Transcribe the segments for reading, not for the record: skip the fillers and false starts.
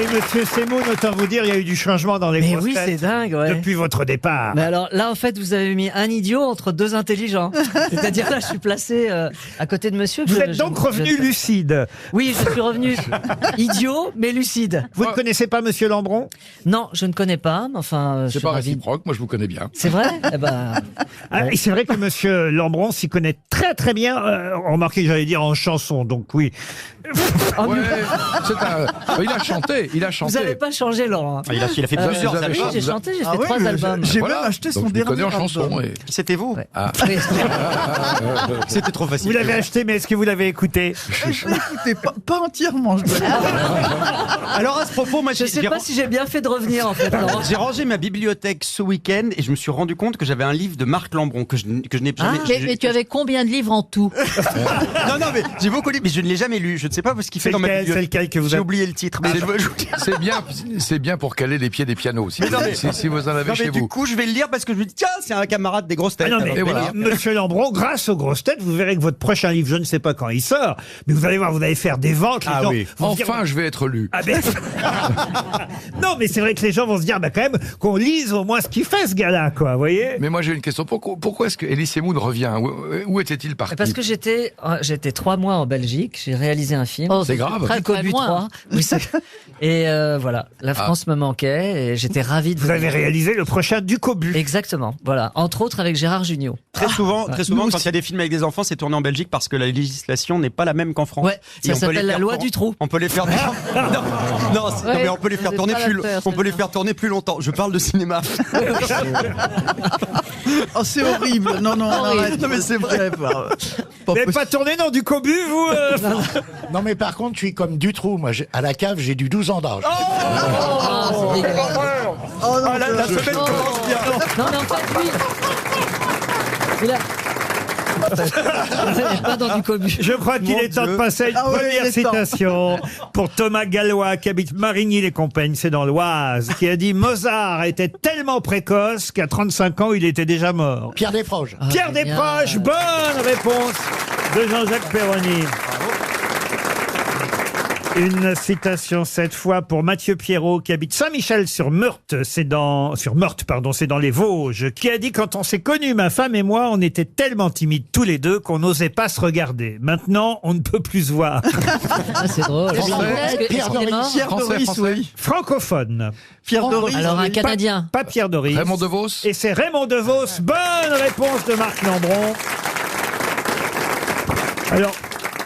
oui, monsieur Semoun, autant vous dire, il y a eu du changement dans les Mais grosses oui, têtes c'est dingue, ouais. depuis votre départ. Mais alors là, en fait, vous avez mis un idiot entre deux intelligents. C'est-à-dire là, je suis placé à côté de monsieur. Vous êtes donc revenu lucide. Oui, je suis revenu idiot, mais lucide. Vous ne connaissez pas monsieur Lambron? Non, je ne connais pas, mais enfin, je C'est suis pas ravi. réciproque, moi je vous connais bien. C'est vrai? Eh ben, Ah, et c'est vrai que monsieur Lambron s'y connaît très très bien. Remarquez, j'allais dire en chanson, donc oui. Ouais, il a chanté, il a chanté. vous n'avez pas changé, Laurent. Il a fait plusieurs vous avez albums. Oui, j'ai chanté, j'ai fait 3 albums. J'ai Voilà. même acheté son Donc, je les dernier connais en chanson. album. Et... C'était vous. Ouais. Oui. C'était trop facile. Vous l'avez acheté, mais est-ce que vous l'avez écouté? Écoutez, pas entièrement, je dois dire. Alors à ce propos, moi Je ne sais pas si j'ai bien fait de revenir, en fait, Laurent. j'ai rangé ma bibliothèque ce week-end et je me suis rendu compte que j'avais un livre de Marc Lambron que je n'ai jamais. Mais tu avais combien de livres en tout? Non, mais j'ai beaucoup lu, mais je ne l'ai jamais lu. Je ne sais pas ce qu'il fait dans ma C'est bibliothèque. lequel que vous J'ai avez? oublié le titre. Mais C'est bien pour caler les pieds des pianos. Si, non, mais- si vous en avez Non, mais chez du vous. coup, je vais le lire parce que je me dis, tiens, c'est un camarade des grosses têtes. Ah non, mais Alors, Et voilà. monsieur Lambron, grâce aux grosses têtes, vous verrez que votre prochain livre, je ne sais pas quand il sort, mais vous allez voir, vous allez faire des ventes. Les Ah gens oui. vont se dire, Enfin, je vais être lu. ah ben... non, mais c'est vrai que les gens vont se dire, bah quand même, qu'on lise au moins ce qu'il fait, ce gars-là, quoi, vous voyez? Mais moi j'ai une question. Pourquoi est-ce que Elie Semoun revient? Où était-il parti? Parce que j'étais 3 mois en Belgique, j'ai réalisé un film. Oh, C'est grave. Très, très Cobu loin. 3. Oui, et voilà, la France me manquait et j'étais ravi de Vous avez venir. réalisé le prochain du Cobu. Exactement, voilà. Entre autres avec Gérard Jugnot. Très souvent, nous quand il aussi. y a des films avec des enfants, c'est tourné en Belgique parce que la législation n'est pas la même qu'en France. Ouais, Et ça on peut les s'appelle la faire loi tourner- du trou. On peut les faire. Non, mais on peut les faire c'est tourner pas plus. l'affaire, On peut les celle-là. faire tourner plus longtemps. Je parle de cinéma. Oh, c'est horrible. Non, arrête. Non, mais c'est vrai. Pas Vous n'avez possible. pas tourné dans du Cobu, vous Non, mais par contre, je suis comme Dutroux. Moi, à la cave, j'ai du 12 ans d'âge. Ah, c'est dégueulasse. Oh, non, La semaine commence bien. Non, mais en fait, oui. Il a... pas dans du Cobu. Je crois qu'il Mon est temps de Dieu. passer à une Ah ouais, première il est temps. citation pour Thomas Gallois, qui habite Marigny-les-Compagnes, c'est dans l'Oise, qui a dit « Mozart était tellement précoce qu'à 35 ans, il était déjà mort ». Pierre Desproges. Pierre génial. Desproges, bonne réponse de Jean-Jacques Perroni. Une citation cette fois pour Mathieu Pierrot qui habite Saint-Michel-sur-Meurthe, c'est dans les Vosges, qui a dit: quand on s'est connus, ma femme et moi, on était tellement timides tous les deux qu'on n'osait pas se regarder. Maintenant, on ne peut plus se voir. Ah, c'est drôle. Est-ce qu'il Pierre est Doris. mort Pierre Français, Doris, français. oui. Francophone. Pierre Doris. Alors un oui. Canadien. Pas Pierre Doris. Raymond DeVos. Et c'est Raymond DeVos. Bonne réponse de Marc Lambron. Alors,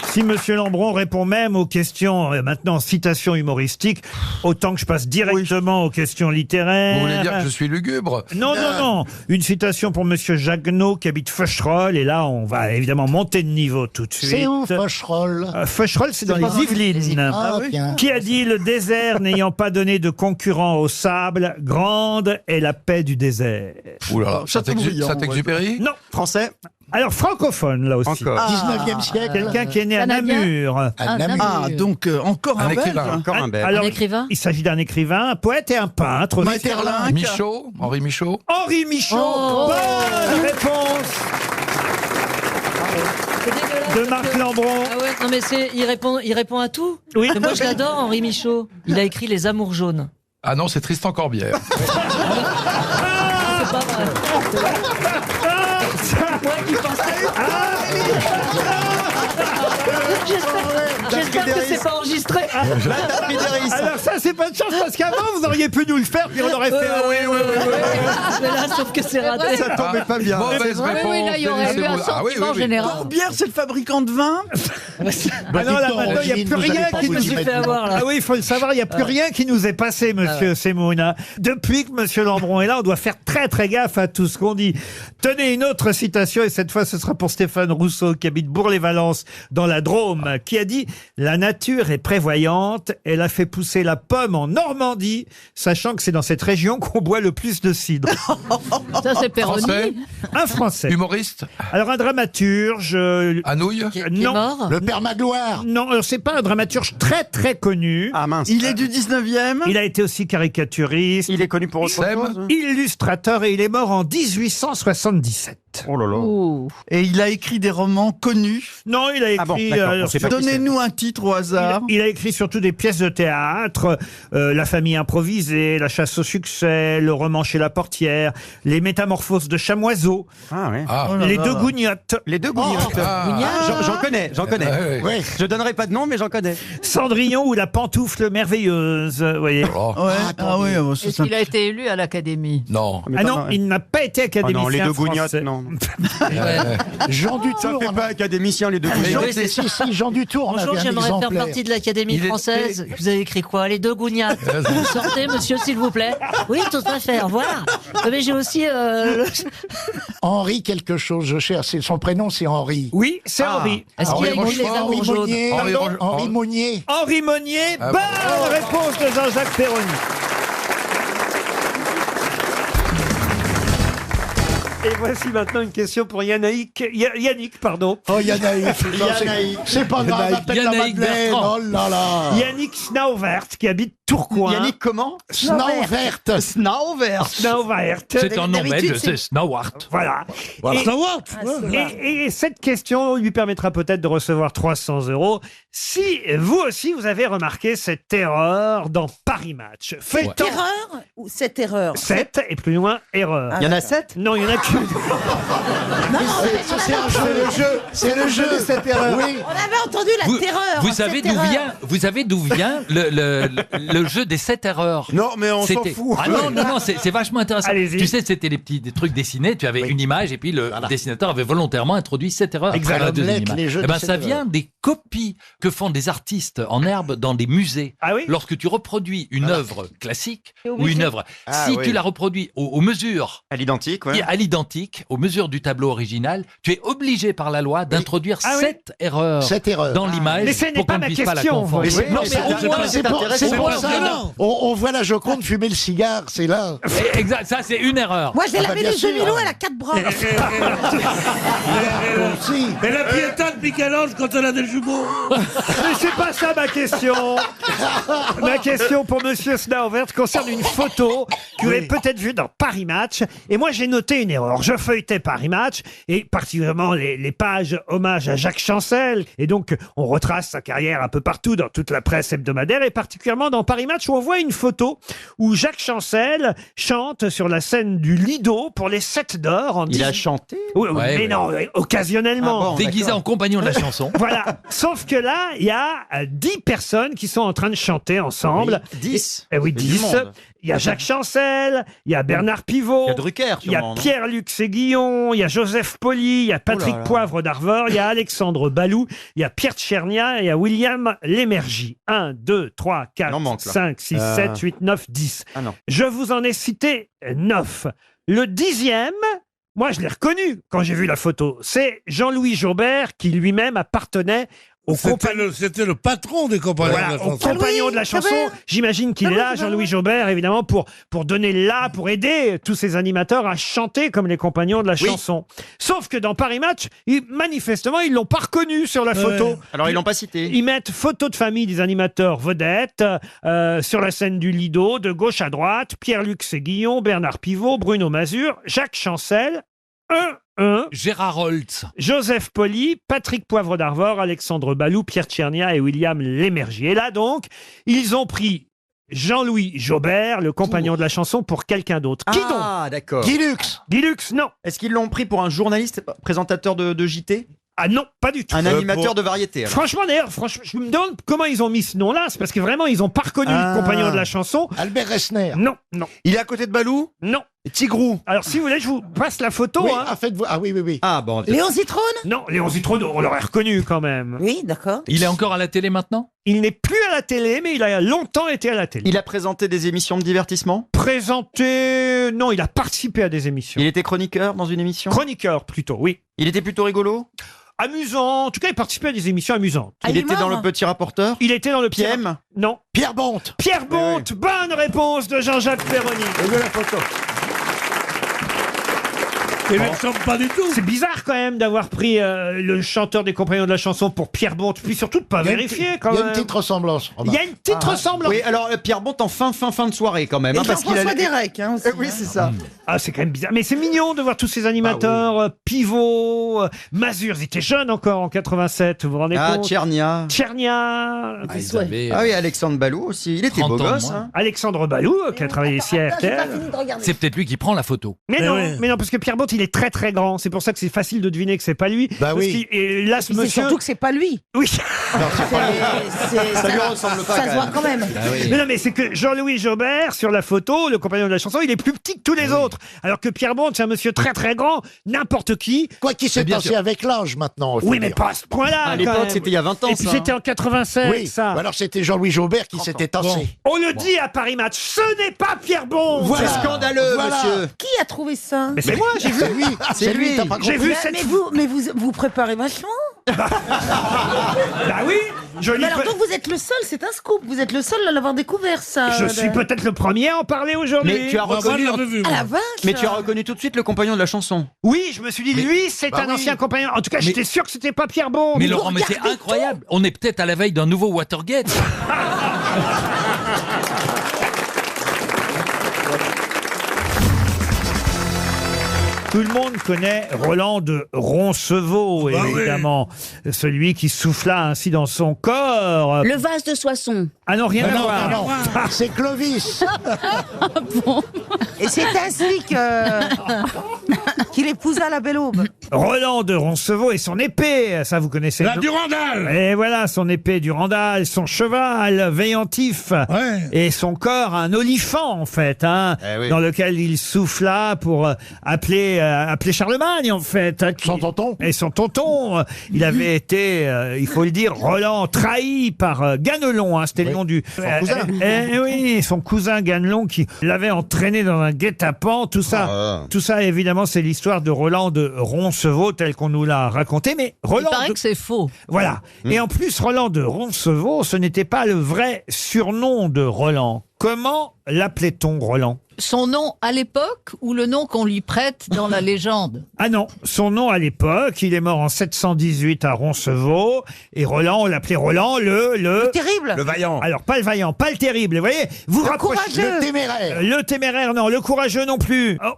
si monsieur Lambron répond même aux questions, maintenant citations humoristiques, autant que je passe directement aux questions littéraires. Vous voulez dire que je suis lugubre? Non. Une citation pour monsieur Jaguenot qui habite Feucherolles. Et là, on va évidemment monter de niveau tout de suite. C'est où, Faucherolles? Feucherolles, c'est dans les Yvelines. Ah, oui. tiens. Qui a dit: le désert n'ayant pas donné de concurrent au sable, grande est la paix du désert. Ouh là là, Chateaubriand, Saint-Exupéry. Non. Français. Alors, francophone, là aussi. Encore. 19e siècle. Quelqu'un qui est né Canadien. à Namur. À Namur. Ah, donc encore Un un Belge. écrivain. Encore un Belge. Alors, Un écrivain il s'agit d'un écrivain, un poète et un peintre. aussi. Maeterlinck. Michaud, Henri Michaud. Henri Michaud. Oh. Bonne réponse C'est dégueulasse. de Marc Lambron. Ah ouais, non mais il répond à tout. Oui. Mais moi je l'adore, Henri Michaud. Il a écrit Les Amours jaunes. Ah non, c'est Tristan Corbière. C'est pas vrai. Moi qui pensais. J'espère que c'est pas enregistré. Alors ça, c'est pas de chance parce qu'avant, vous auriez pu nous le faire, puis on aurait fait ah oui. Mais là, sauf que c'est raté. Ça tombait pas bien. Mauvaise Oui, réponse. oui, là, il y aurait eu un Ah oui, sentiment oui, oui. général. Corbière, c'est le fabricant de vin. Ah non, là, maintenant, il n'y a plus rien qui Je me nous... suis fait avoir là. Ah oui, il faut le savoir, il n'y a plus rien qui nous est passé, monsieur Semoun. Depuis que monsieur Lambron est là, on doit faire très très gaffe à tout ce qu'on dit. Tenez une autre citation, et cette fois ce sera pour Stéphane Rousseau, qui habite Bourg-les-Valences, dans la Drôme, qui a dit: la nature est prévoyante, elle a fait pousser la pomme en Normandie, sachant que c'est dans cette région qu'on boit le plus de cidre. Ça, c'est Français, Perroni. Un Français. humoriste, Alors un dramaturge... Anouilh. Qui est Non. mort. Le père Magloire. Non, alors c'est pas un dramaturge très très connu. Ah mince. Il est du 19e. Il a été aussi caricaturiste, Il est connu pour autre Sem. chose. illustrateur, et il est mort en 1877. Gugniotte. Oh là là. Ouh. Et il a écrit des romans connus. Non, il a écrit... Ah bon, d'accord, on sait pas qui c'est. Donnez-nous un titre au hasard. Il a écrit surtout des pièces de théâtre, La famille improvisée, La chasse au succès, Le roman chez la portière, Les métamorphoses de Chamoiseau, Ah ouais. Ah, Oh là Les là. deux Gougnottes, Les deux Gougnottes. J'en connais, j'en connais. ouais, ouais. Oui. Je donnerai pas de nom, mais j'en connais. Cendrillon ou La pantoufle merveilleuse, vous voyez. Oh, Ouais. Ah oui, bon, ça, Est-ce qu'il a été élu à l'Académie? non. Mais Ah pas non, mal. il n'a pas été Oh académicien non, les deux Gougnottes, français. non. Jean Ça Dutour. fait pas académicien, les deux Gougnottes. oui, c'est Si, si, Jean Dutour, on Bonjour, avait un j'aimerais faire exemplaire. partie de l'Académie Il est- française. Vous avez écrit quoi? Les deux Gougnattes. Vous sortez, monsieur, s'il vous plaît? Oui, tout à fait, au revoir. Mais j'ai aussi... Henri quelque chose, je cherche. Son prénom, c'est Henri. Oui, c'est Ah. Henri. Est-ce qu'il a Henri écrit les Rochefort, amours jaunes? Monnier. Henri Pardon, Roche- Henri Monnier. Henri Monnier, Ah, bonne bon. réponse de Jean-Jacques Perroni. Et voici maintenant une question pour Yannick, pardon. Oh, Yanaïk. C'est pas grave, appelle la Yannick Madeleine. Bertrand. Oh là là. Yannick Snauvert, qui habite Tourcoing. Yannick comment Snauvert. Snauvert. Snauvert. C'est un nom D'habitude, belge, c'est Snowart. Voilà. Voilà. Et cette question lui permettra peut-être de recevoir 300 € si vous aussi vous avez remarqué cette erreur dans Paris Match. Fait-on Erreur ou cette erreur 7 et plus loin erreur. Il y en a 7. Non, il y en a qu'une. C'est un jeu. C'est le jeu de cette erreur. Oui. On avait entendu la Vous, terreur. vous savez cette d'où erreur. vient, vous savez d'où vient le jeu des 7 erreurs. Non, mais on s'en C'était- fout. Ah non, non, non, c'est vachement intéressant. Allez-y. Tu sais, c'était des trucs dessinés, tu avais une image et puis le dessinateur avait volontairement introduit 7 erreurs. Exact. à la deuxième Omelette, image. les jeux Eh de ben, sept ça erreurs. vient des copies que font des artistes en herbe dans des musées. Ah oui Lorsque tu reproduis une œuvre classique Et ou obligé. une œuvre, Ah si oui. tu la reproduis aux mesures À l'identique, et ouais. à l'identique, aux mesures du tableau original, tu es obligé par la loi d'introduire Ah oui 7 erreurs Cette erreur. dans l'image Mais ce n'est pour pas qu'on ma ne puisse pas la question, confondre. vous voyez. Non, Mais mais au c'est- moins, C'est pour intéressant. ça. On voit la Joconde fumer le cigare, c'est là. exact, ça c'est une erreur. Moi, j'ai Ah la bah, bien Vénus de sûr. Milo, elle a 4 bras. Si. Et la Pietà de Michel-Ange quand elle a des jumeaux. Mais c'est pas ça ma question. Ma question pour Monsieur Snauvert concerne une photo que vous avez peut-être vue dans Paris Match. Et moi, j'ai noté une erreur. Je feuilletais Paris Match et particulièrement les pages hommage à Jacques Chancel. Et donc, on retrace sa carrière un peu partout dans toute la presse hebdomadaire et particulièrement dans Paris Match où on voit une photo où Jacques Chancel chante sur la scène du Lido pour les 7 d'or en Il a 10... chanté. Oui, oui, Ouais, mais ouais. non, occasionnellement. Ah bon. Déguisé d'accord. en compagnon de la chanson. Voilà. Sauf que là, il y a 10 personnes qui sont en train de chanter ensemble. 10. Eh oui, Il y a du 10. monde. Il y a Jacques Chancel, il y a Bernard Pivot, Il y a Drucker, il y a sûrement. non Pierre-Luc Séguillon, il y a Joseph Poli, il y a Patrick Oh là là. Poivre d'Arvor, il y a Alexandre Balou, il y a Pierre Tchernia et il y a William Lémergie. 1, 2, 3, Il 4, en manque, là. 5, 6, 7, 8, 9, 10. Ah non. Je vous en ai cité 9. Le 10e, moi je l'ai reconnu quand j'ai vu la photo, c'est Jean-Louis Jaubert qui lui-même appartenait au compagnon. C'était le patron des compagnons de Voilà, la au chanson. compagnon de la chanson. J'imagine qu'il est là, Jean-Louis Jaubert, évidemment, pour donner là, pour aider tous ces animateurs à chanter comme les compagnons de la chanson. Sauf que dans Paris Match, manifestement, ils l'ont pas reconnu sur la photo. Alors, ils l'ont pas cité. Ils mettent photo de famille des animateurs vedettes sur la scène du Lido, de gauche à droite, Pierre-Luc Séguillon, Bernard Pivot, Bruno Mazur, Jacques Chancel, 1, Gérard Holtz. Joseph Poli, Patrick Poivre d'Arvor, Alexandre Balou, Pierre Tchernia et William Lémergie. Et là donc, ils ont pris Jean-Louis Jaubert, le compagnon de la chanson, pour quelqu'un d'autre. Qui donc Ah, d'accord. Guy Lux. Guy Lux, non. Est-ce qu'ils l'ont pris pour un journaliste, présentateur de JT? Ah non, pas du tout. Un animateur de variété, alors. Franchement, d'ailleurs, je me demande comment ils ont mis ce nom-là. C'est parce que vraiment, ils n'ont pas reconnu Ah. le compagnon de la chanson. Albert Resner. Non, non, Il est à côté de Balou? non. Tigrou? Alors, si vous voulez, je vous passe la photo. Oui, hein. faites-vous. Ah oui, oui, oui. Ah, bon. Léon Zitrone Non, Léon Zitrone, on l'aurait reconnu quand même. Oui, d'accord. Il est encore à la télé maintenant? Il n'est plus à la télé, mais il a longtemps été à la télé. Il a présenté des émissions de divertissement? Présenté... Non, il a participé à des émissions. Il était chroniqueur dans une émission? Chroniqueur, plutôt, oui. Il était plutôt rigolo? Amusant. En tout cas, il participait à des émissions amusantes. Ah, Il il est était dans mort le petit rapporteur? Il était dans le Piem? Non. Pierre Bonte. Pierre Bonte. Bonne réponse de Jean-Jacques Perroni. Et de la photo. Il ne ressemble pas du tout. C'est bizarre quand même d'avoir pris le chanteur des Compagnons de la chanson pour Pierre Bonte, puis surtout de pas vérifier quand Il y a même. une petite ressemblance. Il y a une petite ressemblance. Oui, alors Pierre Bonte en fin de soirée quand même. Et hein, parce qu'il Jean-François a... Derek, hein, aussi, Oui, hein. c'est ça. Ah, c'est quand même bizarre. Mais c'est mignon de voir tous ces animateurs, Pivot, Mazur, ils étaient jeunes encore en 87, vous vous rendez Ah, compte Tchernia. Tchernia, Ils avaient, Ah oui, Alexandre Balou aussi. Il était 30 beau ans de gosse. moins. Hein. Alexandre Balou, qui a travaillé ici à Attends, j'ai pas RTL. fini de regarder. c'est peut-être lui qui prend la photo. Mais Eh non, oui. mais non, parce que Pierre Bonte, il est très très grand. C'est pour ça que c'est facile de deviner que c'est pas lui. Bah Parce oui. Et là, ce Et c'est monsieur. surtout que c'est pas lui. Oui. Ça lui ressemble pas, Ça quand se voit même. quand même. Mais non, mais c'est que Jean-Louis Jobert, sur la photo, le compagnon de la chanson, il est plus petit que tous les autres. Alors que Pierre Bonte, c'est un monsieur très très grand, n'importe qui. Quoi qu'il s'est bien passé sûr. avec l'âge maintenant. faut Oui, mais dire. pas à ce point-là. À quand l'époque, même. c'était il y a 20 ans, Et puis ça, c'était en 87, Oui, ça. alors c'était Jean-Louis Jaubert qui s'était tassé. On le dit à Paris Match, ce n'est pas Pierre Bonte. Voilà. C'est scandaleux, Voilà. monsieur. Qui a trouvé ça? Mais c'est moi, j'ai vu. C'est lui, C'est lui. t'as pas J'ai compris. vu cette. Mais vous préparez vachement. Bah oui. Je Mais alors donc vous êtes le seul, c'est un scoop. Vous êtes le seul à l'avoir découvert ça. Je suis peut-être le premier à en parler aujourd'hui. Mais tu as Moi, reconnu. je l'avais vu. Ah moi. la vache. Mais tu as reconnu tout de suite le compagnon de la chanson. Oui, je me suis dit, lui, c'est Bah un oui. ancien compagnon. En tout cas, j'étais sûr que c'était pas Pierre Bonte. Mais Laurent, mais c'est incroyable. On est peut-être à la veille d'un nouveau Watergate. Tout le monde connaît Roland de Roncevaux, Bah oui. évidemment. Celui qui souffla ainsi dans son corps. Le vase de Soissons. Ah non, rien à Non, voir. non, non, c'est Clovis. Et c'est ainsi qu'il épousa la belle aube. Roland de Roncevaux et son épée, ça vous connaissez. La Durandal. Et voilà, son épée Durandal, son cheval Veillantif, Ouais. et son corps un olifant en fait, hein, Eh oui. dans lequel il souffla pour appeler Charlemagne en fait. Hein, Son tonton. Et son tonton, il avait été, il faut le dire, Roland trahi par Ganelon, hein, c'était le nom du... cousin. Oui, son cousin Ganelon qui l'avait entraîné dans un guet-apens, tout ça. Tout ça, évidemment, c'est l'histoire de Roland de Roncevaux tel qu'on nous l'a raconté, mais Il Roland... paraît de- que c'est faux. Voilà. Et en plus, Roland de Roncevaux, ce n'était pas le vrai surnom de Roland. Comment l'appelait-on Roland? Son nom à l'époque ou le nom qu'on lui prête dans la légende? Ah non, son nom à l'époque, il est mort en 718 à Roncevaux, et Roland, on l'appelait Roland le... Terrible. vaillant. Alors, pas le vaillant, pas le terrible, vous voyez, vous Le rapprochez... courageux. Le téméraire. Le téméraire, non, le courageux non plus. Oh.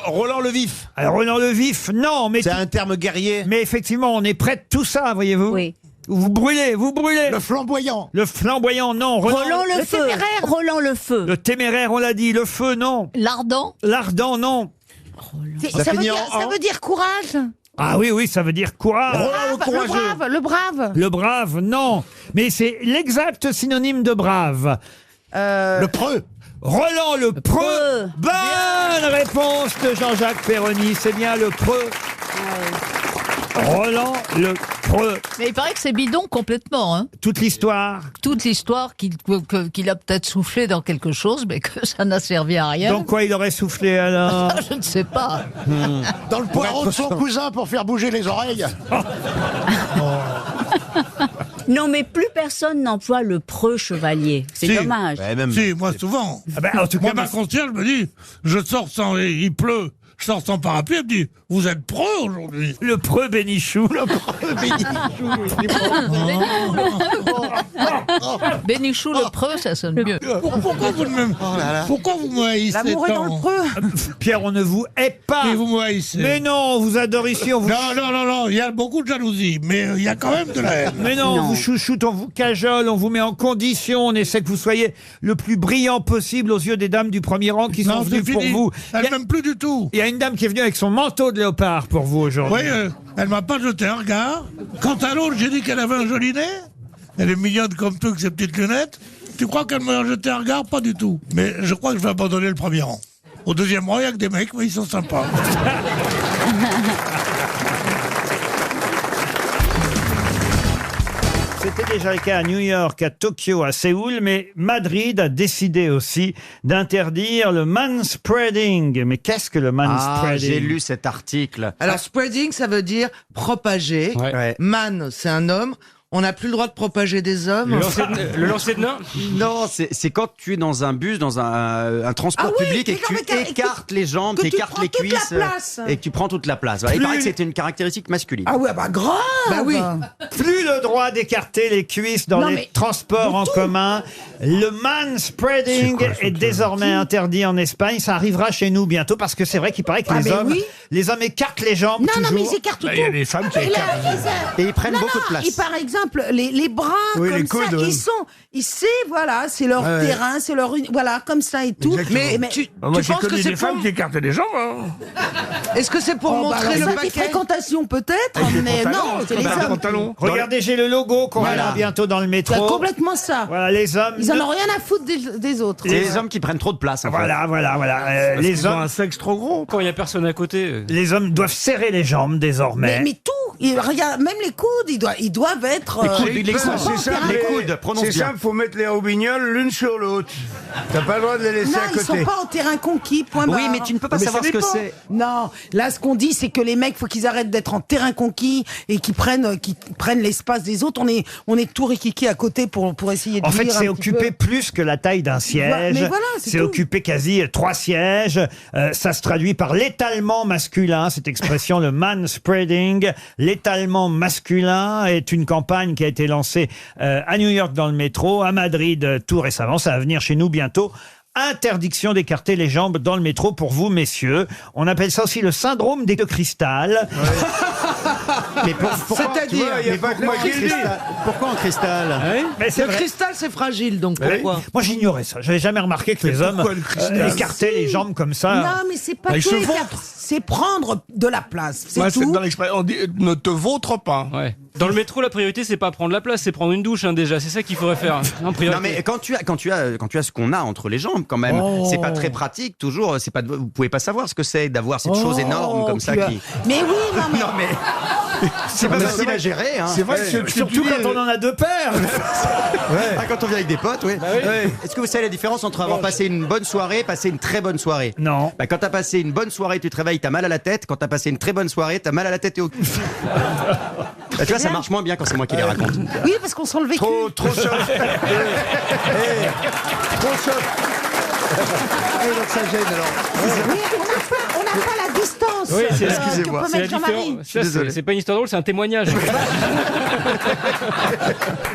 Roland le vif. Alors, Roland le vif, non, mais, C'est un terme guerrier. mais effectivement, on est près de tout ça, voyez-vous. Oui. Vous brûlez, vous brûlez. Le flamboyant. Le flamboyant, non. Roland le feu. Roland le feu. Le téméraire, on l'a dit. Le feu, non. L'ardent? L'ardent, non. Ça finit en Ça veut dire courage. Ah oui, oui, ça veut dire courage. Roland le Le courageux. brave, le brave. Le brave, non. Mais c'est l'exact synonyme de brave. Le preux. Roland le preux. preux. Bonne réponse de Jean-Jacques Perroni. C'est bien le preux. Roland le preux. Mais il paraît que c'est bidon complètement. Hein. Toute l'histoire. Toute l'histoire qu'il a peut-être soufflé dans quelque chose, mais que ça n'a servi à rien. Dans quoi il aurait soufflé alors? Je ne sais pas. Dans le poireau de son cousin pour faire bouger les oreilles. Non, mais plus personne n'emploie le preux chevalier. C'est Si. dommage. Si, moi souvent. Ah ben, en tout cas, Moi, ma concierge me dit, je sors sans, il pleut, je sors sans parapluie, elle me dit, vous êtes pro aujourd'hui. le preux Bénichou. Bénichou le preux, ça sonne mieux. Pourquoi vous me, pourquoi vous me haïssez L'amour est dans tant le preux. Pierre, on ne vous hait pas. Et vous me haïssez. Mais non, on vous adore ici. On vous... Non, il y a beaucoup de jalousie, mais il y a quand même de la haine. Mais non, on vous chouchoute, on vous cajole, on vous met en condition, on essaie que vous soyez le plus brillant possible aux yeux des dames du premier rang qui sont Non, venues c'est pour fini. vous. Elle m'aime plus du tout. Il y a une dame qui est venue avec son manteau de léopard pour vous aujourd'hui. Oui, elle m'a pas jeté un regard. Quant à l'autre, j'ai dit qu'elle avait un joli nez. Elle est mignonne comme tout avec ses petites lunettes. Tu crois qu'elle m'a jeté un regard? Pas du tout. Mais je crois que je vais abandonner le premier rang. Au deuxième rang, il y a que des mecs, mais ils sont sympas. C'était déjà le cas à New York, à Tokyo, à Séoul, mais Madrid a décidé aussi d'interdire le manspreading. Mais qu'est-ce que le manspreading? J'ai lu cet article. Alors, spreading, ça veut dire propager. Ouais. Man, c'est un homme. On n'a plus le droit de propager des hommes. Le lancer de nain. Non, c'est quand tu es dans un bus, dans un transport public et que tu écartes les jambes, tu écartes les cuisses et que tu prends toute la place. Voilà. Il paraît que c'était une caractéristique masculine. Ah ouais, bah grave. Bah oui. Plus le droit d'écarter les cuisses dans les transports en commun. Le manspreading est désormais interdit en Espagne. Ça arrivera chez nous bientôt parce que c'est vrai qu'il paraît que les hommes écartent les jambes Non, toujours. non, mais ils écartent tout. Il y a des femmes qui écartent. Et ils prennent beaucoup de place. Et par exemple, les bras Oui, comme les coudes, ça, ouais. voilà, c'est leur terrain, c'est leur, voilà, comme ça et tout. Exactement. Mais tu Moi, j'ai penses que connu c'est des femmes qui écartaient les jambes. Hein. Est-ce que c'est pour montrer le alors, paquet fréquentation peut-être, mais non, c'est les Des hommes. pantalons. Regardez, j'ai le logo qu'on verra bientôt dans le C'est métro. complètement ça. Voilà, les hommes. Ils en ont rien à foutre des autres. C'est les hommes qui prennent trop de place. En fait. Voilà. Les Ils ont hommes, un sexe trop gros. Quand il y a personne à côté. les hommes doivent serrer les jambes désormais. Mais tout, regarde, même les coudes, ils doivent être. Les coudes, prononce c'est bien. simple, faut mettre les roubignoles l'une sur l'autre. T'as pas le droit de les laisser Non, à ils côté. sont pas en terrain conquis, point barre. Oui, mais tu ne peux pas Mais savoir ça ce que dépend. c'est. Non, là, ce qu'on dit, c'est que les mecs, faut qu'ils arrêtent d'être en terrain conquis et qu'ils prennent l'espace des autres. On est tout rikiki à côté pour essayer de En fait, lire c'est un petit occupé peu. plus que la taille d'un siège. Mais voilà, c'est c'est tout. occupé quasi 3 sièges. Ça se traduit par l'étalement masculin, cette expression, le manspreading. L'étalement masculin est une campagne qui a été lancée à New York dans le métro, à Madrid tout récemment. Ça va venir chez nous bientôt. Interdiction d'écarter les jambes dans le métro pour vous, messieurs. On appelle ça aussi le syndrome des queues cristal. Mais pourquoi C'est-à-dire, Il n'y a pas que moi qui le dis. Pourquoi en cristal? Mais c'est le vrai. cristal, c'est fragile, donc pourquoi? Moi, j'ignorais ça. J'avais jamais remarqué que les hommes pourquoi le cristal écartaient les jambes comme ça. Non, mais c'est pas Ils tout se écarter. vautrent. C'est prendre de la place. C'est Moi, tout. dans l'expression, on dit ne te vautre pas. Ouais. Dans le métro, la priorité, c'est pas prendre la place, c'est prendre une douche déjà. C'est ça qu'il faudrait faire. En priorité. Non mais quand tu as ce qu'on a entre les jambes quand même, c'est pas très pratique toujours. C'est pas, vous pouvez pas savoir ce que c'est d'avoir cette chose énorme comme ça qui. Mais oui, non, mais. Non mais c'est pas facile à gérer. Hein. C'est vrai que ce Surtout quand on en a 2 paires. Ah, quand on vient avec des potes, oui. Est-ce que vous savez la différence entre avoir passé une bonne soirée et passer une très bonne soirée? Non. Bah, quand t'as passé une bonne soirée, tu te réveilles, t'as mal à la tête. Quand t'as passé une très bonne soirée, t'as mal à la tête et au cul. Bah, tu vois, ça marche moins bien quand c'est moi qui les raconte. Oui, parce qu'on sent le vécu. Trop soft. Trop soft. donc ça gêne alors. Oui, on n'a pas la distance. Oui, c'est excusez-moi. Que peut C'est la mettre Jean-Marie. différence. Ça, désolé. c'est pas une histoire drôle, c'est un témoignage.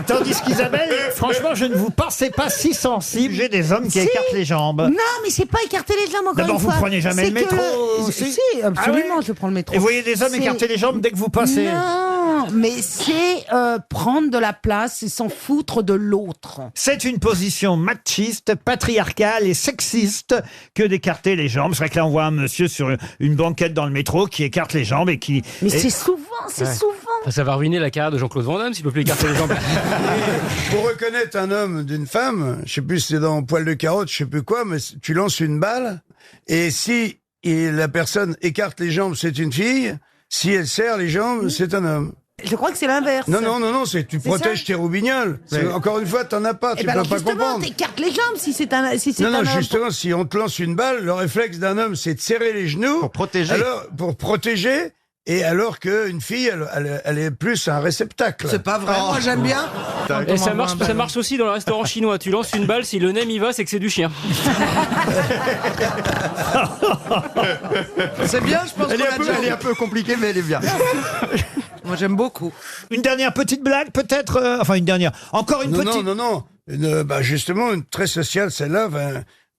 Tandis qu'Isabelle, franchement, je ne vous pensais pas si sensible. J'ai des hommes qui écartent les jambes. Non, mais c'est pas écarter les jambes encore D'abord, une vous fois. prenez jamais C'est le métro que aussi Si, absolument, Ah ouais je prends le métro. Et vous voyez des hommes C'est- écarter les jambes dès que vous passez. Non, mais c'est prendre de la place et s'en foutre de l'autre. C'est une position machiste, patriarcale et sexiste que d'écarter les jambes. C'est vrai que là, on voit un monsieur sur une banquette dans le métro qui écarte les jambes et qui... Mais et- c'est souvent. Enfin, ça va ruiner la carrière de Jean-Claude Van Damme s'il peut plus écarter les jambes. Pour reconnaître un homme d'une femme, je sais plus si c'est dans Poil de carotte, je sais plus quoi, mais tu lances une balle et si la personne écarte les jambes, c'est une fille. Si elle serre les jambes, c'est un homme. Je crois que c'est l'inverse. Non, c'est tu C'est protèges ça tes roubignoles. Encore une fois, t'en as pas, Eh tu ben peux alors pas justement, comprendre. t'écartes les jambes si c'est un homme. Non, justement, si on te lance une balle, le réflexe d'un homme, c'est de serrer les genoux. Pour protéger. Alors, pour protéger, et alors qu'une fille, elle est plus un réceptacle. C'est pas vrai, moi j'aime bien. Et ça marche aussi dans le restaurant chinois. Tu lances une balle, si le nem y va, c'est que c'est du chien. C'est bien, je pense Elle est un peu compliquée, mais elle est bien. Moi j'aime beaucoup. Une dernière petite blague, peut-être enfin, une dernière. Encore une petite... Non. Justement, une très sociale, celle-là,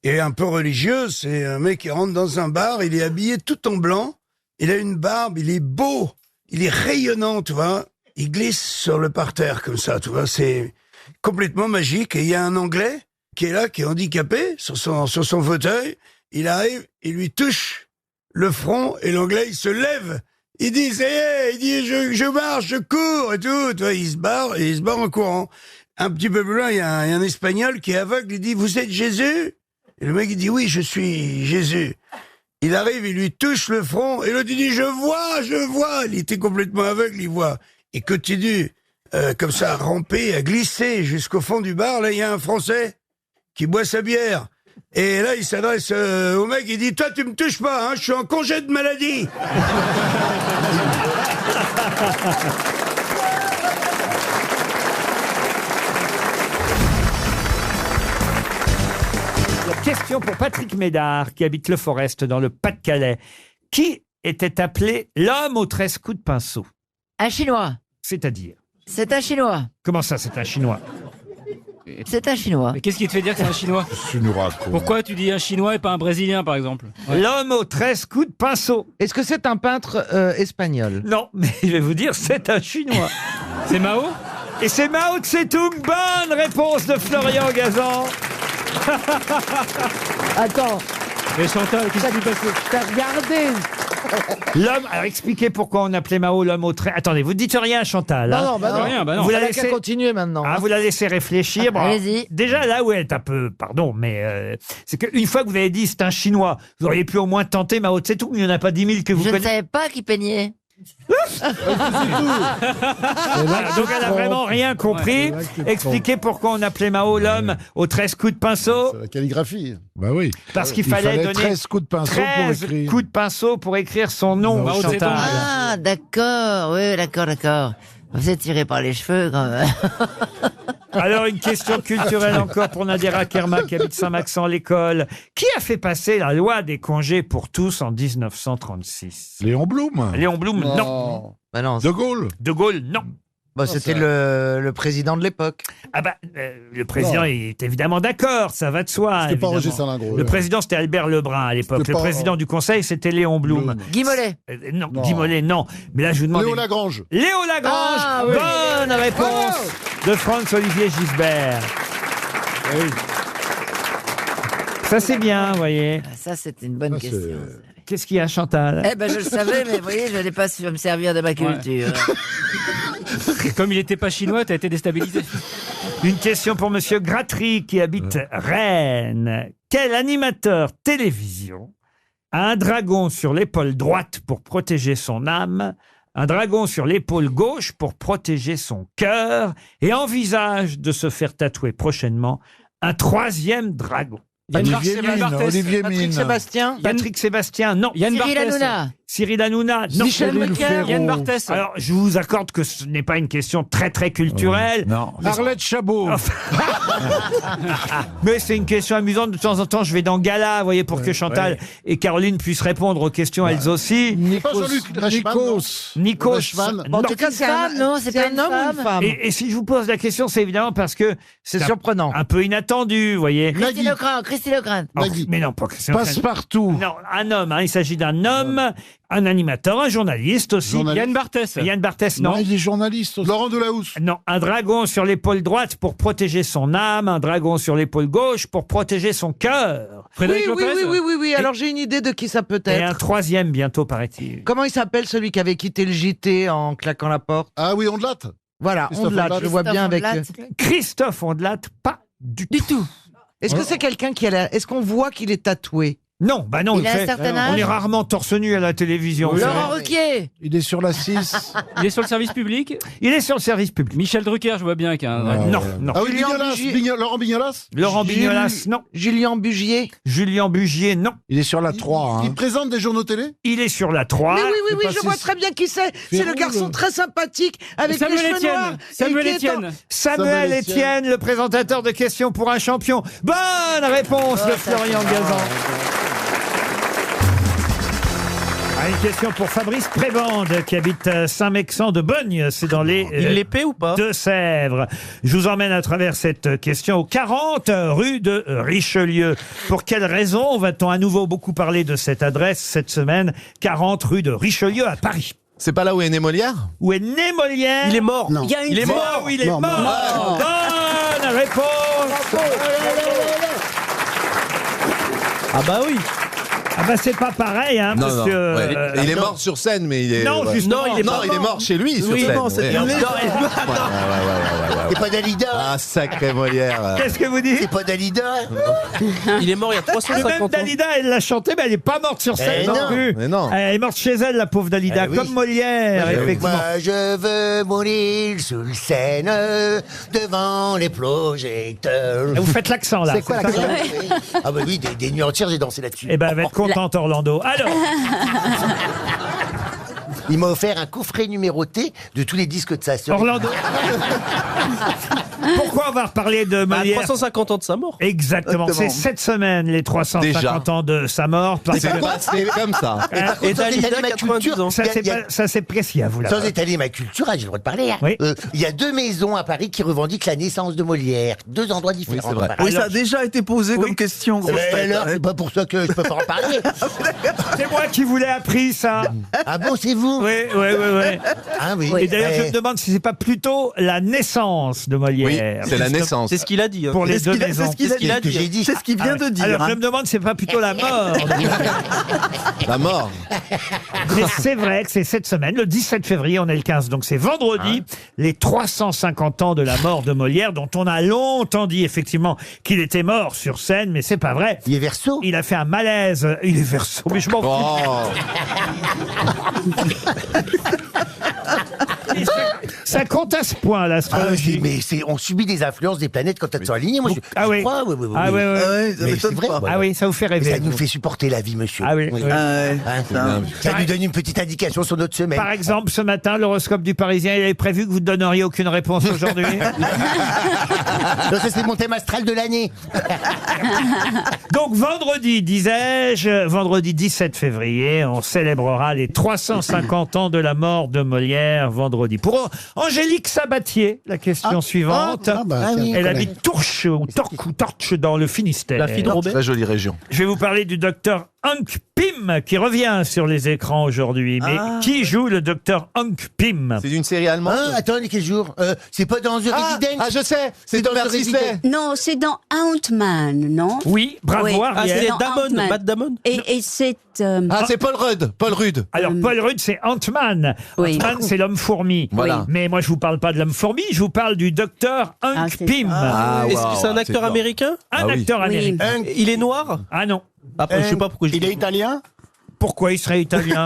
et un peu religieuse. C'est un mec qui rentre dans un bar, il est habillé tout en blanc, il a une barbe, il est beau, il est rayonnant, tu vois. Il glisse sur le parterre comme ça, tu vois. C'est complètement magique. Et il y a un Anglais qui est là, qui est handicapé sur son fauteuil. Il arrive, il lui touche le front et l'Anglais, il se lève. Il dit, ça y est, il dit, je marche, je cours et tout. Tu vois, il se barre en courant. Un petit peu plus loin, il y a un Espagnol qui est aveugle, il dit, vous êtes Jésus? Et le mec, il dit, oui, je suis Jésus. Il arrive, il lui touche le front, et l'autre, il dit, je vois. Il était complètement aveugle, il voit. Il continue, comme ça, à ramper, à glisser jusqu'au fond du bar. Là, il y a un Français qui boit sa bière. Et là, il s'adresse au mec, il dit, toi, tu me touches pas, hein, je suis en congé de maladie. question pour Patrick Médard, qui habite Le Forest, dans le Pas-de-Calais. Qui était appelé l'homme aux 13 coups de pinceau? Un Chinois. C'est-à-dire? C'est un Chinois. Comment ça, c'est un Chinois? C'est un Chinois. Mais qu'est-ce qui te fait dire que c'est un Chinois? Pourquoi tu dis un Chinois et pas un Brésilien, par exemple? L'homme aux 13 coups de pinceau. Est-ce que c'est un peintre espagnol? Non, mais je vais vous dire, c'est un Chinois. C'est Mao? Et c'est Mao Tse-tung. Bonne réponse de Florian Gazan. Attends, Mais Chantal, qu'est-ce qui s'est passé? t'as regardé. L'homme, alors expliquez pourquoi on appelait Mao l'homme aux 13... Attendez, vous dites rien, Chantal. hein. Non, bah non. Rien, bah non. Vous la Elle a qu'à laissez... continuer maintenant. Ah, vous la laissez réfléchir. Bon, Allez-y. déjà, là où elle est un peu... Pardon, mais c'est qu'une fois que vous avez dit c'est un Chinois, vous auriez pu au moins tenter Mao Tse-tung. Il n'y en a pas 10 000 que vous Je ne connaissez. savais pas qu'il peignait. Voilà, donc elle a vraiment rien compris. Expliquez pourquoi on appelait Mao l'homme aux 13 coups de pinceau. La calligraphie. Bah oui. Parce qu'il fallait donner 13 coups de pinceau pour 13 écrire. coups de pinceau pour écrire son nom, Mao Tse-tung. Chantal. Ah, d'accord. Oui, d'accord. Vous êtes tiré par les cheveux, quand même. Alors, une question culturelle encore pour Nadira Kerma, qui habite Saint-Maxent-l'École. Qui a fait passer la loi des congés pour tous en 1936? Léon Blum. Léon Blum, non. Bah non, De Gaulle. De Gaulle, non. bah, c'était le président de l'époque. Ah bah, le président est évidemment d'accord, ça va de soi. C'était pas évidemment. Roger Salingro. Le président, c'était Albert Lebrun à l'époque. C'était Le pas- président du Conseil, c'était Léon Blum. Guy Mollet. Non, Guy Mollet, non. Mais là, je vous demande... Léo Lagrange. Léo Lagrange. Ah, oui. Bonne réponse de Franz-Olivier Gisbert. Ça, c'est bien, vous voyez. Ça, c'était une bonne question. Qu'est-ce qu'il y a, Chantal? Eh ben, je le savais, mais vous voyez, je n'allais pas me servir de ma culture. Comme il n'était pas chinois, t'as été déstabilisé. Une question pour Monsieur Gratry, qui habite Rennes. Quel animateur télévision a un dragon sur l'épaule droite pour protéger son âme, un dragon sur l'épaule gauche pour protéger son cœur, et envisage de se faire tatouer prochainement un troisième dragon? Olivier Mine. Olivier Patrick Mine. Sébastien. Patrick Sébastien, non. Yann Cyril Barthès. Hanouna. Cyril Hanouna, non. Michel Cyril Becker. Ferraud. Yann Barthès. Alors, je vous accorde que ce n'est pas une question très très culturelle. Non. Arlette Chabot. Mais c'est une question amusante. De temps en temps, je vais dans Gala, vous voyez, pour que Chantal et Caroline puissent répondre aux questions elles aussi. Pas Jean-Luc Reichmann, non. Nikos. Reichmann. non. En tout cas, C'est une femme, non? C'est pas un une homme ou femme. une femme? Et si je vous pose la question, c'est évidemment parce que C'est un- surprenant. un peu inattendu, vous voyez. Christine Legrand. Christine Legrand. Oh, Nagui. mais non, pas Christian Legrand. Passe-partout. Non, un homme. Hein, il s'agit d'un homme, un animateur, un journaliste aussi. Yann Barthès. Yann Barthès, non. Il est journaliste aussi. Laurent Delahousse. Non, un dragon sur l'épaule droite pour protéger son âme, un dragon sur l'épaule gauche pour protéger son cœur. Frédéric Oui, Lopez. oui. Alors j'ai une idée de qui ça peut Et un être. troisième bientôt, paraît-il. Comment il s'appelle celui qui avait quitté le JT en claquant la porte? Ah oui, on de latte. Voilà, Christophe Ondelat, Ondelat. je le vois bien avec. Christophe Ondelat, pas du tout. Est-ce que c'est quelqu'un qui a la... Est-ce qu'on voit qu'il est tatoué? Non, bah non, Il a un certain âge. on est rarement torse nu à la télévision. Laurent Ruquier. Il est sur la 6. Il est sur le service public. Il est sur le service public. Michel Drucker, je vois bien qu'un. Non, non. Ah oui, Julien Bignolas. Bugier. Laurent Bignolas. Laurent Jules- Bignolas, non. Julien Bugier. Julien Bugier, non. Il est sur la 3. Il présente des journaux télé. Il est sur la 3. Mais oui, c'est pas je vois si- très bien qui c'est. C'est le Ferrou, garçon le- très sympathique avec les Samuel cheveux Etienne. noirs. Samuel et qui est en- Etienne. Samuel Etienne, le présentateur de Questions pour un champion. Bonne réponse de Florian Gazan. Une question pour Fabrice Prévande qui habite Saint-Mexan de Bogne, c'est dans les l'épée ou pas Deux-Sèvres. Je vous emmène à travers cette question aux 40 rue de Richelieu. Pour quelle raison va-t-on à nouveau beaucoup parler de cette adresse cette semaine? 40 rue de Richelieu à Paris. C'est pas là où est né Molière? Où est né Molière? Il est mort. Il y a une Il est mort. Oui, il est mort. Bonne réponse. Ah bah oui. Ah bah c'est pas pareil, hein, Non, non. monsieur. Ouais. Il est mort sur scène, mais il est. Non, justement, non, il est pas il est mort chez lui sur scène. c'est Ouais. C'est pas Dalida. Ah, sacré Molière. Qu'est-ce que vous dites? C'est pas Dalida. Il est mort il y a Même 350 ans. Dalida, elle l'a chanté, mais elle n'est pas morte sur scène Eh non non. plus. Mais non. Elle est morte chez elle, la pauvre Dalida, Eh oui. comme Molière, effectivement. Moi je veux mourir sous le Seine devant les projecteurs. Vous faites l'accent là. C'est quoi ça l'accent? Ah bah oui, des nuits entières j'ai dansé là-dessus. Eh ben, elle va être contente, Orlando. Alors, Il m'a offert un coffret numéroté de tous les disques de sa sœur. Orlando. Pour pourquoi on va reparler de Molière 350 ans de sa mort. Exactement. C'est cette semaine, les 350 Déjà. ans de sa mort. Parce C'est que- passé comme ça. Et Dalida, ma 90 ans. Ça, c'est précis à vous, là. Sans étaler ma culture, j'ai le droit de parler. Hein. Oui. Il y a 2 maisons à Paris qui revendiquent la naissance de Molière. 2 endroits différents. c'est vrai. dans Paris. Oui, ça a déjà été posé comme question. grosse Mais tête. alors, c'est pas pour ça que je peux pas en parler. C'est moi qui vous l'ai appris, ça. Ah bon, c'est vous? Oui, oui, oui, oui. Ah oui. Et d'ailleurs, je me demande si c'est pas plutôt la naissance de Oui, Molière. c'est la naissance. C'est ce qu'il a dit. hein. Pour les C'est ce deux qu'il a- maisons. c'est ce qu'il a C'est ce qu'il a dit. dit. J'ai dit. C'est ce qu'il vient de dire. Alors, hein. je me demande si c'est pas plutôt la mort. La mort. Mais c'est vrai que c'est cette semaine, le 17 février, on est le 15, donc c'est vendredi, les 350 ans de la mort de Molière, dont on a longtemps dit effectivement qu'il était mort sur scène, mais c'est pas vrai. Il est verso. Il a fait un malaise. Il est verso, mais je m'en fous. Oh. Ça compte à ce point, Ah, l'astrologie. mais on subit des influences des planètes quand elles sont alignées. Moi, je Ah oui. crois, oui, oui, oui. Ah oui, oui. Ah ouais, ça Mais m'étonne c'est vrai. pas. Ah oui, ça vous fait Mais rêver. ça nous vous. fait supporter la vie, monsieur. Ah oui, oui. Ah ouais, Hein, ça. ça nous donne une petite indication sur notre semaine. Par exemple, ce matin, l'horoscope du Parisien, il avait prévu que vous ne donneriez aucune réponse aujourd'hui. Non, ça, c'est mon thème astral de l'année. Donc vendredi, disais-je, vendredi 17 février, on célébrera les 350 ans de la mort de Molière vendredi. Pour Angélique Sabatier, la question suivante. oui. Elle habite Tourche ou Torche dans le Finistère. La fille de Robert. Très jolie région. Je vais vous parler du docteur Hank Pym qui revient sur les écrans aujourd'hui. Mais qui joue le docteur Hank Pym? C'est une série allemande. Hein, attends, quel jour c'est pas dans The Resident. Je sais. C'est dans The Sisley. Non, c'est dans Ant-Man, non? Oui, bravo Oui. Ah, c'est Ariel. dans Damon, Ant-Man. Matt Damon. Et c'est... C'est Paul Rudd. Paul Rudd. Alors, Paul Rudd, c'est Ant-Man. Oui. Ant-Man, c'est l'homme-fourmi. Voilà. Mais moi, je vous parle pas de l'homme-fourmi, je vous parle du docteur Hank c'est Pym. Est-ce que c'est un acteur américain? Un acteur américain. Il est noir? Ah non. Après, je sais pas pourquoi je Il dis. est italien? Pourquoi il serait italien?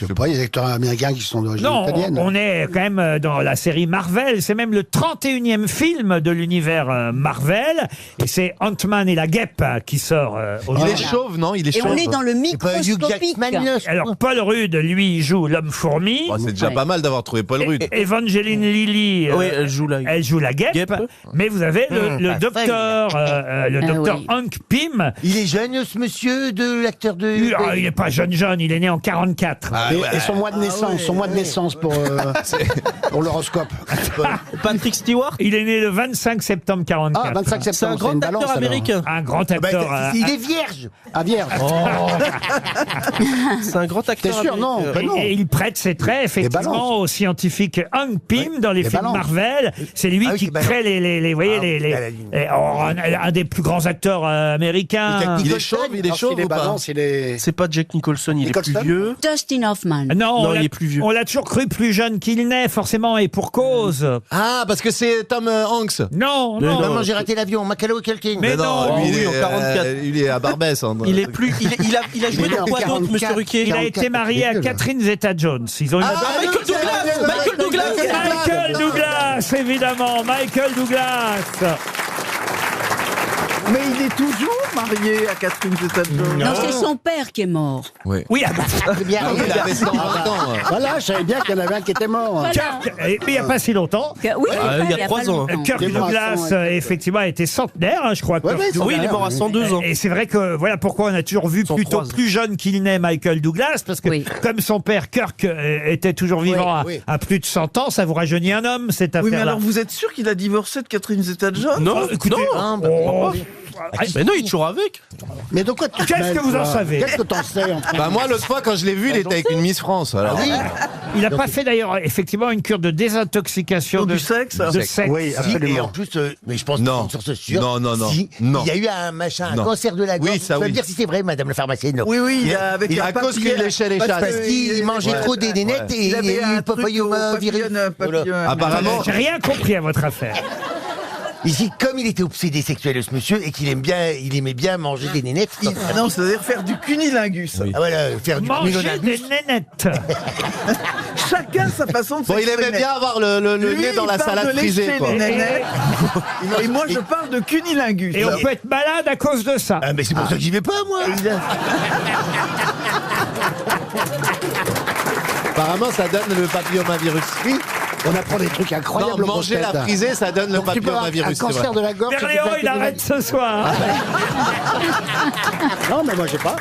Je sais pas, il y a des acteurs américains qui sont d'origine Non, italienne. on est quand même dans la série Marvel. C'est même le 31e film de l'univers Marvel. Et c'est Ant-Man et la guêpe qui sort Il aujourd'hui. est chauve, non? Il est Et chauve. on est dans le microscopique. Alors, Paul Rudd, lui, il joue l'homme-fourmi. Oh, c'est déjà Ouais. pas mal d'avoir trouvé Paul Rudd. Evangeline Lilly, Oui, elle joue la. elle joue la guêpe. Guêpe. Mais vous avez le docteur, le docteur oui. Hank Pym. Il est jeune, ce monsieur, de l'acteur de. Il n'est pas jeune, il est né en 44. Et son mois de naissance, pour l'horoscope. Patrick Stewart. Il est né le 25 septembre 44. Ah, 25 septembre. C'est un grand une balance, acteur alors. américain. Un grand acteur. Il est vierge. Ah, vierge. C'est un grand acteur. T'es sûr? Non, américain. ben non. Et il prête ses traits, effectivement, balances. au scientifique Hank Pym dans les les films balances. Marvel. C'est lui Ah oui, qui qui balance. crée les, vous voyez, Ah oui, à la ligne. un des plus grands acteurs américains. Il est chauve, il est chauve Il est ou pas? balance, il est... C'est pas Jack Nicholson, il est plus Nicholson vieux. Dustin Hoffman. Non, Non, on il l'a- est plus vieux. On l'a toujours cru plus jeune qu'il n'est, forcément, et pour cause. Ah, parce que c'est Tom Hanks. Non, Mais non. non. Maman, j'ai raté l'avion. Macalo Culkin. Mais non, lui, oui, il, en est, 44. il est à Barbès. hein. Il est plus. Il a joué Il est dans en quoi d'autre, 44. Monsieur Ruquier? Il a été marié à Catherine Zeta-Jones. Ils ont eu Michael Douglas. Michael Douglas. Michael Douglas, évidemment, Michael Douglas. Mais il est toujours marié à Catherine Zeta-Jones. Non, c'est son père qui est mort. Oui, ah bah, C'est bien. Ah oui, il avait 120 ans. Voilà, je savais bien qu'il y en avait un qui était mort. Kirk, mais il n'y a pas si longtemps. Oui, il y a 3 ans. Kirk Il est mort à Douglas, 100, ouais. effectivement, a été centenaire, hein, je crois. Ouais, Kirk ouais, Douglas. Oui, il est mort à 102 ans. Et c'est vrai que voilà pourquoi on a toujours vu 103 plutôt ans. plus jeune qu'il n'est Michael Douglas, parce que Oui. comme son père Kirk était toujours vivant à plus de 100 ans, ça vous rajeunit un homme, cette Oui, mais affaire-là. alors vous êtes sûr qu'il a divorcé de Catherine Zeta-Jones? Non, Écoutez, non. oh, Mais non, il est toujours avec. Mais de quoi tu te Qu'est-ce mêles, que vous en toi savez Qu'est-ce que t'en sais, en fait Bah moi, l'autre fois, quand je l'ai vu, il était avec une Miss France. Alors, il n'a pas fait d'ailleurs effectivement une cure de désintoxication Du sexe de sexe. Oui, Si, absolument. et en plus, mais je pense Non. que sur ce sûr. Non, non, non. Si, Non. il y a eu un machin, un Non. cancer de la gorge. Oui, ça, Vous pouvez oui. me dire si c'est vrai, madame la pharmacienne. Oui, oui, Il avec a- un à cause papillon- qu'il léchait les chats. Parce qu'il mangeait trop des nénettes et Il avait il a eu un le truc au papillomavirus. papillon. apparemment, J'ai rien compris à votre affaire. Ici, comme il était obsédé sexuel, ce monsieur, et qu'il aimait bien manger des nénettes. Non, c'est-à-dire faire du cunilingus. Ah voilà, faire du Manger cunilingus. des nénettes. Chacun sa façon de bon, il aimait s'exprimer. bien avoir le Lui, nez dans la il parle salade de frisée. lécher Quoi. les nénettes. Et moi, je parle de cunilingus. Et on peut être malade à cause de ça. Ah, mais c'est pour ça que j'y vais pas, moi. Apparemment, ça donne le papillomavirus. Oui. On apprend des trucs incroyables. Non, manger la frisée, ça donne le Donc, tu peux avoir papillomavirus. un c'est cancer vrai. de la gorge. Berléand, il arrête ce soir. Non, mais moi, j'ai pas.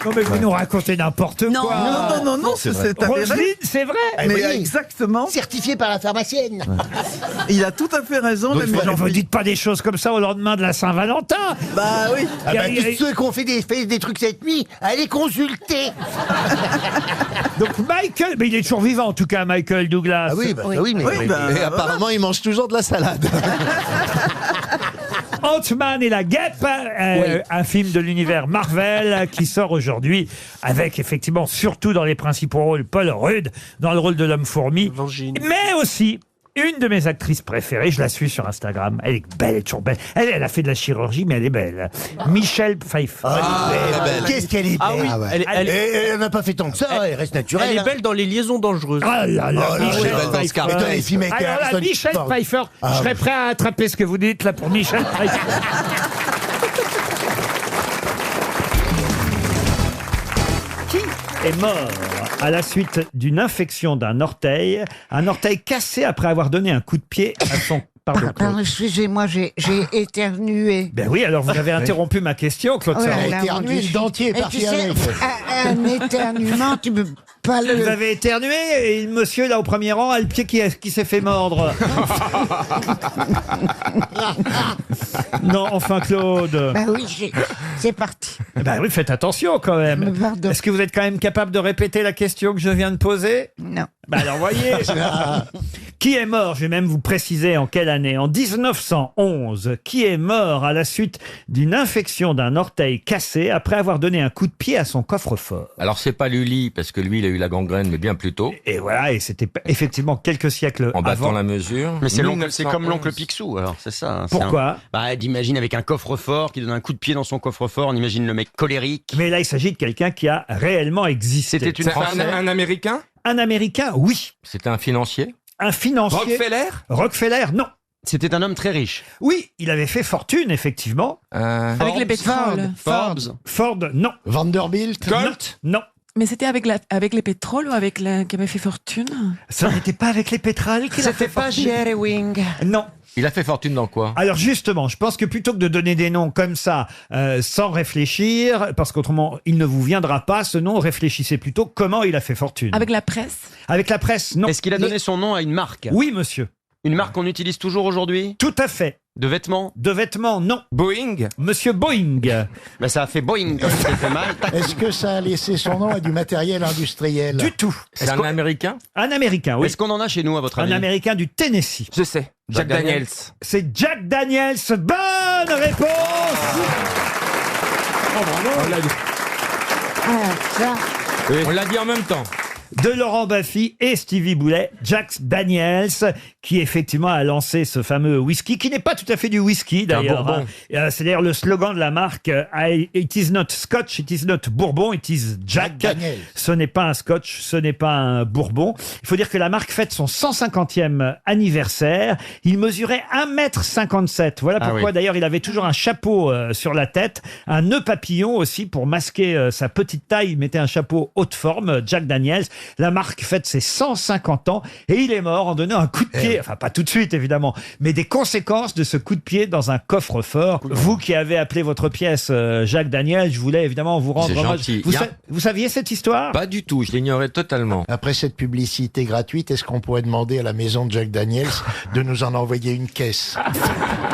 Non, mais vous nous racontez n'importe Non. quoi. Non, C'est vrai. c'est avéré. Roselyne, c'est vrai. Mais oui. exactement. Certifié par la pharmacienne. Il a tout à fait raison. Mais l'ami vous Jean-Philippe. dites pas des choses comme ça au lendemain de la Saint-Valentin. Bah oui. Ah bah, Il y a- tous ceux qui ont fait des trucs cette nuit, allez consulter. Donc Michael, mais il est toujours vivant en tout cas, Michael Douglas. Ah oui, bah, oui, mais... Oui, bah, Et apparemment, il mange toujours de la salade. Ant-Man et la guêpe, un film de l'univers Marvel qui sort aujourd'hui avec effectivement, surtout dans les principaux rôles, Paul Rudd dans le rôle de l'homme fourmi, mais aussi une de mes actrices préférées, je la suis sur Instagram, elle est belle, elle est toujours belle. Elle a fait de la chirurgie, mais elle est belle. Michelle Pfeiffer. Qu'est-ce qu'elle est belle. Ah oui, Elle n'a pas fait tant que ça, elle reste naturelle. Elle est belle dans les liaisons dangereuses. Ah là là, Oh là, Michelle elle est belle dans Pfeiffer. Putain, les films avec Alors là, Harrison Michelle Ford. Pfeiffer, je serais prêt à attraper ce que vous dites là pour Michelle Pfeiffer. Qui est mort à la suite d'une infection d'un orteil, un orteil cassé après avoir donné un coup de pied à son... Pardon, Claude. Excusez-moi, j'ai éternué. Ben oui, alors vous avez interrompu ma question, Claude Ouais, Sarraute. là, éternué, mon Dieu, le dentier est Et parti tu sais, avec. un éternuement, tu peux pas Vous le... avez éternué et le monsieur là au premier rang a le pied qui s'est fait mordre. Non, enfin Claude. Bah oui, c'est parti. Ben oui, faites attention quand même. Pardon. Est-ce que vous êtes quand même capable de répéter la question que je viens de poser? Non. Ben alors voyez, qui est mort, je vais même vous préciser en quelle année, en 1911, qui est mort à la suite d'une infection d'un orteil cassé après avoir donné un coup de pied à son coffre-fort. Alors c'est pas Lully, parce que lui il a eu la gangrène, mais bien plus tôt. Et voilà, et c'était effectivement quelques siècles En battant avant. la mesure. Mais c'est 1911. comme l'oncle Picsou, alors c'est ça. hein, Pourquoi T'imagines avec un coffre-fort qui donne un coup de pied dans son coffre-fort, on imagine le mec colérique. Mais là, il s'agit de quelqu'un qui a réellement existé. C'était une femme. un Américain? Un Américain, oui. C'était un financier? Un financier. Rockefeller? Rockefeller, non. C'était un homme très riche. Oui, il avait fait fortune, effectivement. Avec les pétroles. Ford, non. Vanderbilt. Colt, non. Mais c'était avec les pétroles ou avec qui avait fait fortune? Ça n'était pas avec les pétroles qu'il a fait fortune. Jerry Wing. Non. Il a fait fortune dans quoi? Alors justement, je pense que plutôt que de donner des noms comme ça, sans réfléchir, parce qu'autrement il ne vous viendra pas ce nom, réfléchissez plutôt comment il a fait fortune. Avec la presse? Avec la presse, non. Est-ce qu'il a donné son nom à une marque? Oui, monsieur. Une marque qu'on utilise toujours aujourd'hui? Tout à fait. De vêtements? De vêtements, non. Boeing? Monsieur Boeing. Ben ça a fait Boeing quand il s'est fait mal. Tac. Est-ce que ça a laissé son nom à du matériel industriel? Du tout. C'est un Américain? Un Américain, oui. Est-ce qu'on en a chez nous à votre Un avis? Américain du Tennessee. Je sais. Jack Daniels. C'est Jack Daniels. Bonne réponse. On l'a dit. On l'a dit en même temps. De Laurent Baffy et Stevie Boulet, Jack Daniels, qui effectivement a lancé ce fameux whisky, qui n'est pas tout à fait du whisky d'ailleurs. bourbon. C'est d'ailleurs le slogan de la marque, It is not Scotch, it is not Bourbon, it is Jack. Daniels. Ce n'est pas un Scotch, ce n'est pas un Bourbon. Il faut dire que la marque fête son 150e anniversaire. Il mesurait 1m57. Voilà Ah pourquoi oui. d'ailleurs il avait toujours un chapeau sur la tête, un nœud papillon aussi pour masquer sa petite taille. Il mettait un chapeau haute forme, Jack Daniels. La marque fête ses 150 ans et il est mort en donnant un coup de pied, enfin pas tout de suite évidemment, mais des conséquences de ce coup de pied dans un coffre-fort. Vous qui avez appelé votre pièce Jacques Daniel, je voulais évidemment vous rendre C'est hommage. gentil. Vous saviez cette histoire? Pas du tout, je l'ignorais totalement. Après cette publicité gratuite, est-ce qu'on pourrait demander à la maison de Jack Daniels de nous en envoyer une caisse?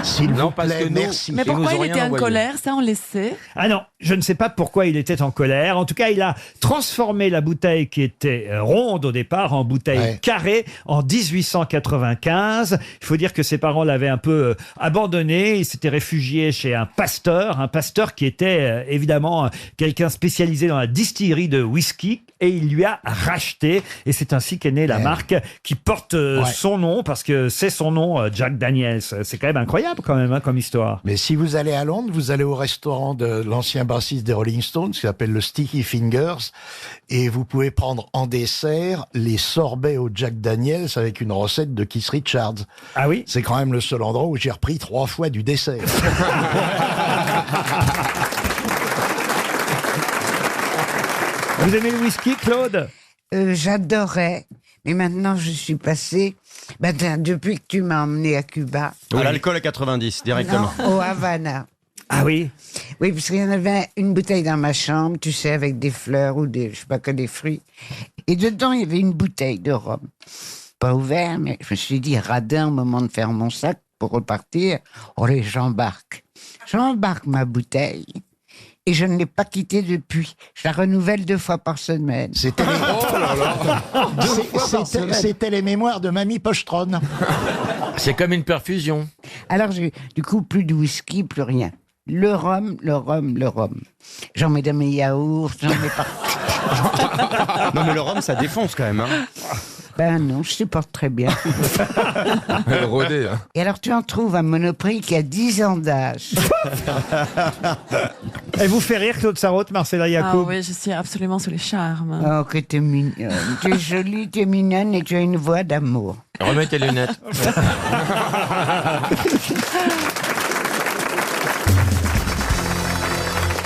S'il Non, vous parce plaît, que nous- merci. Mais Ils nous pourquoi ont il était rien en envoyé. colère? Ça, on le sait. Ah non, je ne sais pas pourquoi il était en colère. En tout cas, il a transformé la bouteille qui était ronde au départ en bouteille carrée en 1895. Il faut dire que ses parents l'avaient un peu abandonné. Il s'était réfugié chez un pasteur qui était évidemment quelqu'un spécialisé dans la distillerie de whisky et il lui a racheté. Et c'est ainsi qu'est née la marque qui porte son nom parce que c'est son nom, Jack Daniels. C'est quand même incroyable quand même comme histoire. Mais si vous allez à Londres, vous allez au restaurant de l'ancien bassiste des Rolling Stones, qui s'appelle le Sticky Fingers, et vous pouvez prendre en dessert les sorbets au Jack Daniels avec une recette de Keith Richards. Ah oui? C'est quand même le seul endroit où j'ai repris 3 fois du dessert. Vous aimez le whisky, Claude? J'adorais, mais maintenant je suis passée, depuis que tu m'as emmené à Cuba. À l'alcool à 90, directement. Non, au Havana. Ah oui? Oui, parce qu'il y en avait une bouteille dans ma chambre, tu sais, avec des fleurs ou des, je sais pas que des fruits. Et dedans, il y avait une bouteille de rhum. Pas ouvert, mais je me suis dit, radin au moment de faire mon sac pour repartir. Oh, allez, j'embarque. J'embarque ma bouteille. Et je ne l'ai pas quittée depuis. Je la renouvelle 2 fois par semaine. C'était les mémoires de Mamie Pochetronne. C'est comme une perfusion. Alors, du coup, plus de whisky, plus rien. Le rhum, le rhum, le rhum. J'en mets dans mes yaourts, j'en mets partout. Non mais le rhum, ça défonce quand même. Hein. Ben non, je supporte très bien. Elle rodée, hein. Et alors, tu en trouves un Monoprix qui a 10 ans d'âge. Elle vous fait rire, Claude Sarraute, Marcella Yacoub? Ah oui, je suis absolument sous les charmes. Oh, que t'es mignonne. Tu es jolie, tu es mignonne et tu as une voix d'amour. Remets tes lunettes.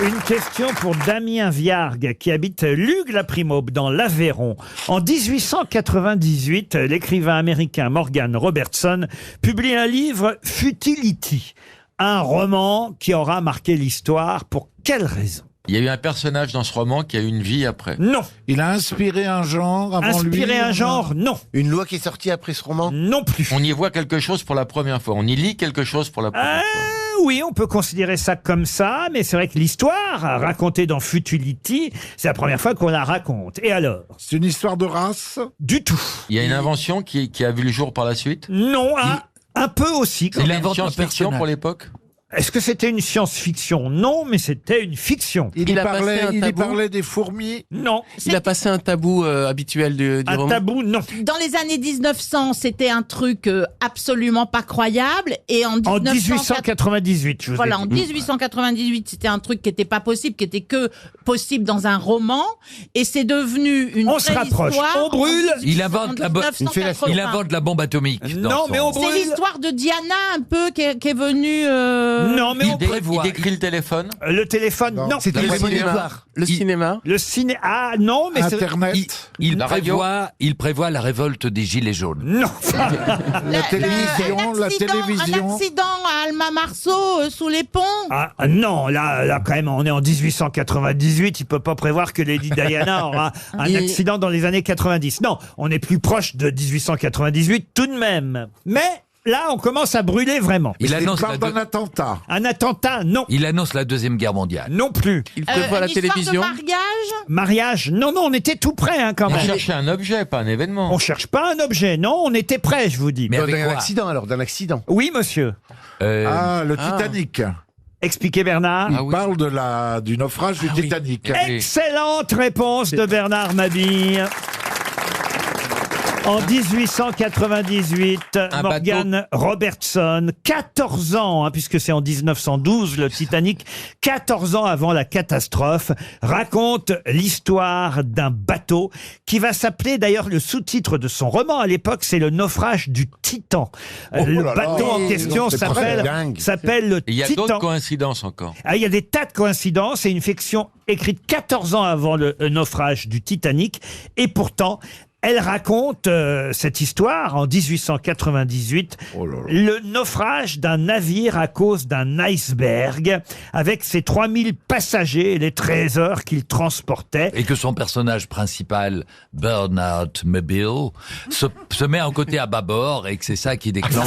Une question pour Damien Viargue, qui habite Lugue-la-Primaube, dans l'Aveyron. En 1898, l'écrivain américain Morgan Robertson publie un livre, Futility, un roman qui aura marqué l'histoire. Pour quelle raison? Il y a eu un personnage dans ce roman qui a eu une vie après. Non. Il a inspiré un genre avant lui. Inspiré un genre, non. Une loi qui est sortie après ce roman? Non plus. On y voit quelque chose pour la première fois. On y lit quelque chose pour la première fois. Oui, on peut considérer ça comme ça, mais c'est vrai que l'histoire racontée dans Futility, c'est la première fois qu'on la raconte. Et alors? C'est une histoire de race? Du tout. Il y a une invention qui a vu le jour par la suite? Non, un peu aussi. C'est une science-fiction pour l'époque? Est-ce que c'était une science-fiction? Non, mais c'était une fiction. Il y parlait des fourmis? Non. Il a passé un tabou habituel du roman? Un tabou, non. Dans les années 1900, c'était un truc absolument pas croyable. Et en 1898, je vous ai dit. En 1898, c'était un truc qui était pas possible, qui était que possible dans un roman. Et c'est devenu une On se vraie rapproche. histoire. On brûle. Il invente la bombe atomique. Non, mais on brûle. C'est l'histoire de Diana, un peu, qui est venue... Non, mais il décrit le téléphone? Le téléphone, non. C'était le cinéma. Le cinéma? Le ciné... Ah, non, mais Internet. Il prévoit la révolte des Gilets jaunes. Non. La télévision. Un accident à Alma Marceau, sous les ponts. Ah, non, là, quand même, on est en 1898. Il peut pas prévoir que Lady Diana aura un accident dans les années 90. Non, on est plus proche de 1898 tout de même. Mais... là, on commence à brûler vraiment. Il parle d'un attentat. Un attentat, non. Il annonce la Deuxième Guerre mondiale. Non plus. Il prévoit la télévision? De mariage? Mariage? Non, on était tout près quand même. On cherchait un objet, pas un événement. On cherche pas un objet, non, on était près, je vous dis. Mais avec D'un quoi? accident alors, d'un accident. Oui, monsieur. Le Titanic. Expliquez, Bernard. Il parle du naufrage du Titanic. Excellente réponse de Bernard Mabille. En 1898, Morgan Robertson, 14 ans, puisque c'est en 1912, le Titanic, 14 ans avant la catastrophe, raconte l'histoire d'un bateau qui va s'appeler, d'ailleurs, le sous-titre de son roman à l'époque, c'est Le naufrage du Titan. Le bateau en question s'appelle le Titan. Il y a d'autres coïncidences encore. Il y a des tas de coïncidences. C'est une fiction écrite 14 ans avant le naufrage du Titanic. Et pourtant, elle raconte cette histoire en 1898, le naufrage d'un navire à cause d'un iceberg, avec ses 3000 passagers et les trésors qu'il transportait. Et que son personnage principal, Bernard Mabille, se met en côté à bâbord et que c'est ça qui déclenche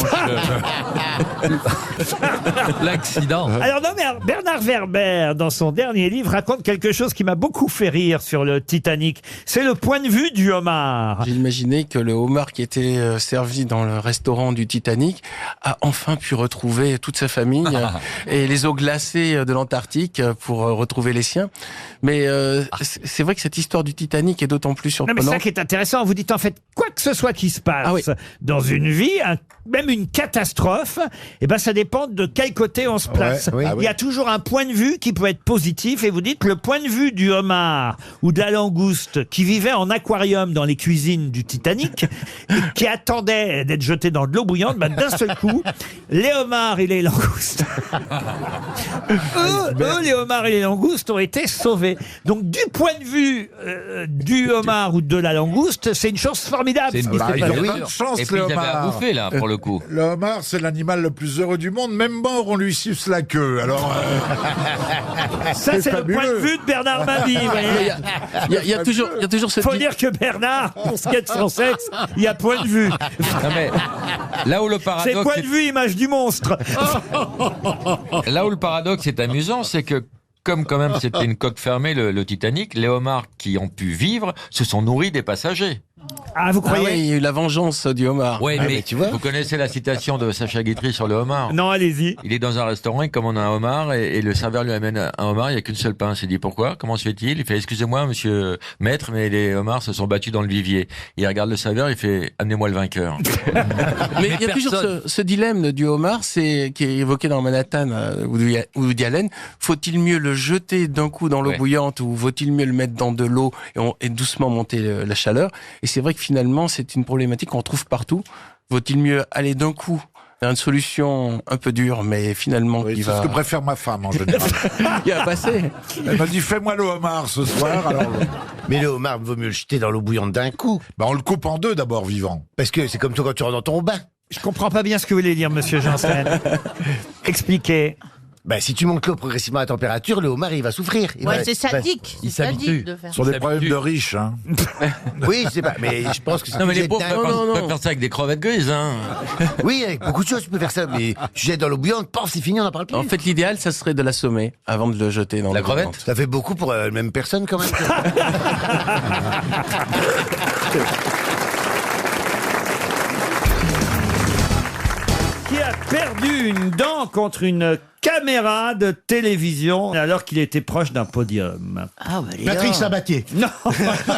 l'accident. Alors non, mais Bernard Werber, dans son dernier livre, raconte quelque chose qui m'a beaucoup fait rire sur le Titanic. C'est le point de vue du homard. J'ai imaginé que le homard qui était servi dans le restaurant du Titanic a enfin pu retrouver toute sa famille et les eaux glacées de l'Antarctique pour retrouver les siens. Mais c'est vrai que cette histoire du Titanic est d'autant plus Non, surprenante. mais ça qui est intéressant, vous dites en fait, quoi que ce soit qui se passe dans une vie, même une catastrophe, ça dépend de quel côté on se place. Il y a toujours un point de vue qui peut être positif, et vous dites le point de vue du homard ou de la langouste qui vivait en aquarium dans les cuves cuisine du Titanic et qui attendait d'être jeté dans de l'eau bouillante. Bah, d'un seul coup, les homards et les langoustes, eux, les homards et les langoustes ont été sauvés. Donc, du point de vue du homard ou de la langouste, c'est une chance formidable. C'est ce une qui s'est bonne passé. idée. Une chance, Et puis, le ils avaient à homard. bouffer, là, pour le coup. Le homard, c'est l'animal le plus heureux du monde. Même mort, on lui suce la queue. Alors, Ça, c'est le point de fabuleux. vue de Bernard Mabie. vous voyez. Il y a toujours ce Faut dire que Bernard, pour ce qui est de son sexe, il y a point de vue. Non, mais là où le C'est paradoxe, point de vue image du monstre. là où le paradoxe est amusant, c'est que comme quand même c'était une coque fermée, le Titanic, les homards qui ont pu vivre se sont nourris des passagers. Ah, vous Ah croyez ouais, il y a eu la vengeance du homard. Oui, mais tu vois. vous connaissez la citation de Sacha Guitry sur le homard. Non, allez-y. Il est dans un restaurant, il commande un homard et le serveur lui amène un homard, il n'y a qu'une seule pince. Il dit pourquoi? Comment se fait-il? Il fait excusez-moi monsieur maître, mais les homards se sont battus dans le vivier. Il regarde le serveur, il fait amenez-moi le vainqueur. Mais il y a toujours ce dilemme du homard, qui est évoqué dans Manhattan, Woody Allen. Faut-il mieux le jeter d'un coup dans l'eau bouillante ou faut-il mieux le mettre dans de l'eau et doucement monter la chaleur? Et c'est vrai que finalement, c'est une problématique qu'on trouve partout. Vaut-il mieux aller d'un coup vers une solution un peu dure, mais finalement oui, qui c'est va... ce que préfère ma femme en général. qui va passer. Elle m'a dit fais-moi le homard ce soir. Alors, Mais le homard, vaut mieux le jeter dans l'eau bouillante d'un coup. bah, on le coupe en deux d'abord vivant. Parce que c'est comme toi quand tu rentres dans ton bain. Je comprends pas bien ce que vous voulez dire, monsieur Janssen. Expliquez. Ben, si tu montes l'eau progressivement à température, le homard, il va souffrir. Ouais, c'est sadique. il C'est s'habitue. sadique de faire Ce sont ça. des problèmes de riches. Hein. Oui, je sais pas, mais je pense que si Non mais tu les jettes pauvres d'un- peuvent faire ça avec des crevettes grises. Hein. Oui, avec beaucoup de choses, tu peux faire ça, mais tu jettes dans l'eau bouillante, paf, c'est fini, on n'en parle plus. En fait, l'idéal, ça serait de l'assommer avant de le jeter dans La l'eau crevette bouillante. Ça fait beaucoup pour la même personne quand même. Qui a perdu une dent contre une caméra de télévision alors qu'il était proche d'un podium. Ah, bah, Patrick Sabatier. Non.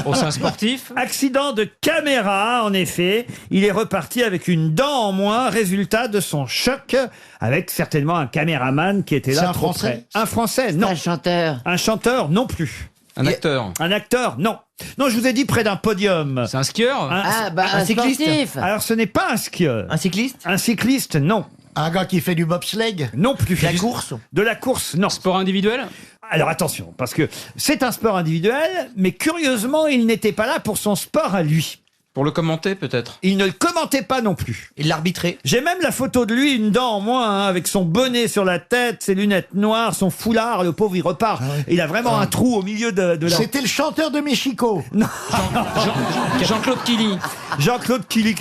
Oh, c'est un sportif. Accident de caméra, en effet. Il est reparti avec une dent en moins, résultat de son choc avec certainement un caméraman qui était C'est là un trop Français près. Un Français, non. Un chanteur. Un chanteur, non plus. Un acteur. Un acteur, non. Non, je vous ai dit près d'un podium. C'est un skieur. Un cycliste. sportif. Alors, ce n'est pas un skieur. Un cycliste. Un cycliste, non. Un gars qui fait du bobsleigh. Non plus. La course. De la course, non. Sport individuel. Alors attention, parce que c'est un sport individuel, mais curieusement, il n'était pas là pour son sport à lui. Pour le commenter peut-être. Il ne le commentait pas non plus. Il l'arbitrait. J'ai même la photo de lui, une dent en moins, hein, avec son bonnet sur la tête, ses lunettes noires, son foulard, le pauvre, il repart. Il a vraiment un trou au milieu de la... C'était le chanteur de Mexico. Non. Jean-Claude Killy. Jean-Claude Killy,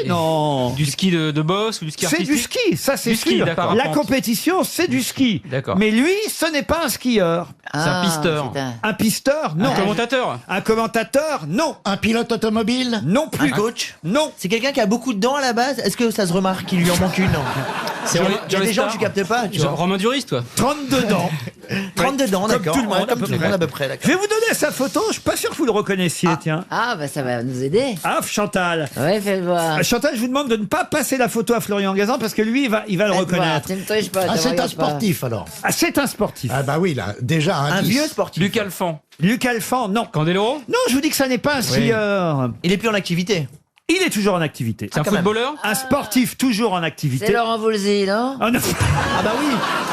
non. Du ski de boss ou du ski C'est artistique. du ski, ça c'est Du ski, sûr. d'accord. La compétition, c'est du ski. D'accord. Mais lui, ce n'est pas un skieur. C'est un pisteur. Un pisteur, non. Un commentateur. Un commentateur, non. Un pilote automobile. Non plus. Un coach. Non. C'est quelqu'un qui a beaucoup de dents à la base. Est-ce que ça se remarque qu'il lui en manque une? C'est Johnny- il y a Johnny des gens Star. que tu captes pas, tu vois. Romain Duris, toi. 32 dents. 32 dents, Comme d'accord. tout le monde, Ouais, à comme peu tout le près. monde à peu près, Je d'accord. vais vous donner sa photo, je suis pas sûr que vous le reconnaissiez, tiens. Ah, bah ça va nous aider. Ah, Chantal. Ouais, fais voir. Chantal, je vous demande de ne pas passer la photo à Florian Gazan parce que lui, il va le Fais voir, reconnaître. tu me touches pas, Ah, tu me c'est un regardes pas. sportif alors. Ah, c'est un sportif. Ah bah oui, là, déjà Un 10. vieux sportif. Luc Alphand. Luc Alphand, non. Candeloro. Non, je vous dis que ça n'est pas un skieur. Il est plus en activité. Il est toujours en activité. C'est un quand même. footballeur. Un sportif toujours en C'est activité. Laurent Voulzy, non? Ah, non. Ah bah oui,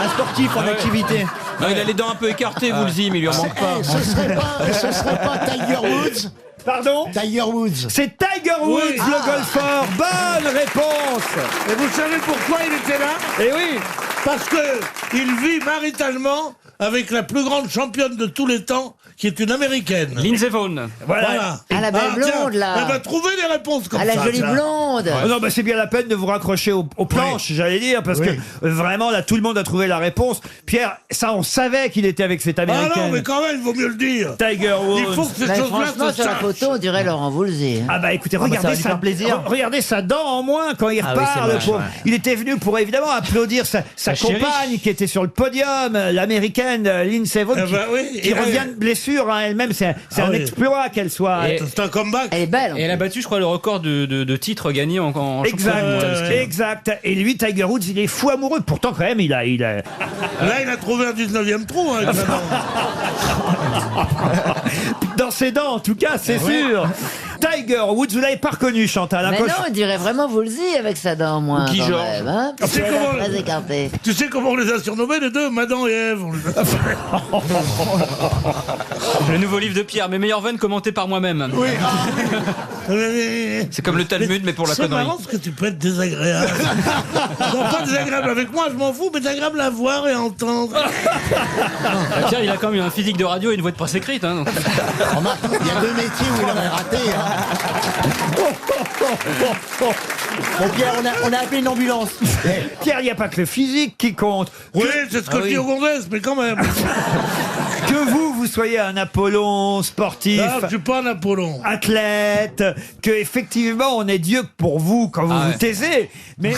un sportif en Ah ouais. activité. Non, il a les dents un peu écartées, Woolsey, mais il lui en manque pas. Ce serait pas Tiger Woods. Pardon? Tiger Woods. C'est Tiger Woods, Oui. le golfeur. Bonne réponse. Et vous savez pourquoi il était là? Eh oui. Parce que il vit maritalement avec la plus grande championne de tous les temps, qui est une américaine. Lindsey Vonn. Voilà. Ah, la belle blonde, tiens, là. Elle va trouver des réponses comme Ah, ça. la jolie tiens. blonde. Oh non, bah c'est bien la peine de vous raccrocher aux planches, j'allais dire, parce Oui. que vraiment, là, tout le monde a trouvé la réponse. Pierre, ça, on savait qu'il était avec cette Ah américaine. non, mais quand même, il vaut mieux le dire. Tiger Woods. Il faut que ces Mais choses-là franchement, se sur la sachent. photo, on dirait Laurent Voulzy. hein. Ah bah écoutez, bah, ça regardez va lui sa faire plaisir. Regardez sa dent en moins quand il Ah oui, repart, c'est le moche, pauvre. ouais. Il était venu pour évidemment applaudir sa chérie. compagne qui était sur le podium, l'américaine Lindsey Vonn, Eh ben oui, qui et revient elle- de blessure hein, elle-même. C'est un oui. exploit qu'elle soit. Et- C'est un comeback. Elle est belle. en Et elle a plus. battu, je crois, le record de titres gagnés en Exact, championnat. exact. Et lui, Tiger Woods, il est fou amoureux. Pourtant, quand même, il a... Là, il a trouvé un 19e trou. Hein, avec sa dent. Dans ses dents, en tout cas, c'est sûr. Tiger Woods, vous l'avez pas reconnu, Chantal. Mais Quand non, on dirait vraiment Woolsey avec sa dent en moins. Guy quand Georges. même, hein, Tu sais parce qu'elle est comment- très écartée. Tu sais comment on les a surnommés les deux, Madan et Ève. on les a- Le nouveau livre de Pierre, mes meilleures vannes commentées par moi-même. Oui. C'est comme le Talmud, mais pour la C'est connerie. marrant parce que tu peux être désagréable. Non, pas désagréable avec moi, je m'en fous, mais désagréable à voir et à entendre. Pierre, il a quand même un physique de radio et une voix de presse écrite. Hein, donc. Remarque, il y a 2 métiers où il aurait raté. Bon, Pierre, on a appelé une ambulance. Pierre, il n'y a pas que le physique qui compte. Oui, c'est ce que je dis au Gondès, mais quand même. Que vous soyez un Apollon sportif, Ah, je suis pas un Apollon. athlète, que effectivement on est Dieu pour vous quand vous Ah vous ouais. taisez, mais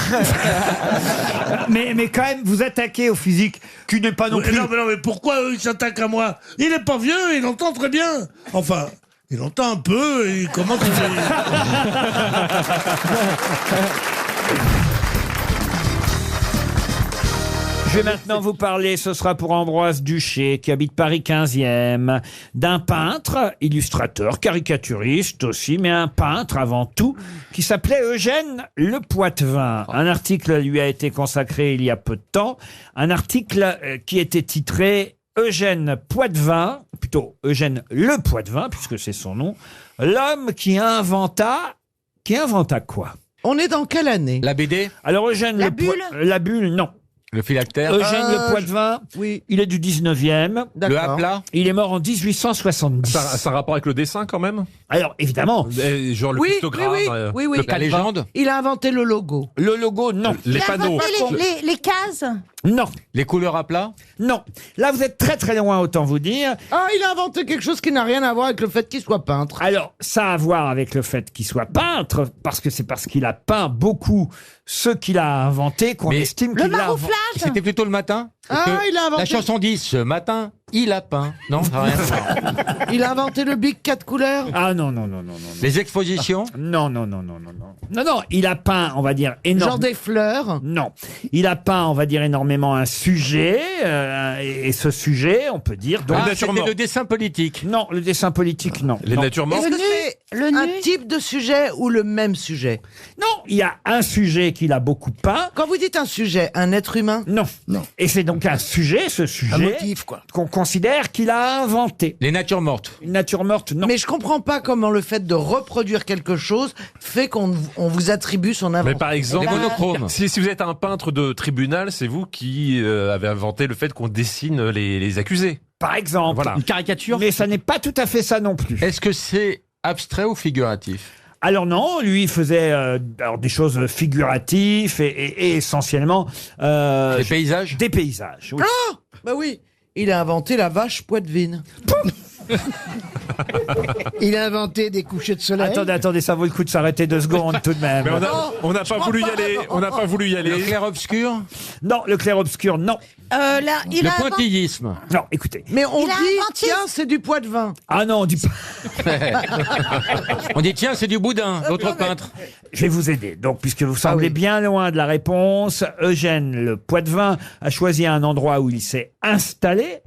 mais quand même vous attaquez au physique qui n'est pas non plus. Non, mais pourquoi eux, ils s'attaquent à moi? Il est pas vieux, il entend très bien. Enfin, il entend un peu et il commence à... Je vais maintenant vous parler, ce sera pour Ambroise Duché, qui habite Paris 15e, d'un peintre, illustrateur, caricaturiste aussi, mais un peintre avant tout, qui s'appelait Eugène Le Poitevin. Un article lui a été consacré il y a peu de temps, un article qui était titré Eugène Poitevin, plutôt Eugène Le Poitevin, puisque c'est son nom, l'homme qui inventa quoi? On est dans quelle année? La BD? Alors Eugène La bulle La bulle, non. Le phylactère? Eugène Le Poitevin, Oui, il est du 19e. Le d'accord. Hapla? Il est mort en 1870. Ça a un rapport avec le dessin quand même. Alors, évidemment, Genre le Oui, pictogramme, oui, oui, oui. le La canevas. légende? Il a inventé le logo. le logo, non. Les panneaux. les cases. Non, Les couleurs à plat? non. Là, vous êtes très très loin, autant vous dire. Ah, il a inventé quelque chose qui n'a rien à voir avec le fait qu'il soit peintre. Alors, ça a à voir avec le fait qu'il soit peintre, parce que c'est parce qu'il a peint beaucoup ce qu'il a inventé qu'on Mais estime Le qu'il l'a marouflage. C'était plutôt le matin? Parce Ah, que il a inventé- La chanson dit ce matin, il a peint. Non, ça n'a rien à voir. Il a inventé le Big 4 couleurs. Ah non, non, non, non, non. Les expositions? Non, non, non, non, non, non. Non, non, il a peint, on va dire, Genre énormément. des fleurs. Non. Il a peint, on va dire, énormément un sujet, et ce sujet, on peut dire... Donc, natures mortes. le dessin politique. Non, le dessin politique, non. Les Non. natures mortes. Est-ce que c'est Le un nu. type de sujet ou le même sujet? Non, il y a un sujet qu'il a beaucoup peint. Quand vous dites un sujet, un être humain? Non. Et c'est donc un sujet, ce Un sujet, motif, quoi. qu'on considère qu'il a inventé. Les natures mortes. Une nature morte, non. Mais je comprends pas comment le fait de reproduire quelque chose fait qu'on vous attribue son Mais invention. par exemple, Les monochromes. si vous êtes un peintre de tribunal, c'est vous qui avez inventé le fait qu'on dessine les accusés. Par exemple. Voilà. Une caricature? Mais ça n'est pas tout à fait ça non plus. Est-ce que c'est abstrait ou figuratif? Alors non, lui il faisait alors des choses figuratives et essentiellement Des paysages? des paysages. Oui. Bah oui, il a inventé la vache poitevine. Il a inventé des couchers de soleil. Attendez, ça vaut le coup de s'arrêter 2 secondes tout de même. Mais on n'a pas voulu y aller. On n'a pas voulu y Le aller. clair-obscur? Non, le clair-obscur, non. Là, il Le a inventé- pointillisme? Non, écoutez. Mais on Il a dit, inventé- tiens, c'est du poitevin. Ah non, on dit pas. On dit tiens, c'est du boudin, l'autre peintre. Je vais vous aider. Donc, puisque vous semblez bien loin de la réponse, Eugène Le Poitevin a choisi un endroit où il s'est installé.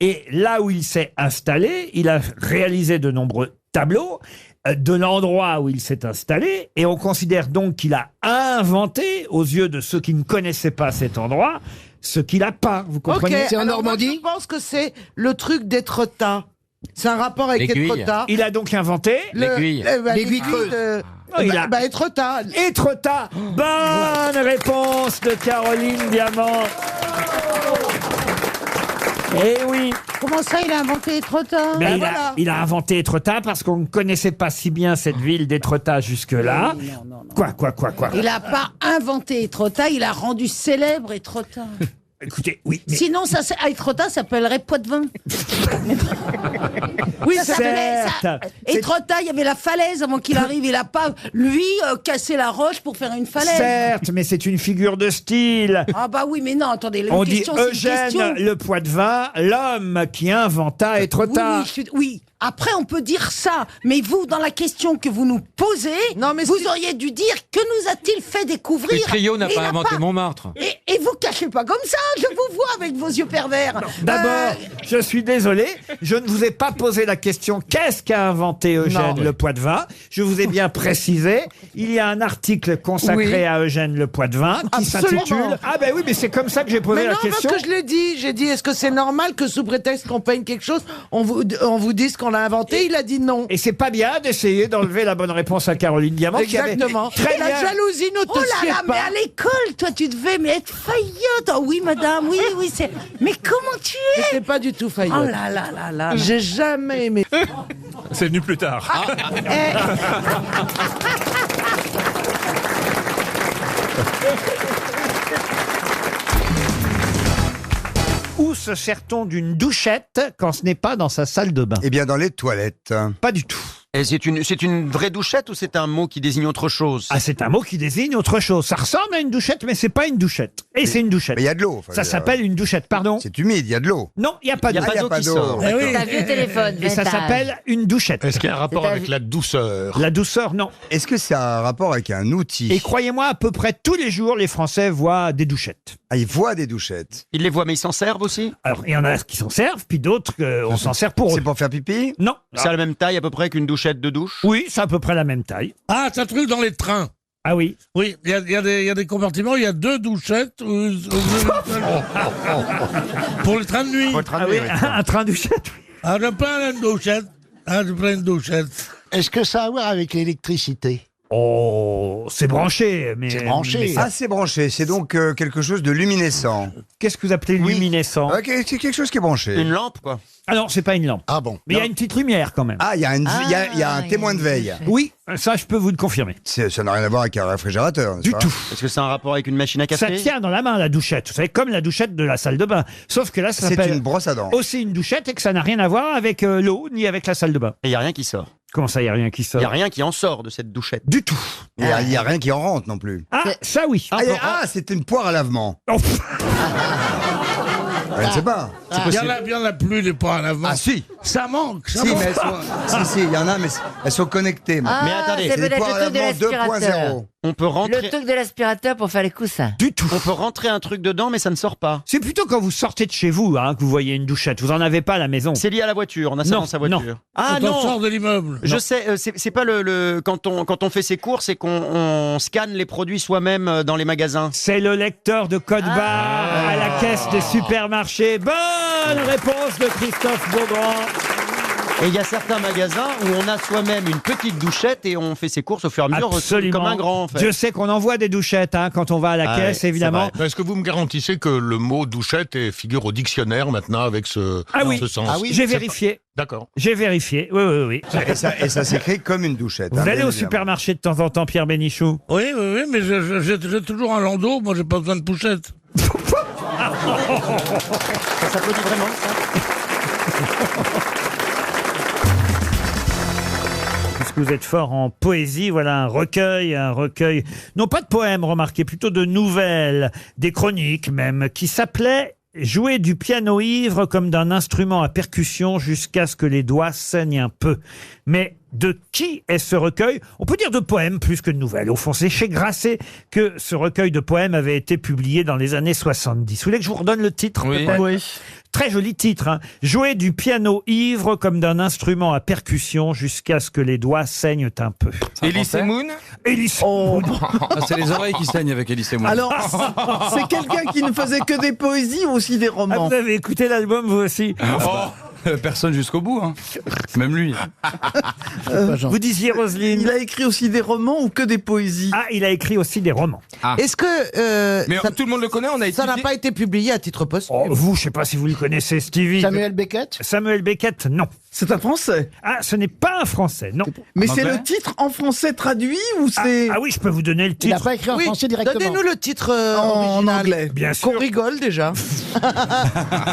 Et là où il s'est installé, il a réalisé de nombreux tableaux de l'endroit où il s'est installé. Et on considère donc qu'il a inventé, aux yeux de ceux qui ne connaissaient pas cet endroit, ce qu'il a peint. Vous comprenez? Ok, alors moi, je pense que c'est le truc d'Étretat. C'est un rapport avec L'aiguille. Étretat. Il a donc inventé L'aiguille. L'aiguille creuses. il a- Étretat. Étretat. Bonne réponse de Caroline Diamant. Eh oui. Comment ça, il a inventé Étretat? Mais voilà. il a inventé Étretat parce qu'on ne connaissait pas si bien cette ville d'Étretat jusque-là. Quoi. Il a pas inventé Étretat, il a rendu célèbre Étretat. Écoutez, oui. Mais Sinon, ça, Étretat s'appellerait Poitevin. oui, Ça s'appelait- ça- Étretat, il y avait la falaise avant qu'il arrive. Il a pas, lui, cassé la roche pour faire une falaise. Certes, mais c'est une figure de style. Ah bah oui, mais non, attendez, une On dit question, c'est une Eugène question. Le Poitevin, l'homme qui inventa Étretat. Oui. Après, on peut dire ça, mais vous, dans la question que vous nous posez, vous auriez dû dire que nous a-t-il fait découvrir Le trio n'a Et il pas a inventé Montmartre. Et vous cachez pas comme ça, je vous vois avec vos yeux pervers. D'abord, je suis désolé, je ne vous ai pas posé la question qu'est-ce qu'a inventé Eugène Le Poitvin. Je vous ai bien précisé, il y a un article consacré à Eugène Le Poitvin qui s'intitule... Ah ben oui, mais c'est comme ça que j'ai posé la question. Parce que je l'ai dit, j'ai dit, est-ce que c'est normal que sous prétexte qu'on peigne quelque chose, on vous dise qu'on l'a inventé? Il a dit non. Et c'est pas bien d'essayer d'enlever la bonne réponse à Caroline Diamant. Exactement. Qui avait très La bien... jalousie ne te Oh là là, sied mais pas. à l'école, toi, tu devais être faillotte. Oh oui, madame, oui, c'est... Mais comment tu es? C'est pas du tout faillotte. Oh là là là là. J'ai jamais aimé. C'est venu plus tard. Où se sert-on d'une douchette quand ce n'est pas dans sa salle de bain? Eh bien, dans les toilettes. Pas du tout. Et c'est une vraie douchette ou c'est un mot qui désigne autre chose? Ah, c'est un mot qui désigne autre chose. Ça ressemble à une douchette, mais c'est pas une douchette. Et c'est une douchette. Mais il y a de l'eau. Ça s'appelle une douchette, pardon? C'est humide, il y a de l'eau. Non, il n'y a pas Il y d'eau. a pas d'eau qui sort. Eh oui. C'est un vieux téléphone. Et ça vintage. s'appelle une douchette. Est-ce qu'il y a un rapport avec la douceur? La douceur, non. Est-ce que c'est un rapport avec un outil? Et croyez-moi, à peu près tous les jours, les Français voient des douchettes. Ah, ils voient des douchettes. Ils les voient, mais ils s'en servent aussi? Alors, il y en a qui s'en servent, puis d'autres, on s'en sert pour eux. C'est pour faire pipi? Non. C'est à la même taille à peu près qu'une douchette de douche? Oui, c'est à peu près la même taille. Ah, c'est un truc dans les trains. Ah oui. Oui, il y a des compartiments, il y a 2 douchettes. Pour le train de nuit. Ah oui, un train douchette. Ah, je prends une douchette. Ah, je prends une douchette. Est-ce que ça a à voir avec l'électricité? Oh, c'est branché, mais... C'est branché. mais Ah, c'est branché. C'est donc quelque chose de luminescent. Qu'est-ce que vous appelez luminescent? Ok, c'est quelque chose qui est branché. Une lampe, quoi. Ah non, c'est pas une lampe. Ah bon? Mais il y a une petite lumière quand même. Ah, il y a, il y a un témoin de veille. Oui, ça je peux vous le confirmer. Ça n'a rien à voir avec un réfrigérateur. Du tout. Est-ce que c'est un rapport avec une machine à Ça café? tient dans la main la douchette. Vous savez, comme la douchette de la salle de bain. Sauf que là, ça C'est s'appelle une brosse à dents. aussi une douchette et que ça n'a rien à voir avec l'eau ni avec la salle de bain. Et il n'y a rien qui sort. Comment ça, il n'y a rien qui Il sort? n'y a rien qui en sort de cette douchette. Du tout. Il y a rien qui en rentre non plus. Ah, ça oui. Ah, c'est une poire à lavement. Oh, Je ne sais pas. Il y en a plus des poires à lavement. Ah si. Ça manque, ça Si, manque. mais si, il y en a, mais elles sont connectées. moi. Ah, Mais attendez, c'est C'est des peut-être poires à le truc de lavement l'aspirateur. 2.0. On peut rentrer. Le truc de l'aspirateur pour faire les coussins. du tout. On peut rentrer un truc dedans, mais ça ne sort pas. C'est plutôt quand vous sortez de chez vous que vous voyez une douchette. Vous en avez pas à la maison. C'est lié à la voiture. On a ça Non, dans sa voiture. non. Ah Quand on non. sort de l'immeuble. Je sais, c'est pas quand on fait ses courses et qu'on scanne les produits soi-même dans les magasins. C'est le lecteur de code barre à la caisse des supermarchés. Bonne réponse de Christophe Beaugrand. Et il y a certains magasins où on a soi-même une petite douchette et on fait ses courses au fur et à mesure Absolument. comme un grand. En fait. Je sais qu'on envoie des douchettes quand on va à la caisse, ouais, évidemment. Est-ce que vous me garantissez que le mot douchette figure au dictionnaire maintenant avec ce sens? Ah oui, j'ai vérifié. D'accord. J'ai vérifié. Oui. Et ça s'écrit comme une douchette. Vous hein, allez bien au évidemment. supermarché de temps en temps, Pierre Bénichou? Oui, mais j'ai toujours un landau. Moi, j'ai pas besoin de pouchette. Ça s'applaudit vraiment, ça? Puisque vous êtes fort en poésie, voilà un recueil, non pas de poèmes, remarquez, plutôt de nouvelles, des chroniques même, qui s'appelait « Jouer du piano ivre comme d'un instrument à percussion jusqu'à ce que les doigts saignent un peu ». Mais de qui est ce recueil? On peut dire de poèmes plus que de nouvelles. Au fond, c'est chez Grasset que ce recueil de poèmes avait été publié dans les années 70. Vous voulez que je vous redonne le titre? Oui. peut-être Oui. Très joli titre. Jouer du piano ivre comme d'un instrument à percussion jusqu'à ce que les doigts saignent un peu. Elise Moon. Elise Ah, c'est les oreilles qui saignent avec Elise et moi. Alors, c'est quelqu'un qui ne faisait que des poésies ou aussi des Ah, romans? vous avez écouté l'album, vous aussi? Personne jusqu'au bout, hein. Même lui. Vous disiez, Roselyne? Il a écrit aussi des romans ou que des poésies? Ah, il a écrit aussi des romans. Est-ce que Mais tout le monde le connaît, on a Ça n'a étudié. pas été publié à titre posthume. Oh, vous, je sais pas si vous le connaissez, Stevie. Samuel Beckett? Samuel Beckett, non. c'est un français? Ah, ce n'est pas un français, non. Mais En c'est anglais le titre en français traduit ou c'est Ah oui, je peux vous donner le Il n'a titre. pas écrit en Oui, français directement. Donnez-nous le titre en original. anglais? Bien sûr. Qu'on rigole déjà.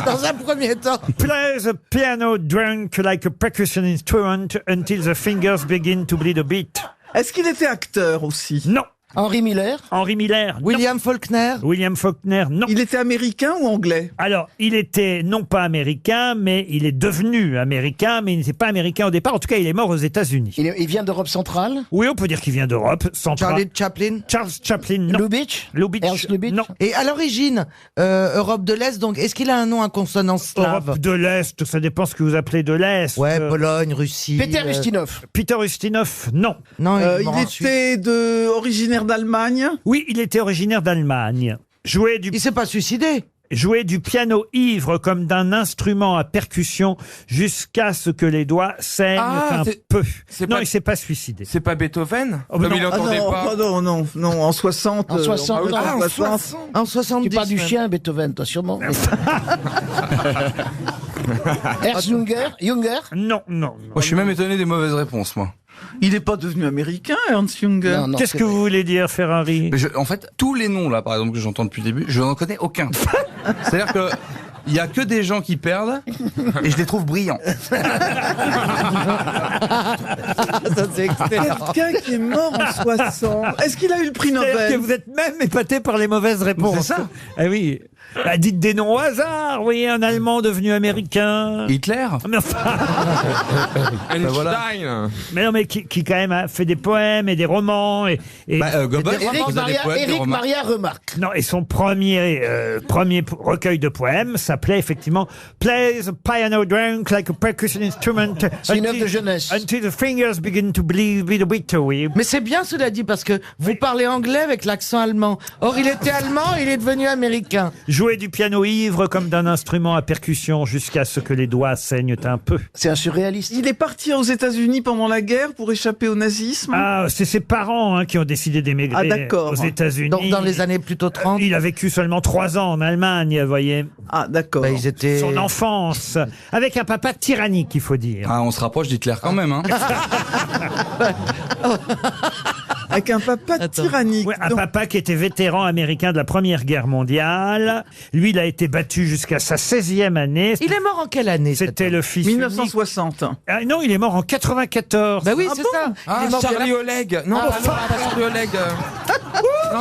Dans un premier temps. Play the piano drunk like a percussion instrument until the fingers begin to bleed a bit. Est-ce qu'il était acteur aussi? Non. Henry Miller. Henry Miller. non. William Faulkner. William Faulkner, non. Il était américain ou anglais? Alors, il était non pas américain, mais il est devenu américain, mais il n'était pas américain au départ. En tout cas, il est mort aux États-Unis. Il vient d'Europe centrale? Oui, on peut dire qu'il vient d'Europe centrale. Charlie Chaplin. Charles Chaplin, non. Lubitsch? Lubitsch, Ernst Lubitsch? non. Et à l'origine, Europe de l'Est, donc, est-ce qu'il a un nom à consonance slave? Europe de l'Est, ça dépend ce que vous appelez de l'Est. Ouais, Pologne, Russie. Peter Ustinov. Peter Ustinov, non. Non, Il était originaire d'Allemagne. Oui, il était originaire d'Allemagne. Il s'est pas suicidé. Jouait du piano ivre comme d'un instrument à percussion jusqu'à ce que les doigts saignent un peu. Non, il s'est pas suicidé. C'est pas Beethoven? Oh, mais Comme non. il entendait pas. Non, en 60. En 60. en 60. En 70. Tu parles du même. chien, Beethoven, toi, sûrement. Ernst Junger? Non. Moi, je suis même étonné des mauvaises réponses, moi. Il n'est pas devenu américain, Ernst Junger. Non, Qu'est-ce que vous voulez dire, Ferrari? En fait, tous les noms, là, par exemple, que j'entends depuis le début, je n'en connais aucun. C'est-à-dire que il y a que des gens qui perdent et je les trouve brillants. Ça, c'est quelqu'un qui est mort en 60. Est-ce qu'il a eu le prix C'est-à-dire Nobel? que vous êtes même épaté par les mauvaises réponses. C'est ça. Ah oui. Bah, dites des noms au hasard. Vous voyez, un Allemand devenu américain. Hitler? Mais enfin, Einstein. mais non, mais qui quand même a fait des poèmes et des romans et Goebbels, Éric Maria Remarque. non, et son premier recueil de poèmes s'appelait effectivement Plays a piano drunk like a percussion instrument C'est une œuvre de jeunesse. until the fingers begin to bleed with the bitter. Oui. Mais c'est bien cela dit parce que vous parlez anglais avec l'accent allemand. Or, il était allemand, il est devenu américain. Jouer du piano ivre comme d'un instrument à percussion jusqu'à ce que les doigts saignent un peu. C'est un surréaliste. Il est parti aux États-Unis pendant la guerre pour échapper au nazisme. Ah, c'est ses parents qui ont décidé d'émigrer d'accord. aux États-Unis. Donc, dans les années plutôt 30. Il a vécu seulement 3 ans en Allemagne, vous voyez. Ah, d'accord. Bah, ils étaient... Son enfance, avec un papa tyrannique, il faut dire. Ah, on se rapproche d'Hitler quand même, hein. Avec un papa tyrannique. Ouais, un papa qui était vétéran américain de la Première Guerre mondiale. Lui, il a été battu jusqu'à sa 16e année. Il est mort en quelle année? C'était le fils unique. 1960. Ah, non, il est mort en 94. Bah oui, c'est ça. Ah, Il est mort Charlie Oleg. Non, pas Charlie Oleg.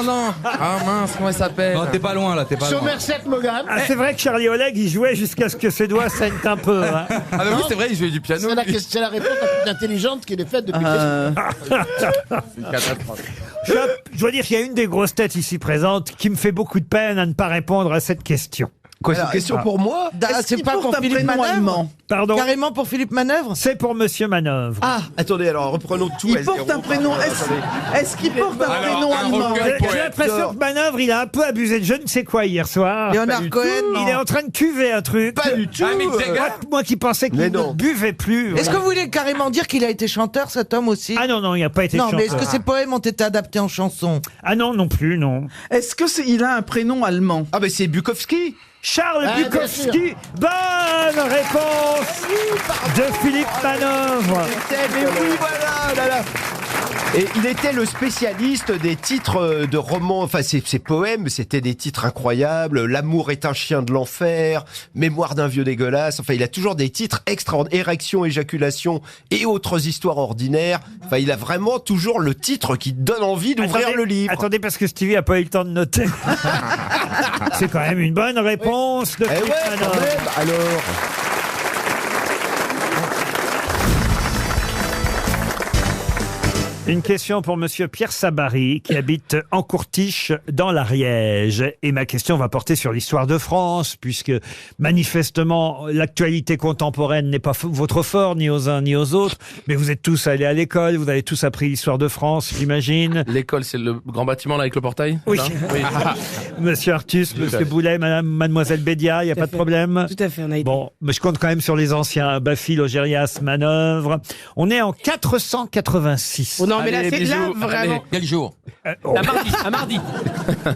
Non. Ah mince, comment il s'appelle? Non, t'es pas loin là, t'es pas loin. Somerset Maugham. Ah, c'est vrai que Charlie Oleg, il jouait jusqu'à ce que ses doigts saignent un peu. Hein. Ah bah oui, c'est vrai, il jouait du piano. C'est la réponse la plus intelligente qu'il ait faite depuis Je dois dire qu'il y a une des grosses têtes ici présentes qui me fait beaucoup de peine à ne pas répondre à cette question. Quoi, c'est une question pour moi? C'est pas pour Philippe Manœuvre? Pardon? Carrément pour Philippe Manœuvre? C'est pour Monsieur Manœuvre. Ah, attendez, alors reprenons tout. Il porte un prénom. Est-ce qu'il porte un prénom allemand? J'ai l'impression que Manœuvre, il a un peu abusé de je ne sais quoi hier soir. Léonard Cohen? Il est en train de cuver un truc. Pas du tout. Moi qui pensais qu'il ne buvait plus. Est-ce que vous voulez carrément dire qu'il a été chanteur, cet homme aussi? Ah non, il n'a pas été Non, chanteur. mais est-ce que ses poèmes ont été adaptés en chansons? Ah non plus, non. Est-ce que il a un prénom allemand? Ah, ben c'est Bukowski. Charles Bukowski. Bonne réponse de Philippe Manœuvre. Mais oui, voilà. Et il était le spécialiste des titres de romans, enfin ses poèmes, c'était des titres incroyables. L'amour est un chien de l'enfer, Mémoire d'un vieux dégueulasse. Enfin, il a toujours des titres extraordinaires. Érection, éjaculation et autres histoires ordinaires. Enfin, il a vraiment toujours le titre qui donne envie d'ouvrir le livre. Attendez, parce que Stevie a pas eu le temps de noter. C'est quand même une bonne réponse de Philippe Manœuvre. Quand même, alors. Une question pour Monsieur Pierre Sabary, qui habite en Courtiche, dans l'Ariège. Et ma question va porter sur l'histoire de France, puisque manifestement, l'actualité contemporaine n'est pas votre fort, ni aux uns ni aux autres. Mais vous êtes tous allés à l'école, vous avez tous appris l'histoire de France, j'imagine. L'école, c'est le grand bâtiment là avec le portail? Oui. Oui. Monsieur Artus, Monsieur Boulet, Mademoiselle Bédia, il n'y a pas de problème? Tout à fait, on a été. Bon, mais je compte quand même sur les anciens, Baffy, Logérias, Manœuvre. On est en 486. Oh non, mais là, Allez, c'est bisous. là, vraiment. Allez, quel jour? Un mardi.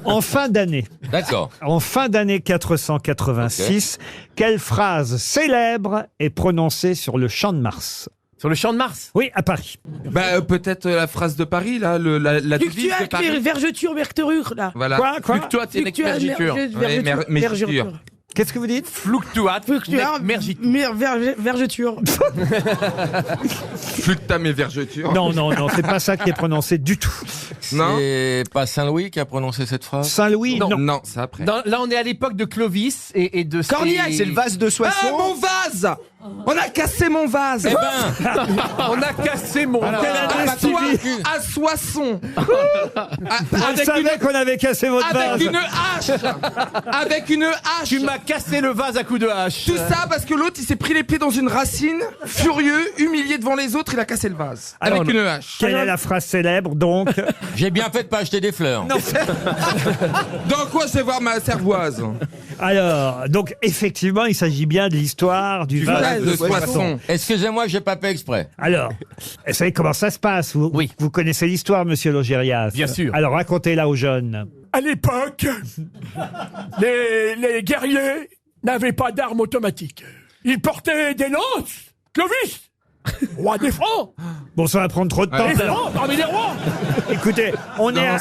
En fin d'année. D'accord. En fin d'année 486, quelle phrase célèbre est prononcée sur le Champ de Mars? Sur le Champ de Mars? Oui, à Paris. Bah peut-être la phrase de Paris là, la devise de Paris. Vergeture, mercurure, là. Voilà. Quoi Fluctuate et Fluctuate, mergiture. vergeture. Qu'est-ce que vous dites? Fluctuat. Vergeture. Fluctam et vergeture. Non, c'est pas ça qui est prononcé du tout. Non. C'est pas Saint-Louis qui a prononcé cette phrase? Saint-Louis, non. Non, c'est après. Là, on est à l'époque de Clovis et de... Cornillac, c'est le vase de Soissons. Ah, mon vase! On a cassé mon vase. Eh ben, on a cassé mon vase. À Soissons. On savait qu'on avait cassé votre vase. Avec une hache. Avec une hache. Tu m'as cassé le vase à coups de hache. Tout ça parce que l'autre, il s'est pris les pieds dans une racine, furieux, humilié devant les autres, il a cassé le vase. Avec une hache. Quelle est la phrase célèbre, donc? j'ai bien fait de pas acheter des fleurs. Non. Dans quoi je vais voir ma cervoise? Alors, donc, effectivement, il s'agit bien de l'histoire du vase de Soissons. Excusez-moi, j'ai pas fait exprès. Alors, vous savez comment ça se passe? Vous connaissez l'histoire, monsieur Logérias? Bien sûr. Alors, racontez-la aux jeunes. À l'époque, les guerriers n'avaient pas d'armes automatiques. Ils portaient des lances. Clovis, roi des Francs. Bon, ça va prendre trop de temps. Des Francs, parmi les rois. Écoutez, on est à...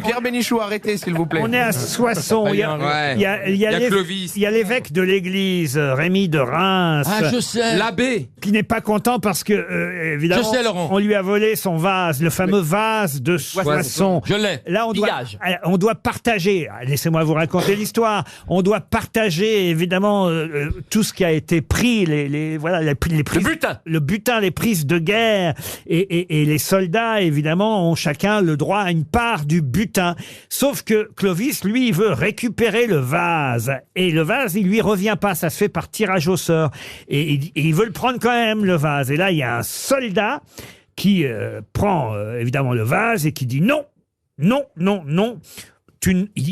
Pierre Bénichou, arrêtez, s'il vous plaît. On est à Soissons. Il y a Clovis. Il y a l'évêque de l'église, Rémy de Reims. Ah, je sais. L'abbé. Qui n'est pas content parce que, évidemment, Je sais, Laurent. on lui a volé son vase, le fameux vase de Soissons. Je l'ai. Là, on doit partager. Laissez-moi vous raconter l'histoire. On doit partager, évidemment, tout ce qui a été pris, les prises, le butin, les prises de guerre, et les soldats, évidemment, ont chacun le droit à une part du butin. Sauf que Clovis, lui, il veut récupérer le vase. Et le vase, il lui revient pas. Ça se fait par tirage au sort. Et il veut le prendre quand même, le vase. Et là, il y a un soldat qui prend, évidemment, le vase et qui dit non. Il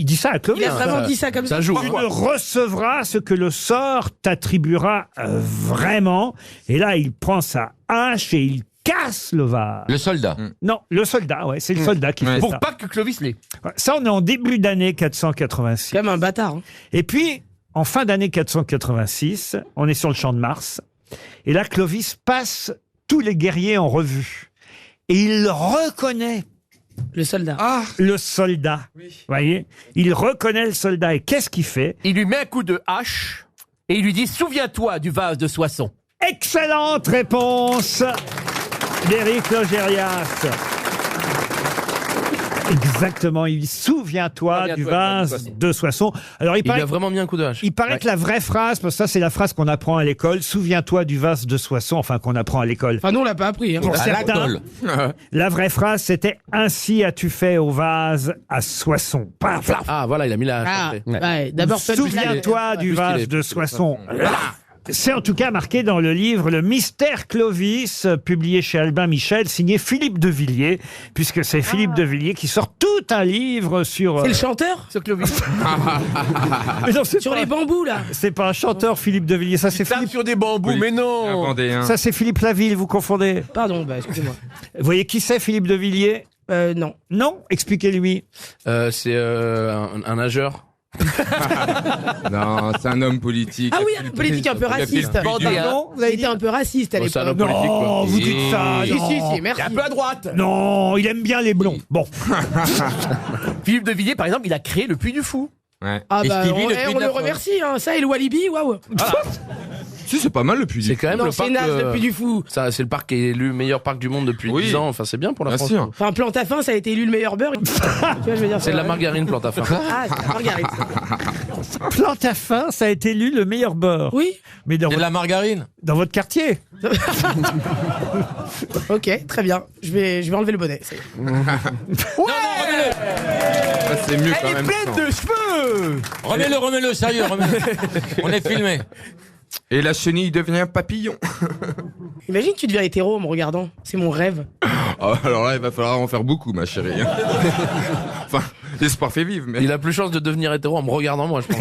dit ça à Clovis. Il a vraiment dit ça comme ça. Tu ne recevras ce que le sort t'attribuera vraiment. Et là, il prend sa hache et il casse le vase. Le soldat. Non, le soldat, ouais, c'est le soldat qui fait ça. Pour pas que Clovis l'ait. Ça, on est en début d'année 486. C'est quand même un bâtard. Hein. Et puis, en fin d'année 486, on est sur le champ de Mars. Et là, Clovis passe tous les guerriers en revue. Et il reconnaît le soldat. Ah, le soldat. Vous voyez, il reconnaît le soldat. Et qu'est-ce qu'il fait? Il lui met un coup de hache et il lui dit « Souviens-toi du vase de Soissons ». Excellente réponse d'Éric Logérias. Exactement, il dit souviens-toi du vase de Soissons. Alors il a vraiment mis un coup de hache. Il paraît que la vraie phrase, parce que ça c'est la phrase qu'on apprend à l'école, souviens-toi du vase de Soissons, enfin qu'on apprend à l'école. Enfin nous on l'a pas appris. Hein. Pour certains, la vraie phrase c'était ainsi as-tu fait au vase à Soissons. Paf, paf. Ah voilà, il a mis la hache. Ouais, d'abord souviens-toi du vase de Soissons. C'est en tout cas marqué dans le livre Le Mystère Clovis, publié chez Albin Michel, signé Philippe de Villiers, puisque c'est Philippe de Villiers qui sort tout un livre sur... C'est le chanteur sur Clovis. Mais non, sur les bambous, là. C'est pas un chanteur, Philippe de Villiers, ça c'est Philippe... sur des bambous, mais non. Ça c'est Philippe Laville, vous confondez. Pardon, excusez-moi. Vous voyez qui c'est, Philippe de Villiers? Non. Non? Expliquez-lui. C'est un nageur. Non, c'est un homme politique. Ah oui, un politique un peu raciste. Pardon, vous avez été un peu raciste à l'époque. Non, vous dites ça. Si, merci. Il est un peu à droite. Non, il aime bien les blonds. Bon. Philippe de Villiers, par exemple, il a créé le Puy du Fou. Ouais. Ah bah, on le remercie, hein. Ça et le Walibi, waouh. Si, c'est pas mal le Puy du Fou. C'est quand même le parc. C'est naze le Puy du Fou. Ça, c'est le parc qui est élu meilleur parc du monde depuis 10 ans. Enfin, c'est bien pour la France. Sûr. Enfin, Plantafin, ça a été élu le meilleur beurre. Tu vois, je veux dire, c'est de la margarine, Plantafin. Ah, c'est de la margarine. Plantafin, ça a été élu le meilleur beurre. Oui. Mais dans de la margarine. Dans votre quartier. Ok, très bien. Je vais enlever le bonnet. Ouais. C'est mieux quand même. Elle est pleine de cheveux. Remets-le, sérieux, remets-le. On est filmé. Et la chenille devient papillon. Imagine tu deviens hétéro en me regardant. C'est mon rêve. Oh, alors là, il va falloir en faire beaucoup, ma chérie. Enfin, l'espoir fait vivre. Mais... Il a plus chance de devenir hétéro en me regardant, moi, je pense.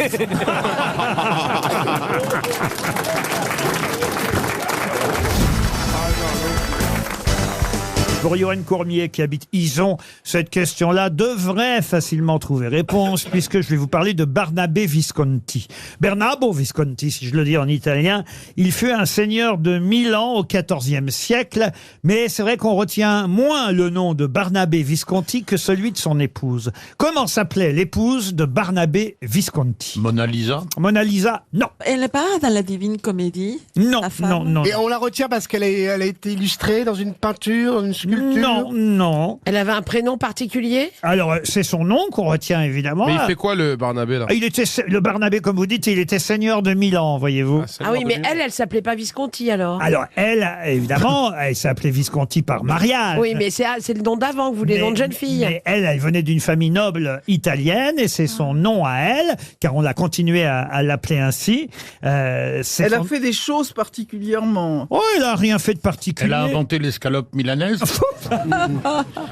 Je Pour Johan Courmier qui habite Ison, cette question-là devrait facilement trouver réponse puisque je vais vous parler de Barnabé Visconti. Bernabo Visconti, si je le dis en italien, il fut un seigneur de Milan au XIVe siècle, mais c'est vrai qu'on retient moins le nom de Barnabé Visconti que celui de son épouse. Comment s'appelait l'épouse de Barnabé Visconti? Mona Lisa? Mona Lisa, non. Elle n'est pas dans la Divine Comédie? Non, la femme non, non. Et on la retient parce qu'elle a été illustrée dans une peinture, dans une sculpture? Non, non. Elle avait un prénom particulier? Alors, c'est son nom qu'on retient, évidemment. Mais il fait quoi le Barnabé là? Le Barnabé, comme vous dites, il était seigneur de Milan, voyez-vous. Ah oui, mais elle s'appelait pas Visconti alors? Alors, elle, évidemment, elle s'appelait Visconti par mariage. Oui, mais c'est le nom d'avant, vous, les noms de jeune fille. Mais elle venait d'une famille noble italienne et c'est son nom à elle, car on a continué à l'appeler ainsi. Elle a fait des choses particulièrement. Oh, elle a rien fait de particulier. Elle a inventé l'escalope milanaise.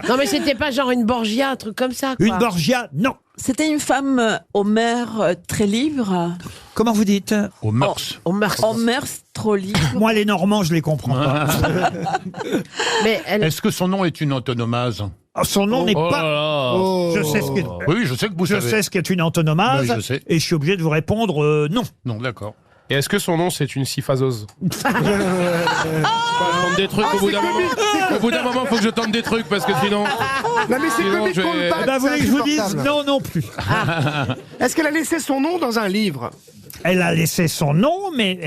Non, mais c'était pas genre une Borgia, un truc comme ça, quoi. Une Borgia, non. C'était une femme aux mœurs très libres. Comment vous dites? Aux mœurs. Aux mœurs. Aux mœurs trop libres. Moi, les Normands, je les comprends pas. Mais Est-ce que son nom est une antonomase? Son nom n'est Oh pas. là là. Je sais ce qu'est. Oui, je sais que vous Je savez. sais ce qu'est une antonomase. Oui, je sais. Et je suis obligé de vous répondre non. Non, d'accord. Et est-ce que son nom c'est une syphasose? Je tente des trucs au bout d'un moment. Au bout d'un moment, faut que je tente des trucs parce que sinon. Non, mais c'est Sinon, comique je qu'on vais- le batte, Bah, vous voulez que je vous dise insupportable. non, non plus. Est-ce qu'elle a laissé son nom dans un livre? Elle a laissé son nom, mais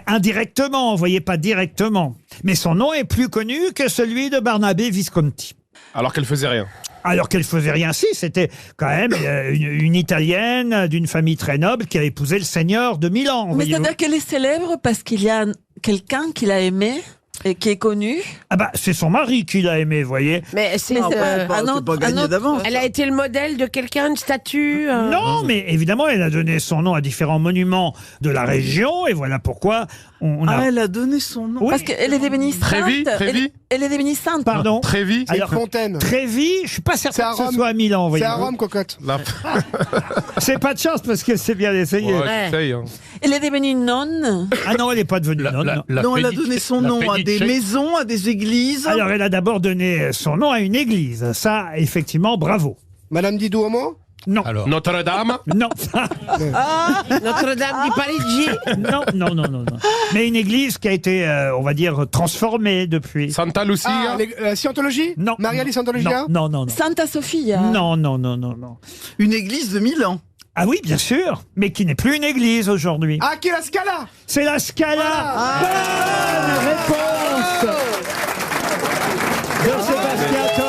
indirectement, vous voyez, pas directement. Mais son nom est plus connu que celui de Barnabé Visconti. Alors qu'elle faisait rien. Alors qu'elle faisait rien, si, c'était quand même une Italienne d'une famille très noble qui a épousé le seigneur de Milan. Mais voyez-vous. c'est-à-dire qu'elle est célèbre parce qu'il y a quelqu'un qui l'a aimée et qui est connu. Ah bah, c'est son mari qui l'a aimé, vous voyez. Mais c'est un autre. Elle a été le modèle de quelqu'un, une statue Non, mais évidemment, elle a donné son nom à différents monuments de la région, et voilà pourquoi on a... Ah, elle a donné son nom. Oui. Parce qu'elle est devenue sainte. Trévi Elle est devenue sainte. Pardon. Trévi. Alors, Fontaine. Trévi, je suis pas C'est certain à que ce Rome. soit à Milan, vous voyez. C'est à Rome, cocotte. C'est pas de chance parce qu'elle s'est bien essayée. Ouais, j'essaye, hein. Elle est devenue nonne. Ah non, elle n'est pas devenue nonne. non. Non, elle a donné son nom à des maisons, à des églises. Alors, elle a d'abord donné son nom à une église. Ça, effectivement, bravo. Madame Didou Homo? Non. Alors. Notre-Dame. Non. Notre-Dame du Parigi. Non, non, non, non, non. Mais une église qui a été, on va dire, transformée depuis. Santa Lucia. Ah, la Scientologie? Non. Maria di Sant'Ologia? Non, non, non. Santa Sofia. Non, non, non, non, non. Une église de Milan. Ah oui, bien sûr, mais qui n'est plus une église aujourd'hui. Ah, qui est la Scala? C'est la Scala. Bonne réponse de Sébastien Toen.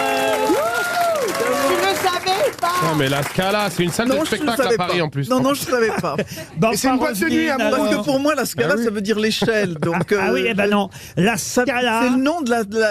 Tu ne savais pas? Non, mais la Scala, c'est une salle de spectacle à Paris en plus. Non, non, je savais pas. Bon, Et c'est une boîte de nuit, à mon Parce avis. que pour moi, la Scala, ça veut dire l'échelle. Donc, Ah oui, eh ben non. La Scala. C'est le nom de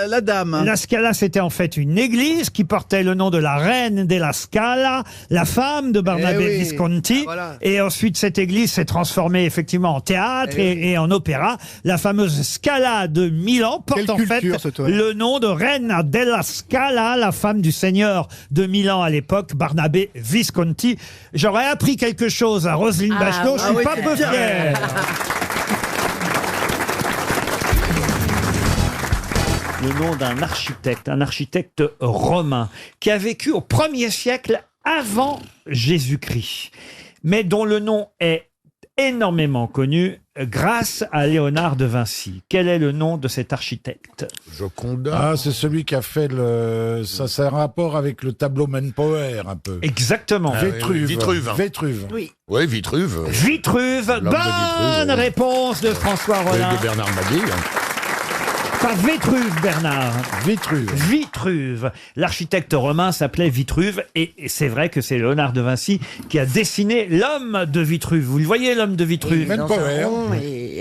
la dame. La Scala, c'était en fait une église qui portait le nom de la reine della Scala, la femme de Barnabé Eh oui. Visconti. Ah, voilà. Et ensuite, cette église s'est transformée effectivement en théâtre et en opéra. La fameuse Scala de Milan porte Quelle en fait culture, ce toi. le nom de reine della Scala, la femme du seigneur de Milan à l'époque, Barnabé Visconti. J'aurais appris quelque chose à Roselyne Ah, Bachelot, je suis oui, pas c'est peu bien. fier. Le nom d'un architecte romain, qui a vécu au 1er siècle avant Jésus-Christ, mais dont le nom est énormément connu grâce à Léonard de Vinci. Quel est le nom de cet architecte? Ah, c'est celui qui a fait le... Ça, c'est un rapport avec le tableau Manpower, un peu. Exactement. Vitruve. Vitruve. Vitruve. Oui. Oui, Vitruve. Vitruve. L'homme de Vitruve, Bonne oui. réponse de François Oui, Rollin. de Bernard Mabille. Pas Vitruve, Bernard. Vitruve. Vitruve. L'architecte romain s'appelait Vitruve et c'est vrai que c'est Léonard de Vinci qui a dessiné l'homme de Vitruve. Vous le voyez, l'homme de Vitruve? Manpower.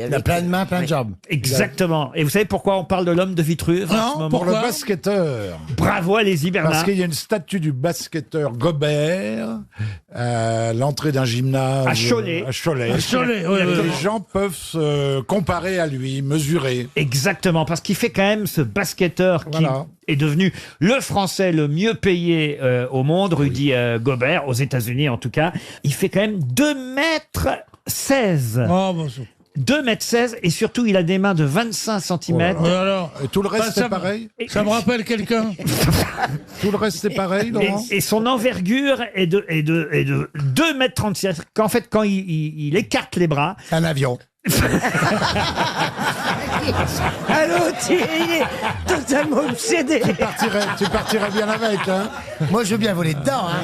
Il a plein de mains, plein de jambes. Exactement. Et vous savez pourquoi on parle de l'homme de Vitruve en ce moment? Pour le basketteur. Bravo, allez-y, Parce Bernard. qu'il y a une statue du basketteur Gobert à l'entrée d'un gymnase À Cholet. À Cholet. À Cholet, oui, oui, Les oui. gens peuvent se comparer à lui, mesurer. Exactement, parce qu'il fait quand même ce basketteur qui Voilà. est devenu le Français le mieux payé au monde, Rudy Gobert, aux États-Unis en tout cas. Il fait quand même 2,16 m. Oh, bon, 2,16 m et surtout il a des mains de 25 cm. Et alors Et tout le reste, Bah, c'est ça me- pareil Ça me rappelle quelqu'un. Tout le reste, c'est pareil, Laurent Et son envergure est de 2,36 m. Qu'en fait, quand il écarte les bras. Un avion. Allô, il est totalement obsédé. Tu partirais bien avec, hein. Moi, je veux bien voler dedans, hein.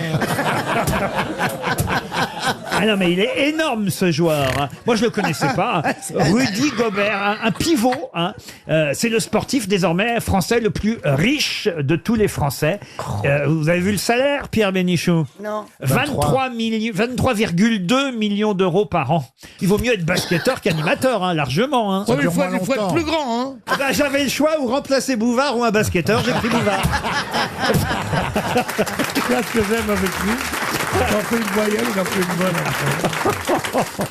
Ah non, mais il est énorme ce joueur. Hein. Moi, je le connaissais pas. Hein. Rudy Gobert, un pivot. Hein. C'est le sportif désormais français le plus riche de tous les Français. Vous avez vu le salaire, Pierre Bénichou? Non. 23,2 millions d'euros par an. Il vaut mieux être basketteur qu'animateur, hein, largement. Hein. Ouais, mais il faut être plus grand. Hein. Ah bah, j'avais le choix ou remplacer Bouvard ou un basketteur. J'ai pris Bouvard. Qu'est-ce que j'aime avec lui? Il a fait une moyenne, il a fait une bonne.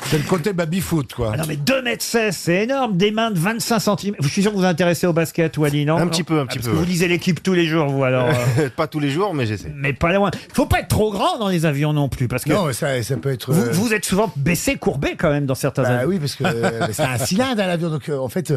C'est le côté baby-foot, quoi. Ah non, mais 2,16 m, c'est énorme. Des mains de 25 cm. Je suis sûr que vous vous intéressez au basket, Wally, non? Un petit peu. Parce que vous lisez l'équipe tous les jours, vous, alors. Pas tous les jours, mais j'essaie. Mais pas loin. Faut pas être trop grand dans les avions non plus, parce que. Non, ça peut être. Vous êtes souvent baissé, courbé quand même dans certains avions. Oui, parce que c'est un cylindre à l'avion, donc en fait,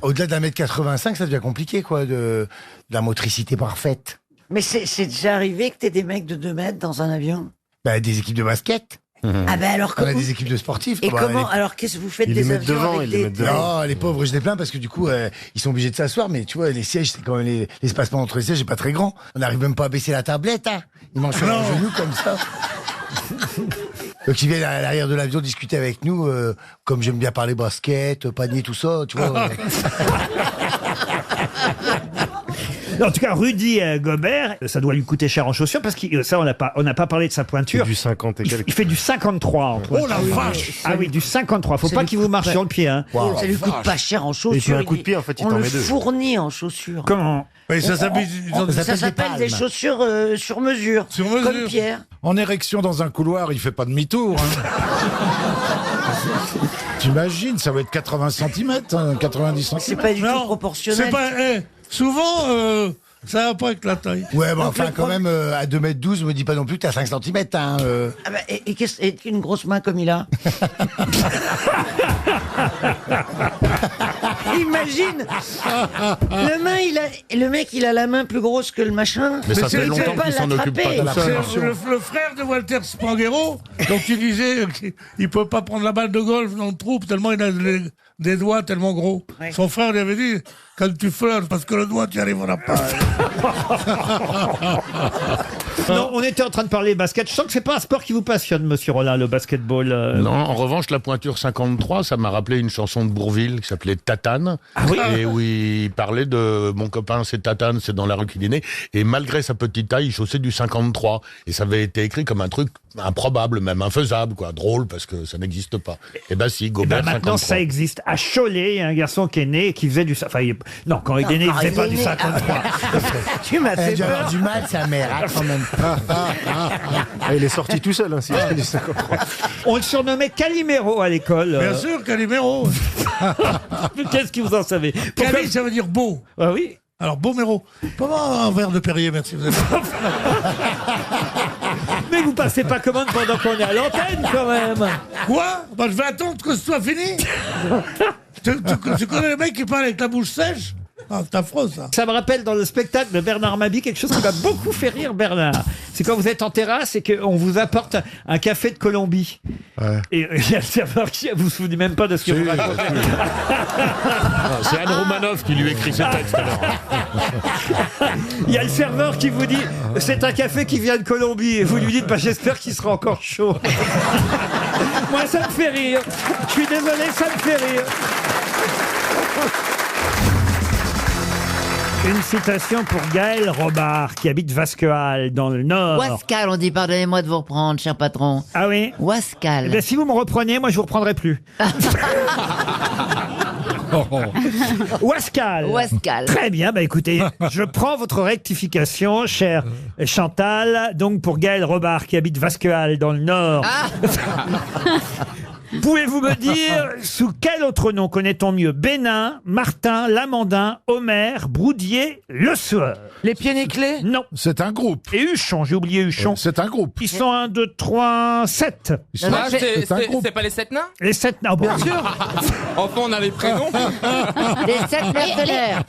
au-delà d'1,85 m, ça devient compliqué, quoi, de la motricité parfaite. Mais c'est déjà arrivé que t'aies des mecs de 2 mètres dans un avion? Bah, des équipes de basket. Ah ben alors On a comment? des équipes de sportifs. Et Bah, comment? Alors qu'est-ce que vous faites Ils les des mettent avions devant, avec ils les des... mettent devant. Non, les pauvres, je les plains parce que du coup, ils sont obligés de s'asseoir, mais tu vois, les sièges, c'est quand même l'espacement entre les sièges n'est pas très grand. On n'arrive même pas à baisser la tablette, hein. Ils mangent sur leurs genoux comme ça. Donc ils viennent à l'arrière de l'avion discuter avec nous, comme j'aime bien parler basket, panier, tout ça, tu vois. En tout cas, Rudy Gobert, ça doit lui coûter cher en chaussures parce que ça, on n'a pas parlé de sa pointure. Du 50 et quelques. Il fait du 53 en pointure. Oh la vache! Ah oui, du 53. Faut pas qu'il vous marche sur le pied. Hein. Ça lui coûte pas cher en chaussures. Et puis un coup de pied, en fait, il on t'en le met deux. fournit en chaussures. Comment? Mais ça s'appelle Ça s'appelle des chaussures sur mesure. Sur mesure. Comme Pierre. En érection dans un couloir, il fait pas demi-tour. Hein. T'imagines, ça va être 80 cm, 90 cm. C'est pas du tout proportionnel. C'est pas. Souvent, ça va pas avec la taille. Ouais, mais Donc, enfin, quand même, à 2,12 m, me dis pas non plus que t'as 5 cm, hein. Ah bah, et une grosse main comme il a. Imagine le mec il a la main plus grosse que le machin. Mais ça fait il longtemps peut pas qu'il s'en occupe pas l'attraper. tout seul. Le frère de Walter Spanghero, donc il disait qu'il peut pas prendre la balle de golf dans le trou tellement il a des doigts tellement gros. Ouais. Son frère lui avait dit quand tu flirtes parce que le doigt tu n'y arriveras pas. Non, on était en train de parler basket. Je sens que c'est pas un sport qui vous passionne, monsieur Rollin, le basketball. Non, en revanche, la pointure 53, ça m'a rappelé une chanson de Bourvil qui s'appelait Tatane. Ah oui. Et où il parlait de mon copain, c'est Tatane, c'est dans la rue qu'il est né. Et malgré sa petite taille, il chaussait du 53. Et ça avait été écrit comme un truc improbable, même infaisable, quoi. Drôle, parce que ça n'existe pas. Et ben si, Eh Gobert ben, maintenant, 53. ça existe. À Cholet, il y a un garçon qui est né et qui faisait du... Enfin, non, quand il est né, il faisait pas du 53. Tu m'as Elle a fait dû avoir peur. du mal, sa mère, hein, quand même. Ah, il est sorti tout seul, hein, s'il fait du 53. On le surnommait Calimero à l'école. Bien sûr, Calimero. Qu'est-ce que vous en savez? Pourquoi- Cali, ça veut dire beau. Ah oui. Alors, beau méro. Comment un verre de Perrier, merci. Vous êtes... Mais vous passez pas commande pendant qu'on est à l'antenne, quand même. Quoi? Bah, je vais attendre que ce soit fini. tu connais le mec qui parle avec la bouche sèche? Ah, c'est affreux, ça. Ça me rappelle dans le spectacle de Bernard Mabie quelque chose qui m'a beaucoup fait rire, Bernard. C'est quand vous êtes en terrasse et qu'on vous apporte un café de Colombie. Ouais. Et il y a le serveur qui... Vous vous souvenez même pas de ce que vous racontez. C'est Anne Romanoff qui lui écrit ses textes, alors. Il y a le serveur qui vous dit « C'est un café qui vient de Colombie » et vous lui dites bah, « J'espère qu'il sera encore chaud. » Moi, ça me fait rire. Je suis désolé, ça me fait rire. Une citation pour Gaël Robard, qui habite Vasquehal, dans le Nord. Wascal, on dit pardonnez-moi de vous reprendre, cher patron. Ah oui? Wascal. Eh bien, si vous me reprenez, moi, je vous reprendrai plus. Wascal. Wascal. Très bien, bah écoutez, je prends votre rectification, cher Chantal. Donc, pour Gaël Robard, qui habite Vasquehal, dans le Nord. Pouvez-vous me dire sous quel autre nom connaît-on mieux Bénin, Martin, Lamandin, Homer, Broudier, Le Sueur? Les pieds nickelés? Non. C'est un groupe. Et Huchon, j'ai oublié Huchon. C'est un groupe. Ils sont 1, 2, 3, 7. Ils sont- c'est un groupe. C'est pas les 7 nains? Les 7 nains. Bien sûr. Enfin, on a les prénoms. Les 7 mercenaires.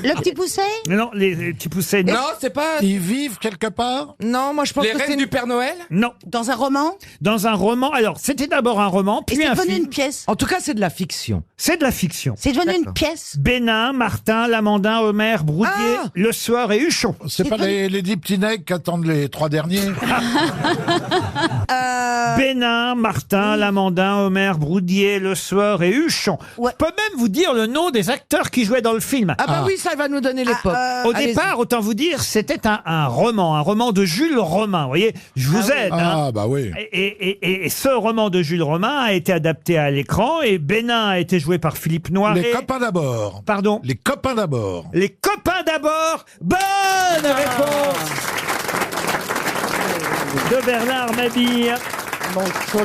Le petit pousset? Non, les petits poussets. Non, c'est pas. Ils vivent quelque part? Non, moi je pense Les que c'est reines du Père Noël? Non. Dans un roman? Dans un roman. Alors, c'était d'abord un roman, Et puis c'est un devenu film. une pièce. En tout cas, c'est de la fiction. C'est de la fiction. C'est devenu une pièce. Bénin, Martin, Lamandin, Homer, Broudier, Ah Le Sueur et Huchon. C'est pas les 10 petits nègres qui attendent les 3 derniers? Bénin, Martin, Lamandin, Homer, Broudier, Le Sueur et Huchon. Ouais. Je peux même vous dire le nom des acteurs qui jouaient dans le film. Ah bah oui, ça va nous donner l'époque. Au Allez-y. départ, autant vous dire, c'était un roman de Jules Romain. Vous voyez, je vous aide. hein. Ah, bah oui. Et ce roman de Jules Romain a été adapté à l'écran et Bénin a été joué par Philippe Noiret. Les copains d'abord. Pardon. Les copains d'abord. Les copains d'abord. Bonne réponse de Bernard Mabille.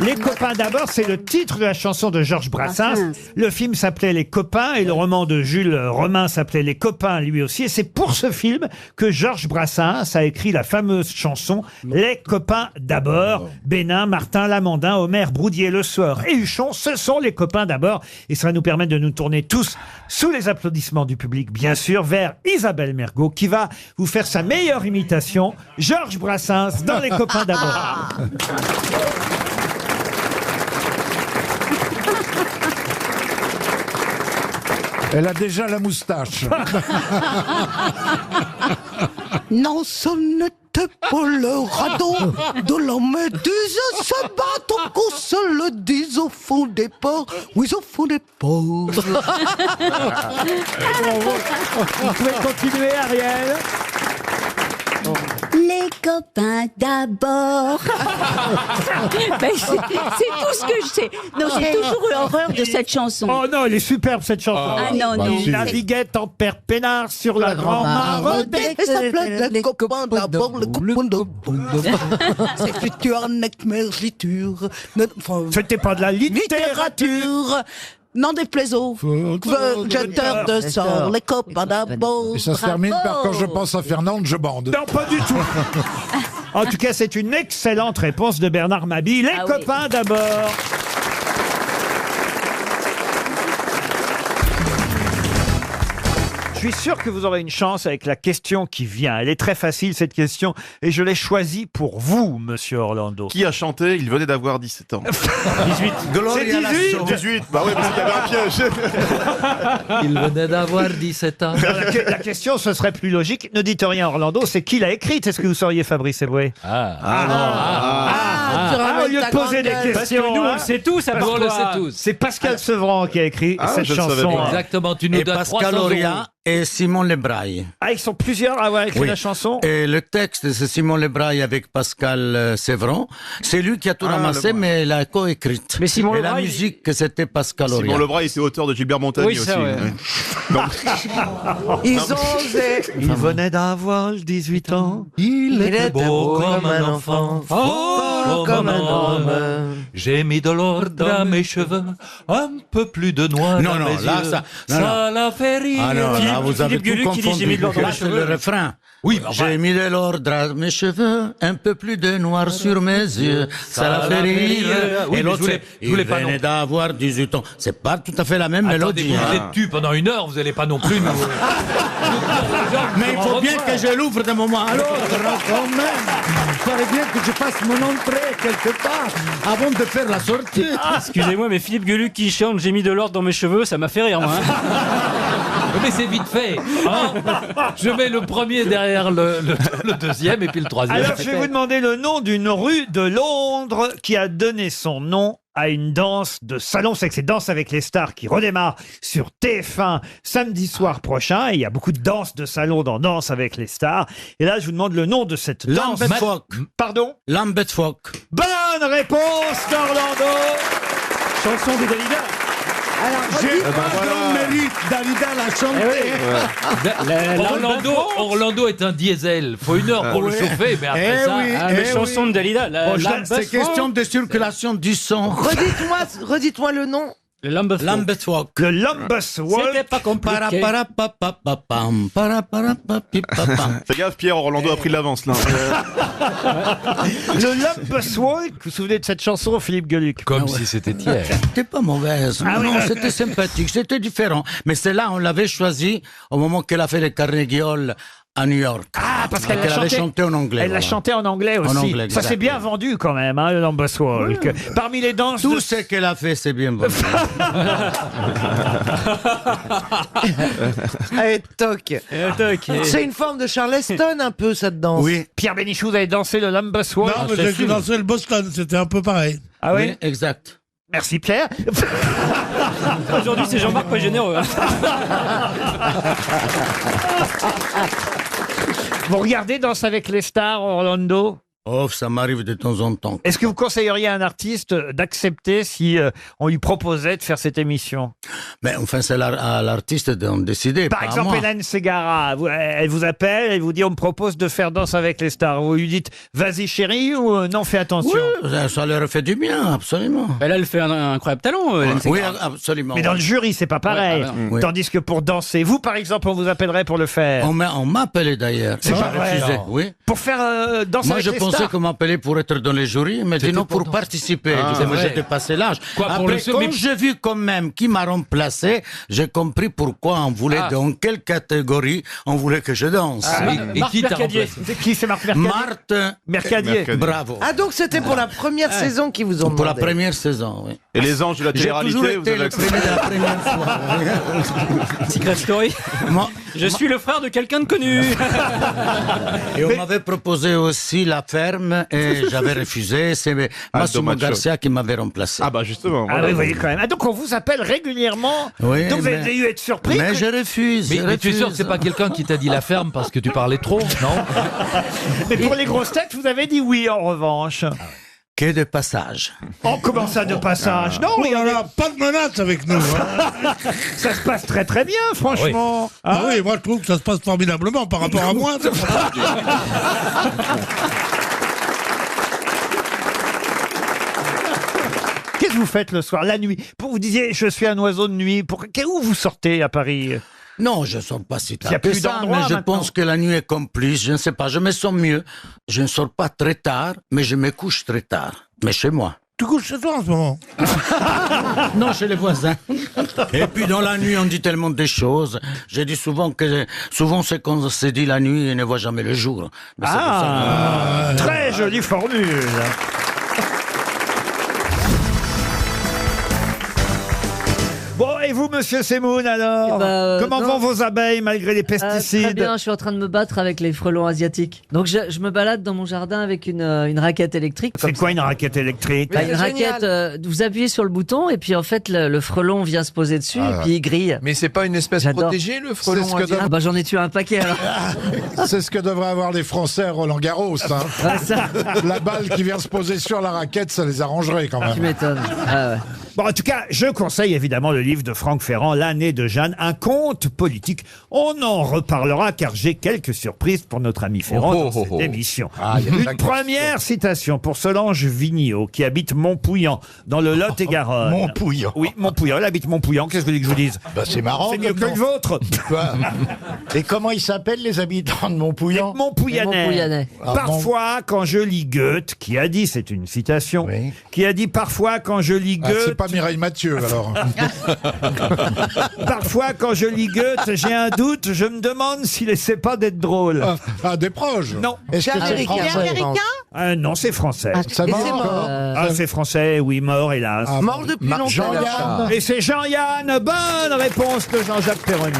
Les copains d'abord, c'est le titre de la chanson de Georges Brassens. Le film s'appelait Les copains et le roman de Jules Romain s'appelait Les copains lui aussi. Et c'est pour ce film que Georges Brassens a écrit la fameuse chanson Les copains d'abord. Bénin, Martin, Lamandin, Homer, Broudier, Le Sueur et Huchon, ce sont les copains d'abord. Et ça va nous permettre de nous tourner tous, sous les applaudissements du public bien sûr, vers Isabelle Mergo qui va vous faire sa meilleure imitation, Georges Brassens dans Les copains d'abord. Elle a déjà la moustache. Non, ce n'était pas le radeau de la méduse, ce bateau qu'on se le dise au fond des ports. Oui, au fond des ports. Vous pouvez continuer, Ariel. Les copains d'abord. Ben, c'est tout ce que je sais. Non, j'ai toujours eu horreur de cette chanson. Oh non, elle est superbe cette chanson. Ah non, non. Il naviguait en père peinard sur la grande mare. Et ça s'appelait les copains d'abord, les copains d'abord. C'est futur avec mergiture. C'était pas de la littérature. N'en déplaise aux jeteurs de sort, les copains d'abord. Et ça se termine par quand je pense à Fernande, je bande. Non, pas du tout. En tout cas, c'est une excellente réponse de Bernard Mabille. Les copains d'abord. Je suis sûr que vous aurez une chance avec la question qui vient. Elle est très facile, cette question, et je l'ai choisie pour vous, monsieur Orlando. Qui a chanté Il venait d'avoir 17 ans 18. Gloria C'est 18. Lasso. 18. Bah oui, parce qu'il y avait un piège. Il venait d'avoir 17 ans. La question, ce serait plus logique. Ne dites rien, Orlando, c'est qui l'a écrite. Est-ce que vous sauriez, Fabrice Eboué? Au lieu de poser des questions. Parce que nous, on le sait tous, à part on le toi. sait tous. C'est Pascal Sevran qui a écrit cette chanson. Exactement, tu nous donnes Pascal 300 Auria euros. et Simon Lebraille. Ah, ils sont plusieurs à avoir écrit la chanson. Et le texte, c'est Simon Lebraille avec Pascal Sévran. C'est lui qui a tout ramassé, mais il a coécrite. Mais Simon et la Lebraille, musique, c'était Pascal Auria. Simon Lebraille était auteur de Gilbert Montagny Oui, c'est aussi. vrai. Ils ont osé. Il venait d'avoir 18 ans. Il était beau comme un enfant, fort comme un homme. J'ai mis de l'ordre à mes cheveux, un peu plus de noix Non, dans non, mes là, yeux. ça l'a fait rire. Ah non, là, vous avez Philippe tout Gueluc qui dit j'ai mis confondu. de l'ordre dans Là, mes c'est le cheveux. refrain. Oui, J'ai mis de l'ordre à mes cheveux, un peu plus de noir sur mes yeux, ça l'a fait rire. Oui, Et mais l'autre, je c'est, voulais il pas venait d'avoir 18 ans. C'est pas tout à fait la même Attendez, mélodie. vous hein. êtes tu pendant 1 heure, vous n'allez pas non plus nous... Mais il faut bien que je l'ouvre de moment à l'autre, quand même. Il faudrait bien que je fasse mon entrée quelque part avant de faire la sortie. Excusez-moi, mais Philippe Gueluc qui chante j'ai mis de l'ordre dans mes cheveux, ça m'a fait rire, moi. Hein. Mais c'est vite fait. Hein, je mets le premier derrière le deuxième et puis le troisième. Alors, je vais vous demander le nom d'une rue de Londres qui a donné son nom à une danse de salon. C'est que c'est Danse avec les stars qui redémarre sur TF1 samedi soir prochain. Et il y a beaucoup de danses de salon dans Danse avec les stars. Et là, je vous demande le nom de cette danse. Lambeth Folk. Pardon? Lambeth Folk. Bonne réponse d'Orlando. Chanson des Dalida. J'ai pas de mérite, Dalida l'a chanté. Orlando est un diesel. Faut 1 heure pour le chauffer, mais après ça. La chanson de Dalida. C'est question de circulation du son. Redites-moi le nom. Le Lambeth Walk. Le Lambeth Walk. C'était pas compliqué. Fais gaffe, Pierre, Orlando a pris de l'avance là. Le Lambeth Walk. Vous vous souvenez de cette chanson, Philippe Gueluc? Comme si c'était hier. C'était pas mauvaise. Non, c'était sympathique, c'était différent. Mais celle-là, on l'avait choisi au moment qu'elle a fait les Carnegie Hall à New York. Ah, parce qu'elle avait chanté en anglais. Elle l'a chanté en anglais aussi. En anglais, ça s'est bien vendu quand même, le Lambeth Walk. Parmi les danses. Tout ce qu'elle a fait, c'est bien vendu. Allez, toc. C'est une forme de Charleston un peu cette danse. Oui. Pierre Bénichou, vous avez dansé le Lambeth Walk? Non, mais j'ai dansé le Boston, c'était un peu pareil. Ah oui, exact. Merci Pierre. Aujourd'hui, c'est Jean-Marc pas généreux. Vous regardez Danse avec les stars, Orlando? Oh, ça m'arrive de temps en temps. Est-ce que vous conseilleriez à un artiste d'accepter si on lui proposait de faire cette émission? Mais enfin, c'est à l'artiste d'en décider. Par exemple, Hélène Ségara, elle vous appelle, elle vous dit on me propose de faire Danse avec les stars. Vous lui dites vas-y chérie ou non, fais attention. Oui, ça leur fait du bien, absolument. Elle fait un incroyable talent, Hélène Oui, Ségara. absolument. Mais dans le jury, c'est pas pareil. Oui. Tandis que pour danser, vous par exemple, on vous appellerait pour le faire. On m'a appelé d'ailleurs. C'est pas J'ai vrai, refusé. non. Oui. Pour faire Danse Moi, avec je les pensais stars. qu'on m'appelait pour être dans les jurys, mais dit non, pour participer. Ah, Je dis, moi, ouais. j'ai dépassé l'âge. Quoi, pour Après, le seul- quand mais- j'ai vu quand même qui m'a remplacé, j'ai compris pourquoi on voulait, dans quelle catégorie on voulait que je danse. Et Marc qui t'a Mercadier. remplacé? C'est qui? C'est Marc Mercadier. Marthe Mercadier. Bravo. Ah, donc c'était pour la première saison qu'ils vous ont demandé. Pour la première saison, oui. Et les anges de la J'ai toujours télé-réalité, vous été avez le accepté? premier de la première fois. Secret Story. Moi- Je suis le frère de quelqu'un de connu. Et on m'avait proposé aussi La Ferme et j'avais refusé. C'est Massimo dommage. Garcia qui m'avait remplacé. Ah bah justement. Ah voilà. oui, vous voyez quand même. Ah, donc on vous appelle régulièrement. Oui, donc vous mais- avez dû être surpris. Mais que- je refuse. Mais je tu es sûr que refuse. c'est pas quelqu'un qui t'a dit la ferme parce que tu parlais trop, non? Mais pour les grosses têtes, vous avez dit oui en revanche. Que de passage. Oh, comment ça de passage? Non, Oui, on n'a pas de menace avec nous. Hein. ça se passe très très bien, franchement. Ah oui, moi je trouve que ça se passe formidablement par rapport à moi. c'est fantastique. Qu'est-ce que vous faites le soir, la nuit? Vous disiez, je suis un oiseau de nuit. Où vous sortez à Paris? Non, je ne sors pas si Il y a tard que plus ça, d'endroits mais je maintenant. pense que la nuit est complice. Je ne sais pas, je me sens mieux. Je ne sors pas très tard, mais je me couche très tard. Mais chez moi. Tu couches chez toi en ce moment? Non, chez les voisins. Et puis dans la nuit, on dit tellement de choses. J'ai dit souvent que ce qu'on se dit la nuit ne voit jamais le jour. Mais c'est pour ça Très jolie formule. Bon, et vous, monsieur Semoun, alors? Comment non. vont vos abeilles malgré les pesticides? Très bien, je suis en train de me battre avec les frelons asiatiques. Donc je me balade dans mon jardin avec une raquette électrique. C'est quoi une raquette électrique? Bah, une raquette, vous appuyez sur le bouton et puis en fait le frelon vient se poser dessus et puis il grille. Mais c'est pas une espèce J'adore. protégée, le frelon C'est ce que indien Ah bah j'en ai tué un paquet alors. C'est ce que devraient avoir les Français à Roland Garros. Hein. La balle qui vient se poser sur la raquette, ça les arrangerait quand même. Tu m'étonnes. Ah ouais. Bon, en tout cas, je conseille évidemment le livre de Franck Ferrand, L'année de Jeanne, un conte politique. On en reparlera car j'ai quelques surprises pour notre ami Ferrand dans cette émission. Une première citation pour Solange Vigneault, qui habite Montpouillan, dans le Lot-et-Garonne. Montpouillan. Oui, Montpouillan. Elle habite Montpouillan. Qu'est-ce que vous voulez que je vous dise? Bah, c'est marrant. C'est mieux comme que nom. le vôtre. Quoi Et comment ils s'appellent les habitants de Montpouillan? Montpouillanais. Montpouillanais. Ah, Parfois, quand je lis Goethe, qui a dit, c'est une citation, qui a dit parfois quand je lis Ah, Goethe. c'est pas Mireille Mathieu alors. Parfois, quand je lis Goethe, j'ai un doute, je me demande s'il essaie pas d'être drôle. Ah, des proches. Non. Est-ce que c'est Américain. français? Non, c'est français. Ça Et mort c'est mort. encore Ah, c'est français, oui, mort, hélas. Mort depuis longtemps. Jean-Yann. Et c'est Jean-Yann. Bonne réponse de Jean-Jacques Perroni.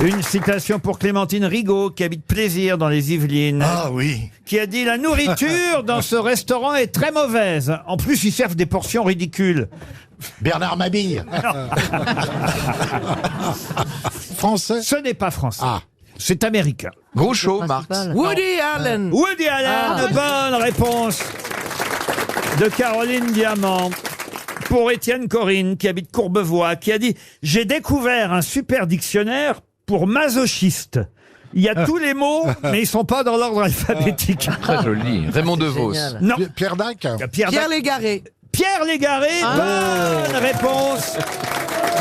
Une citation pour Clémentine Rigaud, qui habite Plaisir dans les Yvelines. Ah oui. Qui a dit « La nourriture dans ce restaurant est très mauvaise. En plus, ils servent des portions ridicules. » Bernard Mabille. Français. Ce n'est pas français. Ah. C'est américain. Groucho, Marx. Woody Allen. Woody Allen, bonne réponse de Caroline Diamant. Pour Étienne Corinne, qui habite Courbevoie, qui a dit « J'ai découvert un super dictionnaire pour masochiste. Il y a tous les mots, mais ils sont pas dans l'ordre alphabétique. » Très joli. Raymond DeVos. Non. Pierre Dac. Pierre Légaré. Pierre Légaré, bonne réponse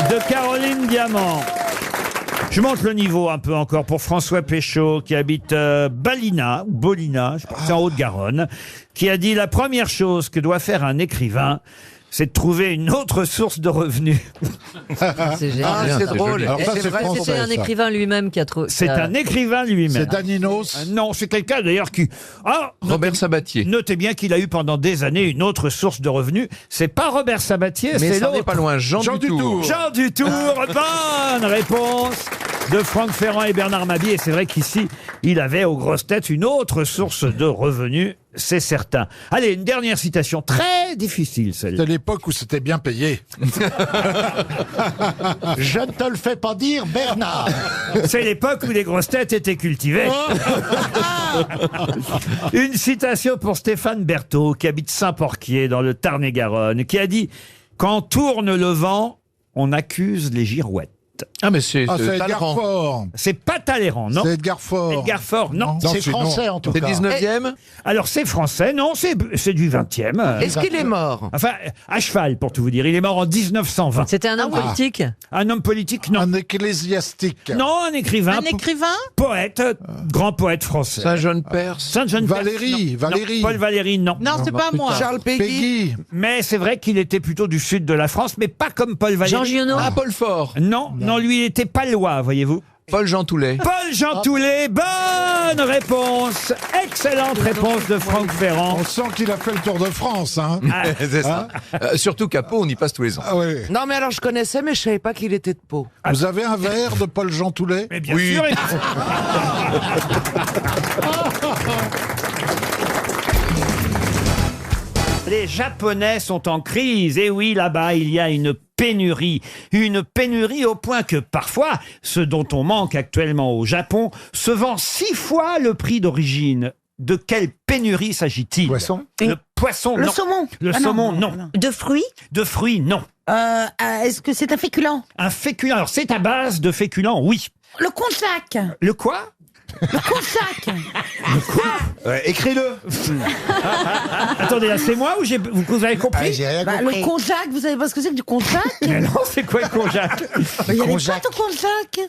de Caroline Diamant. Je monte le niveau un peu encore pour François Péchaud, qui habite Balina, ou Bolina, je pense, c'est en Haute-Garonne, qui a dit « La première chose que doit faire un écrivain, c'est de trouver une autre source de revenus. » C'est génial. Ah, c'est drôle. Alors ça, Et c'est vrai, français, C'est un ça. écrivain lui-même qui a trouvé. C'est un écrivain lui-même. C'est Daninos. Non, c'est quelqu'un d'ailleurs qui... Ah, Robert Sabatier. notez bien qu'il a eu pendant des années une autre source de revenus. C'est pas Robert Sabatier, Mais c'est ça n'est l'autre. pas loin. Jean Dutour. Jean Dutour, bonne réponse de Franck Ferrand et Bernard Mabie. Et c'est vrai qu'ici, il avait aux grosses têtes une autre source de revenus, c'est certain. Allez, une dernière citation très difficile, celle-là. C'était l'époque où c'était bien payé. Je ne te le fais pas dire, Bernard. C'est l'époque où les grosses têtes étaient cultivées. Une citation pour Stéphane Berthaud, qui habite Saint-Porquier, dans le Tarn-et-Garonne, qui a dit « Quand tourne le vent, on accuse les girouettes. » Ah, mais c'est C'est Edgar Talleyrand. Faure. C'est pas Talleyrand, non. C'est Edgar Faure. Edgar Faure, non. C'est français en tout C'est cas. 19e. Alors c'est français, non, c'est du 20e. Est-ce qu'il est mort? Enfin, à cheval, pour tout vous dire. Il est mort en 1920. C'était un homme politique. Un homme politique, non. Un ecclésiastique. Non, un écrivain. Un écrivain? Poète, grand poète français. Saint-Jean-de-Perse. Saint-Jean-de-Perse, Valérie, non. Valérie. Non, Paul Valéry, non. Non, c'est pas moi. Charles Péguy. Peggy. Mais c'est vrai qu'il était plutôt du sud de la France, mais pas comme Paul Valéry. Jean Giono. Ah, Paul Fort. Non, non, lui, il était palois, voyez-vous. Paul Jean Toulet. Paul Jean Toulet, bonne réponse. Excellente réponse de Franck Ferrand. On sent qu'il a fait le Tour de France, hein. C'est ça. Surtout qu'à Pau, on y passe tous les ans. Ah oui. Non, mais alors je connaissais, mais je savais pas qu'il était de Pau. Vous avez un verre de Paul Jean Toulet? Mais bien sûr. Les Japonais sont en crise. Et oui, là-bas, il y a une pénurie. Une pénurie au point que parfois, ce dont on manque actuellement au Japon se vend 6 fois le prix d'origine. De quelle pénurie s'agit-il? Poisson. Le poisson, Le non. saumon. Le Ah non, saumon, non, non. non. De fruits? De fruits, non. Est-ce que c'est un féculent? Un féculent. Alors, c'est à base de féculents, oui. Le konjac. Le quoi? Le konjac. Écris-le. Attendez, là, c'est moi ou vous avez compris? J'ai rien Bah, compris. le konjac, vous savez pas ce que c'est que du konjac? Mais non, c'est quoi le konjac? Il y a des konjac. pâtes au konjac.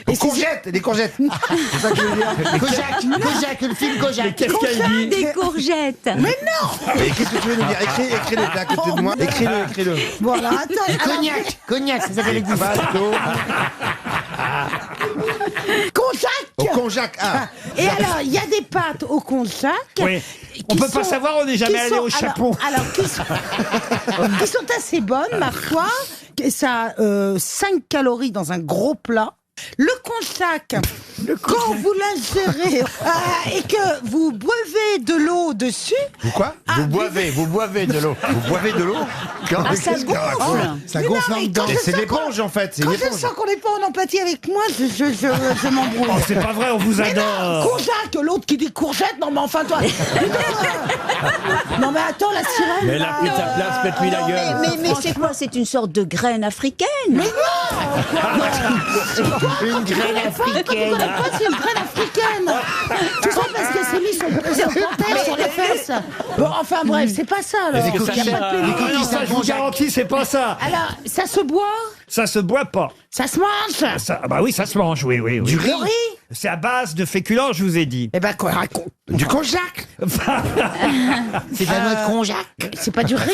Des courgettes, des courgettes. C'est ça que je veux dire. Kojak, le film Mais Kojak. qu'est-ce qu'elle dit? Des courgettes. Mais non. Mais qu'est-ce que tu veux nous dire? Écris-le là, à côté de moi. Écris-le. Voilà, attends. Cognac, ça s'appelle du bateau. Konjac. Au Konjac, ah. Et alors, il y a des pâtes au konjac. Oui. On peut pas savoir, on n'est jamais allé au Japon. Alors, qui sont assez bonnes, ma foi. Ça a 5 calories dans un gros plat. Le konjac, quand vous l'ingérez et que vous boivez de l'eau dessus... Vous quoi? Vous boivez de l'eau. Vous boivez de l'eau? Ah, ça gonfle. Ça Mais gonfle non, en mais dedans. quand je C'est sens l'éponge en fait, c'est Quand une je éponge. sens qu'on n'est pas en empathie avec moi, je m'embrouille. Oh, c'est pas vrai, on vous Mais non, adore. konjac, l'autre qui dit courgette, non mais enfin toi. Non mais attends, la sirène. Mais elle a pris sa place, pète-lui la gueule. Mais c'est quoi? C'est une sorte de graine africaine. Mais non. Une graine africaine. Tu connais pas, c'est une graine africaine. Tu sais parce que c'est mis son panthère sur les fesses. Bon, enfin bref, c'est pas ça alors. Les coquilles, Il y a pas de pénurie. Ah non, ça, je vous garantis, c'est pas ça. Alors, ça se boit? Ça se boit pas. Ça se mange? Ah bah oui, ça se mange, oui. Du riz? C'est à base de féculents, je vous ai dit. Eh ben quoi, raconte. Du konjac. C'est de la noix de konjac. C'est pas du riz,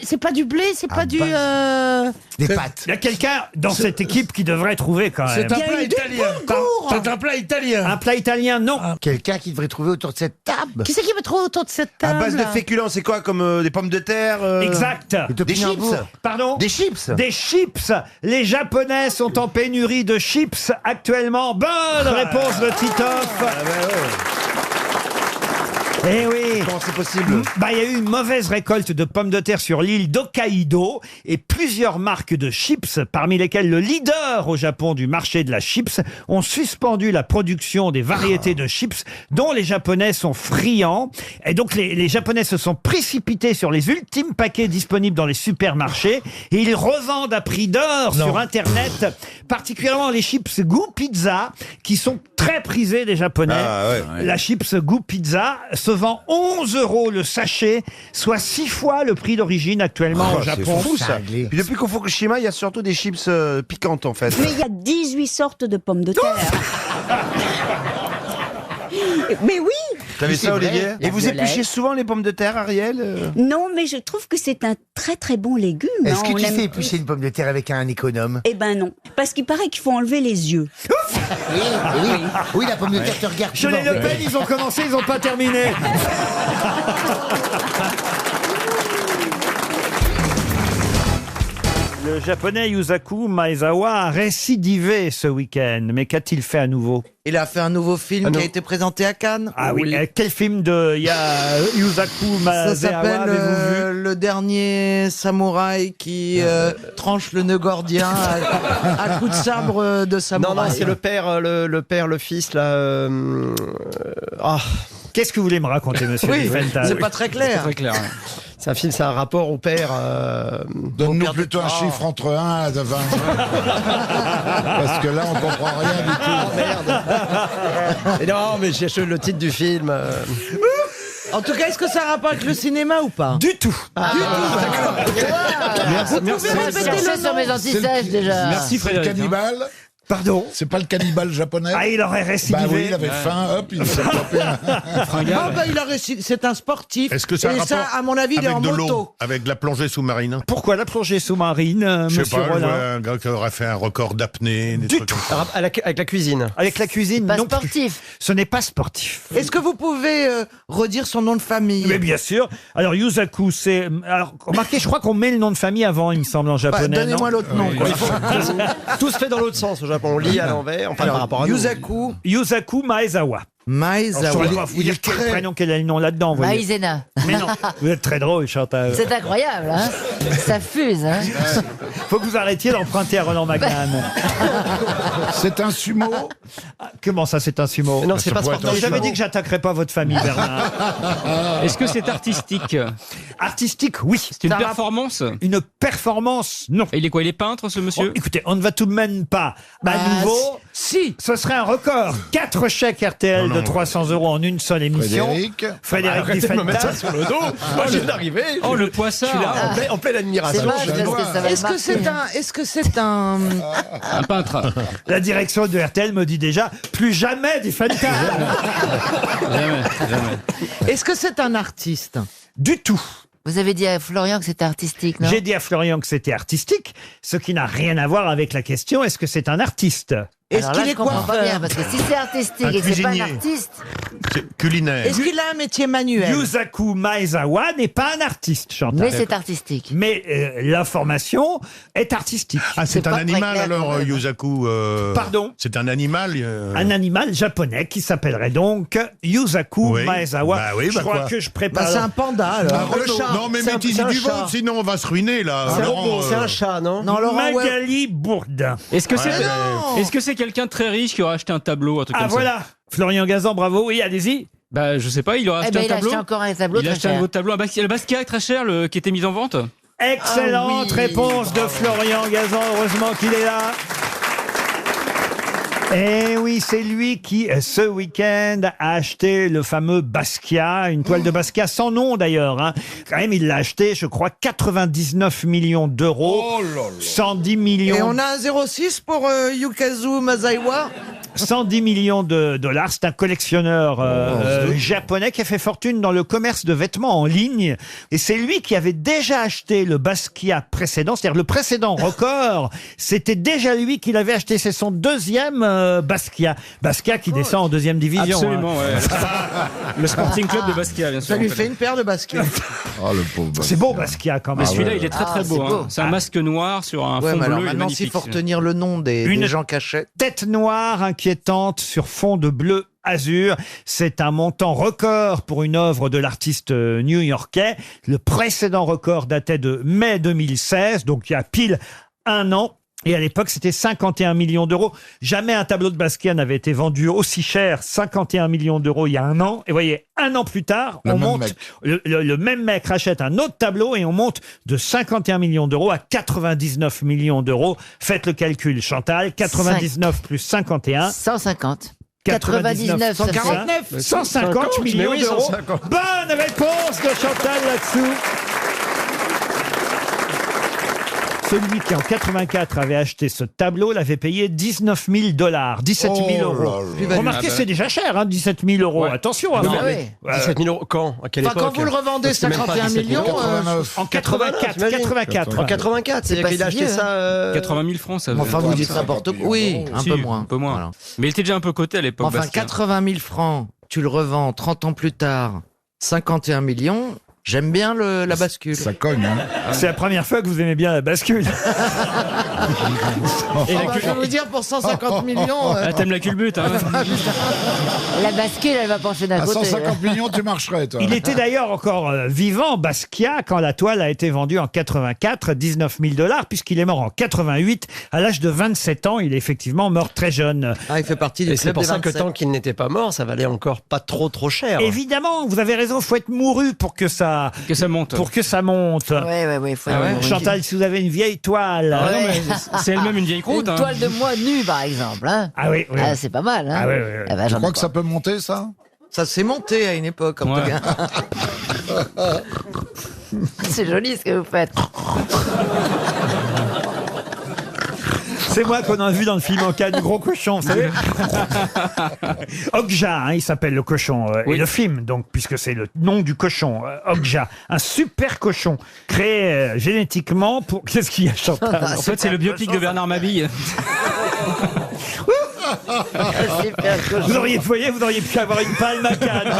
c'est pas du blé, c'est pas du... Des pâtes. Il y a quelqu'un dans cette équipe qui devrait trouver quand même. C'est un Il y a plat eu du italien. boulgour. C'est un plat italien. Un plat italien, non. Quelqu'un qui devrait trouver autour de cette table. Qui c'est qui va trouver autour de cette À table? base de féculents, c'est quoi? Comme des pommes de terre Exact. Des chips. Pardon? Des chips. Des chips. Les Japonais sont en pénurie de chips actuellement. Bonne réponse de Titoff. Eh oui. Comment c'est possible? Bah, il y a eu une mauvaise récolte de pommes de terre sur l'île d'Hokkaido et plusieurs marques de chips, parmi lesquelles le leader au Japon du marché de la chips, ont suspendu la production des variétés de chips dont les Japonais sont friands. Et donc, les Japonais se sont précipités sur les ultimes paquets disponibles dans les supermarchés et ils revendent à prix d'or sur Internet, particulièrement les chips goût pizza qui sont très prisés des Japonais. La chips goût pizza se vend 11 € le sachet, soit 6 fois le prix d'origine actuellement au Japon. C'est fou ça. Puis depuis qu'au Fukushima, il y a surtout des chips piquantes en fait. Mais il y a 18 sortes de pommes de terre. Mais oui. T'avais ça, Olivier? Et vous Je l'ai. épluchez souvent les pommes de terre, Ariel? Non, mais je trouve que c'est un très très bon légume. Est-ce que On tu aime- sais éplucher une pomme de terre avec un économe? Eh ben non, parce qu'il paraît qu'il faut enlever les yeux. Oui, la pomme de terre te regarde. Chez les Le Pen, ils ont commencé, ils n'ont pas terminé. Le japonais Yusaku Maezawa a récidivé ce week-end. Mais qu'a-t-il fait à nouveau? Il a fait un nouveau film qui a été présenté à Cannes. Ah oui, quel film de Yusaku Ça Maezawa s'appelle avez-vous vu? Le dernier samouraï qui tranche le nœud gordien à coup de sabre de samouraï. Non, c'est le père, le fils, là. Qu'est-ce que vous voulez me raconter, monsieur Oui, Diefenthal? c'est pas très clair. C'est très clair. C'est un film, c'est un rapport au père. Donne-nous plutôt un chiffre entre 1 et 20. Parce que là, on comprend rien du tout. Et non, mais je cherche le titre du film. En tout cas, est-ce que ça a rapport avec le cinéma ou pas? Du tout. Vous pouvez répéter Cherchez le sur mes nom? antisèches déjà. Merci C'est le Frédéric. cannibale. Pardon? C'est pas le cannibale japonais? Ah, il aurait récidivé. Bah oui, il avait faim, hop, il s'est tapé un... Ah bah, il a réussi. C'est un sportif. Est-ce que ça a Et un ça, rapport à mon avis, il est avec en de moto. l'eau, avec de la plongée sous-marine? Pourquoi la plongée sous-marine, Je sais monsieur pas, je Rollin? vois un gars qui aurait fait un record d'apnée, des Du trucs tout. comme ça. Avec la cuisine. Avec la cuisine, Pas non plus. sportif. Ce n'est pas sportif. Est-ce que vous pouvez redire son nom de famille? Mais bien sûr. Alors, Yusaku, c'est... Alors, remarquez, je crois qu'on met le nom de famille avant, il me semble, en japonais, non? Donnez-moi l'autre nom. quoi. Tout se fait dans l'autre sens au Japon. On lit à l'envers, enfin par rapport à nous. Yusaku Maezawa. Je Maezawa. ne saurais pas vous dire quel prénom, quel est le nom là-dedans. vous voyez. Maïzena. Mais non, vous êtes très drôle, Chantal. C'est incroyable, hein. Ça fuse, hein. Faut que vous arrêtiez d'emprunter à Roland McMahon. C'est un sumo? Comment ça, c'est un sumo? Non, c'est pas sportif. J'avais dit que j'attaquerais pas votre famille, Bernard. Est-ce que c'est artistique? Artistique, oui. C'est une performance? Une performance, non. Et il est quoi? Il est peintre, ce monsieur? Oh, écoutez, on ne va tout de même pas. À nouveau, si. Ce serait un record. 4 chèques RTL de 300 € en une seule émission. Frédéric Arrêtez de me mettre ça Diefenthal. sur le dos. Moi, je viens d'arriver. Oh, le poissard. Je suis là, en pleine admiration. C'est moche parce que ça va Est-ce que c'est un... Est-ce que c'est un... Un peintre. La direction de RTL me dit déjà plus jamais Diefenthal. Jamais, jamais. Est-ce que c'est un artiste? Du tout. Vous avez dit à Florian que c'était artistique, non? J'ai dit à Florian que c'était artistique, ce qui n'a rien à voir avec la question est-ce que c'est un artiste? Est-ce Alors là, qu'il je est comprends pas bien, coiffeur? parce que si c'est artistique Un et que c'est pas un cuisinier. artiste, Culinaire. Est-ce qu'il a un métier manuel? Yusaku Maezawa n'est pas un artiste, Chantal. mais c'est artistique. Mais l'information est artistique. Ah, c'est un pas très animal clair, alors, quand même. Yusaku. Pardon? C'est un animal. Un animal japonais qui s'appellerait donc Yusaku Oui. Maezawa. Bah oui, je bah crois quoi. que je Bah, prépare. c'est un panda, alors. Le chat. Non, mais mettez c'est un du chat. vote, sinon on va se ruiner là. C'est un Laurent, robot, c'est un chat, non? Non, Laurent, ouais. Magali Bourdin. Est-ce que c'est non. est-ce que c'est quelqu'un de très riche qui aurait acheté un tableau, un truc Ah comme ça? voilà, Florian Gazan, bravo. Oui, allez-y. Bah, je sais pas, il aurait Eh acheté ben, un il a tableau. acheté encore un tableau Il a très acheté un cher. nouveau tableau. Le Basquiat est très cher, qui était mis en vente. Excellente Ah oui. réponse de Florian Gazan. Heureusement qu'il est là. Eh oui, c'est lui qui, ce week-end, a acheté le fameux Basquiat, une toile de Basquiat sans nom d'ailleurs. Hein. Quand même, il l'a acheté, je crois, 99 millions d'euros. 110 millions. Et on a un 06 pour Yukazu Maezawa? 110 millions de dollars. C'est un collectionneur japonais qui a fait fortune dans le commerce de vêtements en ligne. Et c'est lui qui avait déjà acheté le Basquiat précédent. C'est-à-dire le précédent record, c'était déjà lui qui l'avait acheté. C'est son deuxième Basquiat. Basquiat qui descend en deuxième division. Absolument, hein. ouais. Le Sporting Club de Basquiat, bien sûr. Ça lui fait une paire de baskets. Oh, le pauvre. C'est beau Basquiat quand même. Mais celui-là, il est très très Ah, beau. c'est hein. beau. C'est un masque noir sur un Ouais, fond mais alors bleu. Il est maintenant, s'il magnifique. faut retenir le nom des gens qui achètent. Tête noire inquiétante sur fond de bleu Azur. C'est un montant record pour une œuvre de l'artiste new-yorkais. Le précédent record datait de mai 2016, donc il y a pile un an. Et à l'époque, c'était 51 millions d'euros. Jamais un tableau de Basquiat n'avait été vendu aussi cher, 51 millions d'euros il y a un an. Et voyez, un an plus tard, le même mec rachète un autre tableau et on monte de 51 millions d'euros à 99 millions d'euros. Faites le calcul, Chantal. 99 plus 51. 150. 99, 149. 150 millions d'euros. Bonne réponse de Chantal là-dessous. Celui qui, en 84, avait acheté ce tableau l'avait payé 19 000 $, 17 000 euros. Remarquez, c'est déjà cher, hein, 17 000 euros. Ouais. Attention. Oui, Hein. mais 17 000 euros, quand? À quelle époque? Quand vous le revendez 51 millions, en 84. En 84, c'est-à-dire qu'il a acheté ça. 80 000 francs, ça veut Enfin, vous dites n'importe quoi. Oui, un peu moins. Un peu moins. Voilà. Mais il était déjà un peu coté à l'époque. Enfin, Basquiat. 80 000 francs, tu le revends 30 ans plus tard, 51 millions. J'aime bien la bascule. Ça cogne, hein. C'est la première fois que vous aimez bien la bascule. Et je vais vous dire, pour 150 millions... Ah, t'aimes la culbute, hein. La bascule, elle va pencher d'un À côté. 150 millions, tu marcherais, toi. Il était d'ailleurs encore vivant, Basquiat, quand la toile a été vendue en 84, 19 000 $, puisqu'il est mort en 88, à l'âge de 27 ans. Il est effectivement mort très jeune. Ah, il fait partie du Et c'est club pour des ça que 27. tant qu'il n'était pas mort, ça valait encore pas trop cher. Évidemment, vous avez raison, faut être mouru pour que ça monte. Pour que ça monte. Oui, faut avoir Chantal, si vous avez une vieille toile. Ah non, mais c'est elle-même une vieille croûte. une toile de moi nue, par exemple. Hein. Ah oui, oui. Ah, c'est pas mal. Hein. Ah oui. Eh ben, Tu j'en ai crois que pas. ça peut monter, ça? Ça s'est monté à une époque, en tout cas. C'est joli ce que vous faites. C'est moi qu'on a vu dans le film En cas du gros cochon, vous savez. Okja, hein, il s'appelle le cochon. Et le film, donc, puisque c'est le nom du cochon, Okja. Un super cochon, créé génétiquement pour... Qu'est-ce qu'il y a, Chantal? En fait, c'est le biopic de Bernard Mabille. Super cochon. Vous auriez pu avoir une palme à Cannes.